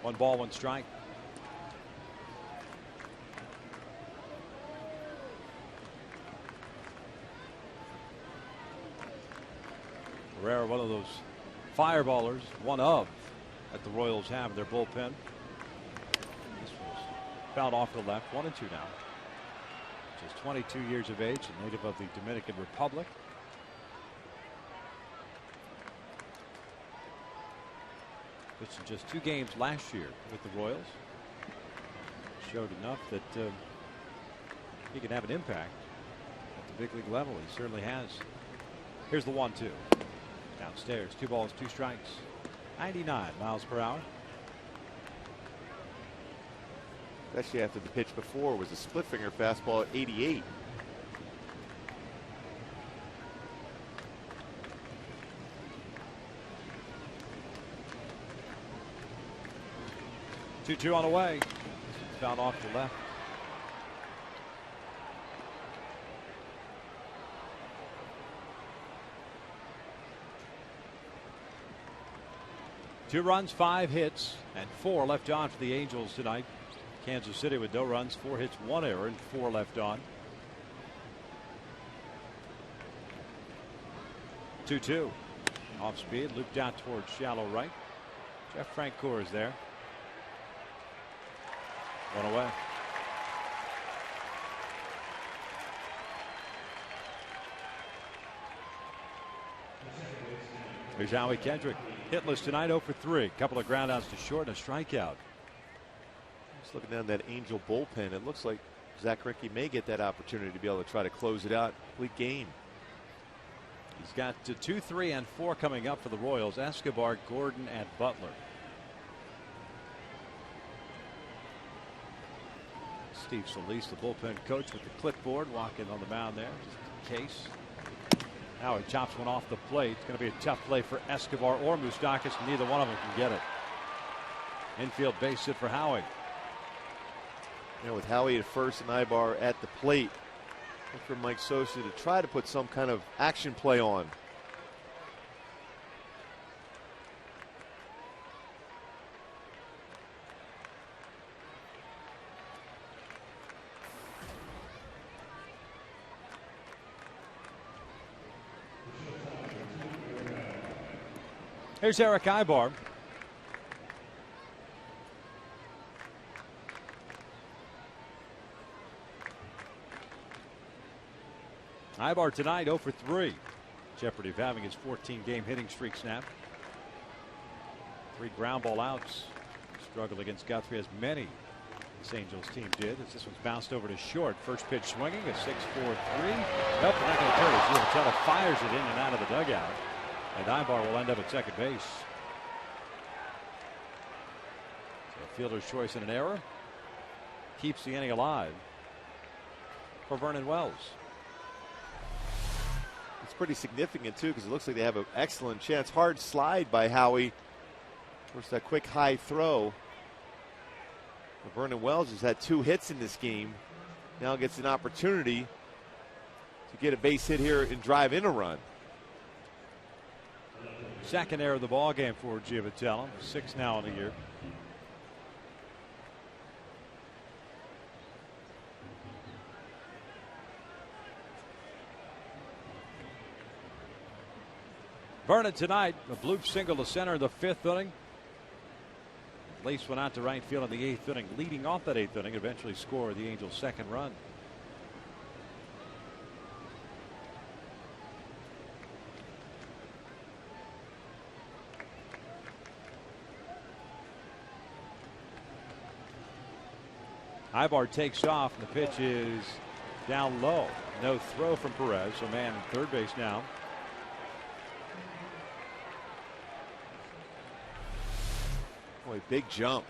S1: One ball, one strike. Herrera, one of those fireballers, one of that the Royals have in their bullpen. This was fouled off to the left, 1-2 now. Just 22 years of age, a native of the Dominican Republic. Pitched in just 2 games last year with the Royals. Showed enough that he can have an impact at the big league level. He certainly has. Here's the 1-2. Downstairs, 2 balls, 2 strikes, 99 miles per hour.
S2: especially after the pitch before was a split finger fastball at 88.
S1: Two on the way. Fouled off the left. Two runs, 5 hits, and 4 left on for the Angels tonight. Kansas City with no runs, 4 hits, 1 error, and 4 left on. 2-2. Off speed, looped out towards shallow right. Jeff Francoeur is there. 1 away. Here's Howie Kendrick. Hitless tonight, 0 for 3. Couple of groundouts to short and a strikeout.
S2: Just looking down that Angel bullpen, it looks like Zach Greinke may get that opportunity to be able to try to close it out. Complete game.
S1: He's got 2, 3, and 4 coming up for the Royals. Escobar, Gordon, and Butler. Steve Solis, the bullpen coach, with the clipboard, walking on the mound there, just in case. Now he chops one off the plate. It's going to be a tough play for Escobar or Moustakas. Neither one of them can get it. Infield base hit for Howie.
S2: You know, with Howie at first and Ibar at the plate, look for Mike Sosa to try to put some kind of action play on.
S1: Here's Eric Ibar. Ibar tonight 0 for 3. Jeopardy of having his 14-game hitting streak snapped. 3 ground ball outs. Struggled against Guthrie as many this Angels team did. As this one's bounced over to short. First pitch swinging, a 6-4-3. Nope, not going to turn it. Giovatello fires it in and out of the dugout. And Ibar will end up at second base. So a fielder's choice and an error keeps the inning alive for Vernon Wells.
S2: It's pretty significant too, because it looks like they have an excellent chance. Hard slide by Howie. Of course, that quick high throw. But Vernon Wells has had 2 hits in this game. Now gets an opportunity to get a base hit here and drive in a run.
S1: Second error of the ball game for Giovatello. 6 now in the year. Vernon tonight, a bloop single to center in the 5th inning. Lace went out to right field in the 8th inning, leading off that 8th inning, eventually scored the Angels' 2nd run. Ibar takes off, and the pitch is down low. No throw from Perez, so man third base now.
S2: Boy, big jump.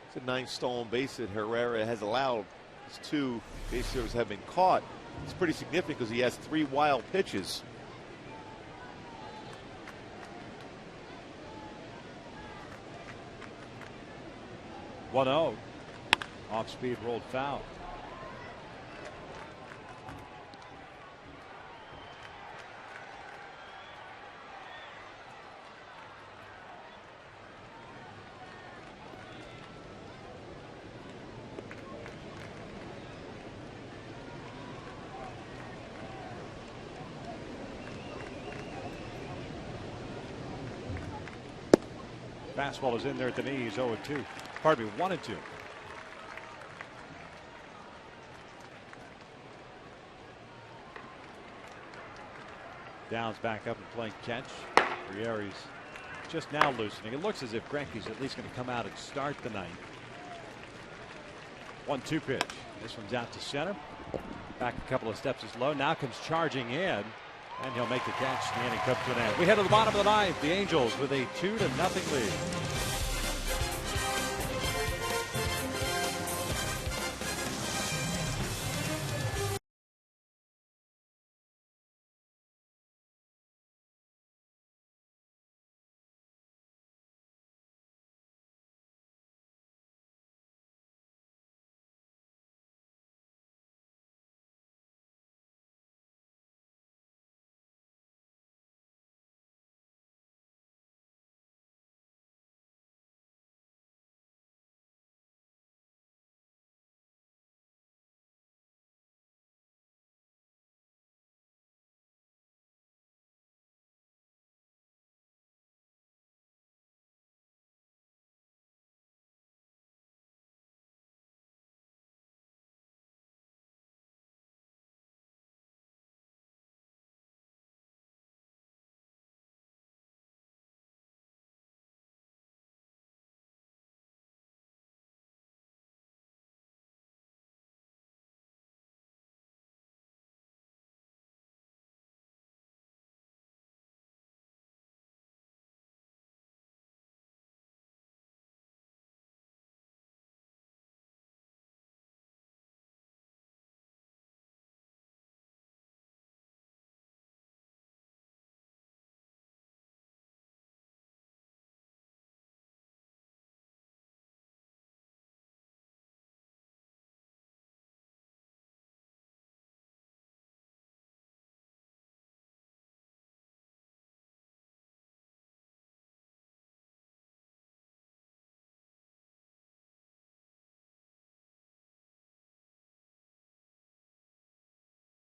S2: It's a 9 stolen base that Herrera has allowed. His 2 base hitters have been caught. It's pretty significant because he has 3 wild pitches.
S1: One 0. Off speed, rolled foul. Fastball is in there at the knees, 0-2. Pardon me, 1-2. Downs back up and playing catch. Rieri's just now loosening. It looks as if Greinke's at least going to come out and start the ninth. 1-2 pitch. This one's out to center. Back a couple of steps is low. Now comes charging in, and he'll make the catch. The inning comes to an end. We head to the bottom of the ninth. The Angels with a 2-0 lead.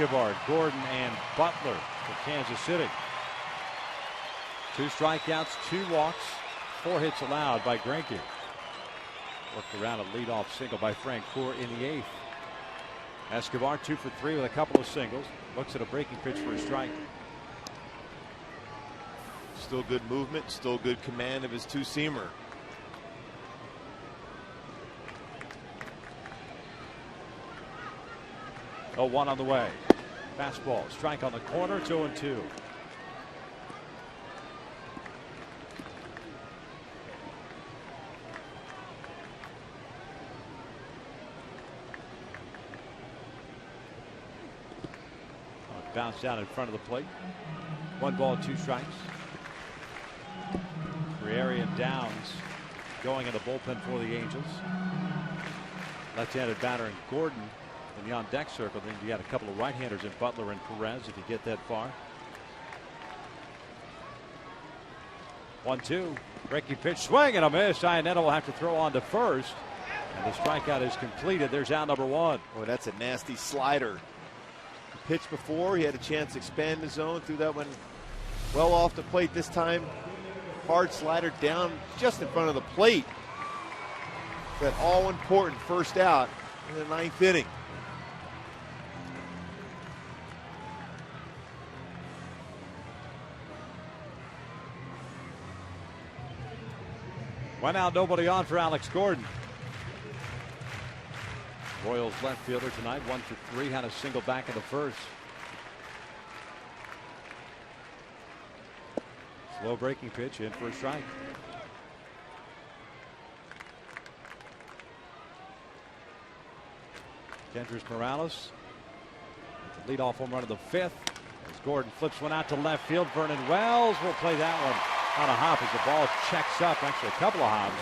S1: Escobar, Gordon, and Butler for Kansas City. 2 strikeouts, 2 walks, 4 hits allowed by Greinke. Worked around a leadoff single by Francoeur in the 8th. Escobar 2 for 3 with a couple of singles. Looks at a breaking pitch for a strike.
S2: Still good movement, still good command of his two-seamer.
S1: Oh, 1 on the way. Fastball, strike on the corner, it's 0-2. Bounce down in front of the plate. 1 ball, 2 strikes. Friere and Downs going in the bullpen for the Angels. Left-handed batter and Gordon in the on-deck circle. Then you got a couple of right-handers in Butler and Perez if you get that far. 1-2. Breaking pitch, swing and a miss. Iannetta will have to throw on to first. And the strikeout is completed. There's out number 1.
S2: Boy, that's a nasty slider. Pitched before, he had a chance to expand the zone, threw that one well off the plate this time. Hard slider down just in front of the plate. That all important first out in the 9th inning.
S1: One out, nobody on for Alex Gordon. Royals left fielder tonight, 1 for 3, had a single back in the first. Slow breaking pitch in for a strike. Kendrys Morales with the leadoff home run of the 5th. As Gordon flips one out to left field. Vernon Wells will play that one on a hop as the ball checks up. Actually, a couple of hops.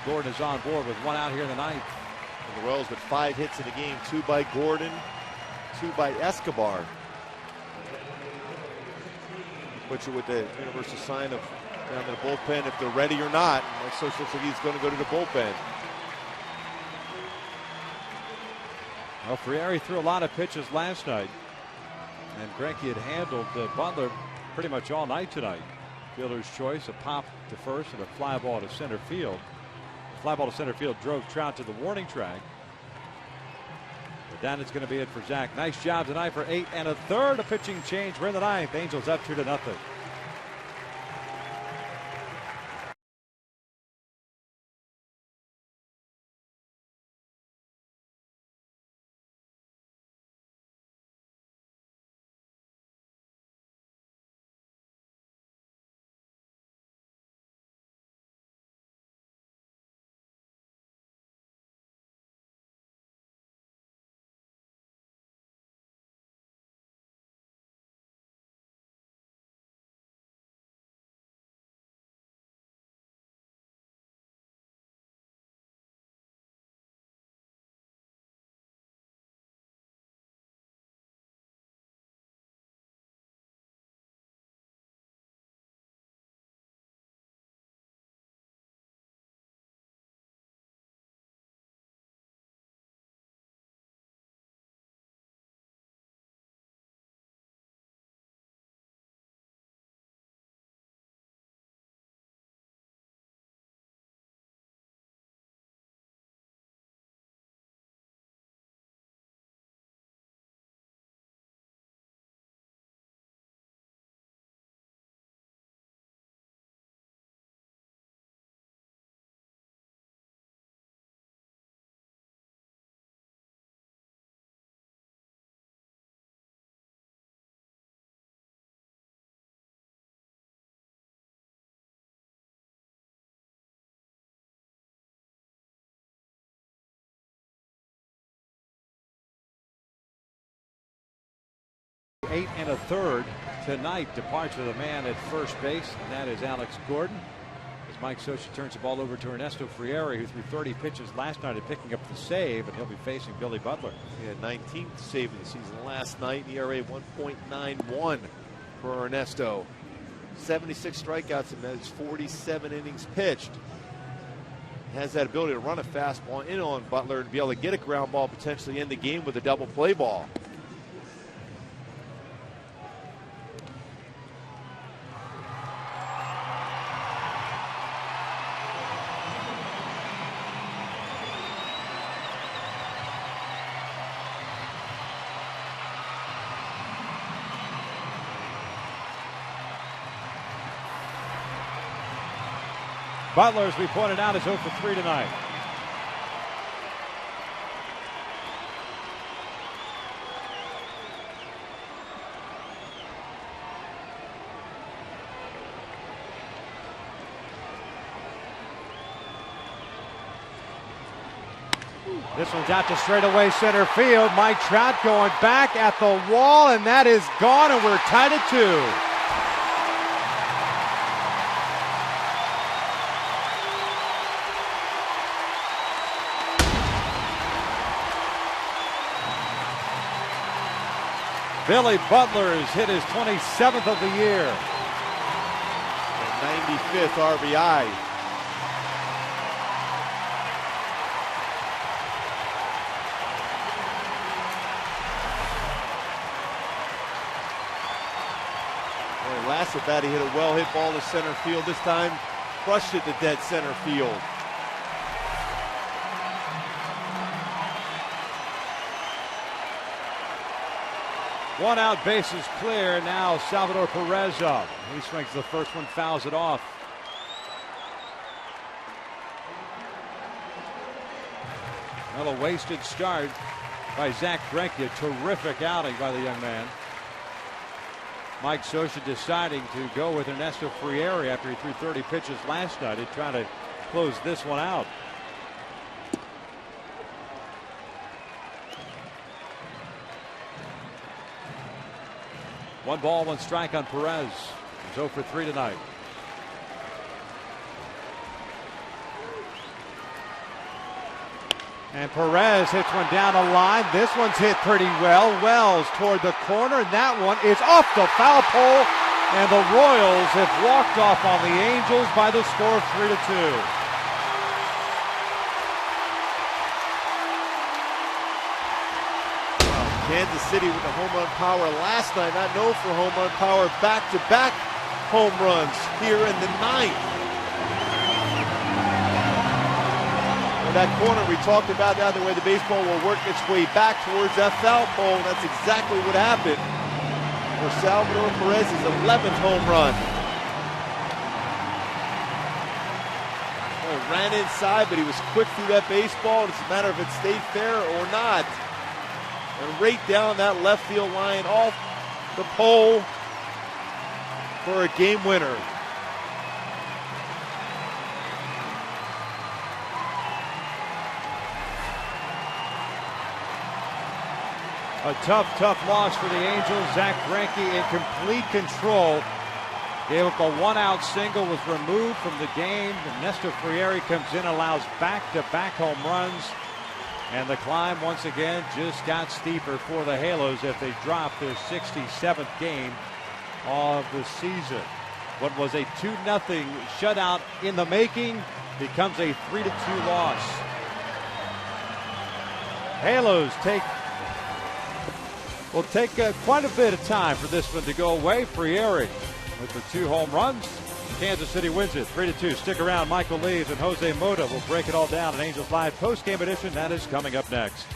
S1: Gordon is on board with 1 out here in the 9th.
S2: And the Royals with 5 hits in the game, 2 by Gordon, 2 by Escobar. Put you with the universal sign of down to the bullpen if they're ready or not. And so looks like he's going to go to the bullpen.
S1: Well, Friere threw a lot of pitches last night, and Greinke had handled Butler pretty much all night tonight. Fielder's choice, a pop to first and a fly ball to center field. Fly ball to center field drove Trout to the warning track. But then it's going to be it for Zach. Nice job tonight for 8 1/3. A pitching change. We're in the 9th. Angels up 2-0. Eight 1/3 tonight. Departure of the man at first base, and that is Alex Gordon. As Mike Scioscia turns the ball over to Ernesto Friere, who threw 30 pitches last night and picking up the save, and he'll be facing Billy Butler.
S2: He had 19th save of the season last night. ERA 1.91 for Ernesto. 76 strikeouts in those 47 innings pitched. has that ability to run a fastball in on Butler and be able to get a ground ball, potentially end the game with a double play ball.
S1: Butler, as we pointed out, is 0 for 3 tonight. This one's out to straightaway center field. Mike Trout going back at the wall, and that is gone, and we're tied at 2. Billy Butler has hit his 27th of the year.
S2: 95th RBI. Well, last at bat, he hit a well-hit ball to center field. This time, crushed it to dead center field.
S1: One out, bases clear. Now Salvador Perez up. He swings the first one, fouls it off. Well, a wasted start by Zach Greinke. A terrific outing by the young man. Mike Scioscia deciding to go with Ernesto Frieri after he threw 30 pitches last night. He tried to close this one out. One ball, one strike on Perez. He's 0 for 3 tonight. And Perez hits one down the line. This one's hit pretty well. Wells toward the corner, and that one is off the foul pole. And the Royals have walked off on the Angels by the score of 3-2.
S2: Kansas City with the home run power last night, not known for home run power, back-to-back home runs here in the ninth. And that corner we talked about, now the way the baseball will work its way back towards that foul pole, and that's exactly what happened for Salvador Perez's 11th home run. Well, ran inside, but he was quick through that baseball. It's a matter of if it stayed fair or not. And right down that left field line off the pole for a game winner.
S1: A tough loss for the Angels. Zach Greinke in complete control. Gave up a one-out single, was removed from the game. Ernesto Frieri comes in, allows back-to-back home runs. And the climb once again just got steeper for the Halos if they drop their 67th game of the season. What was a 2-0 shutout in the making becomes a 3-2 loss. Halos will take quite a bit of time for this one to go away. Frieri with the 2 home runs. Kansas City wins it 3-2. Stick around. Michael Lees and Jose Mota will break it all down in Angels Live post-game edition. That is coming up next.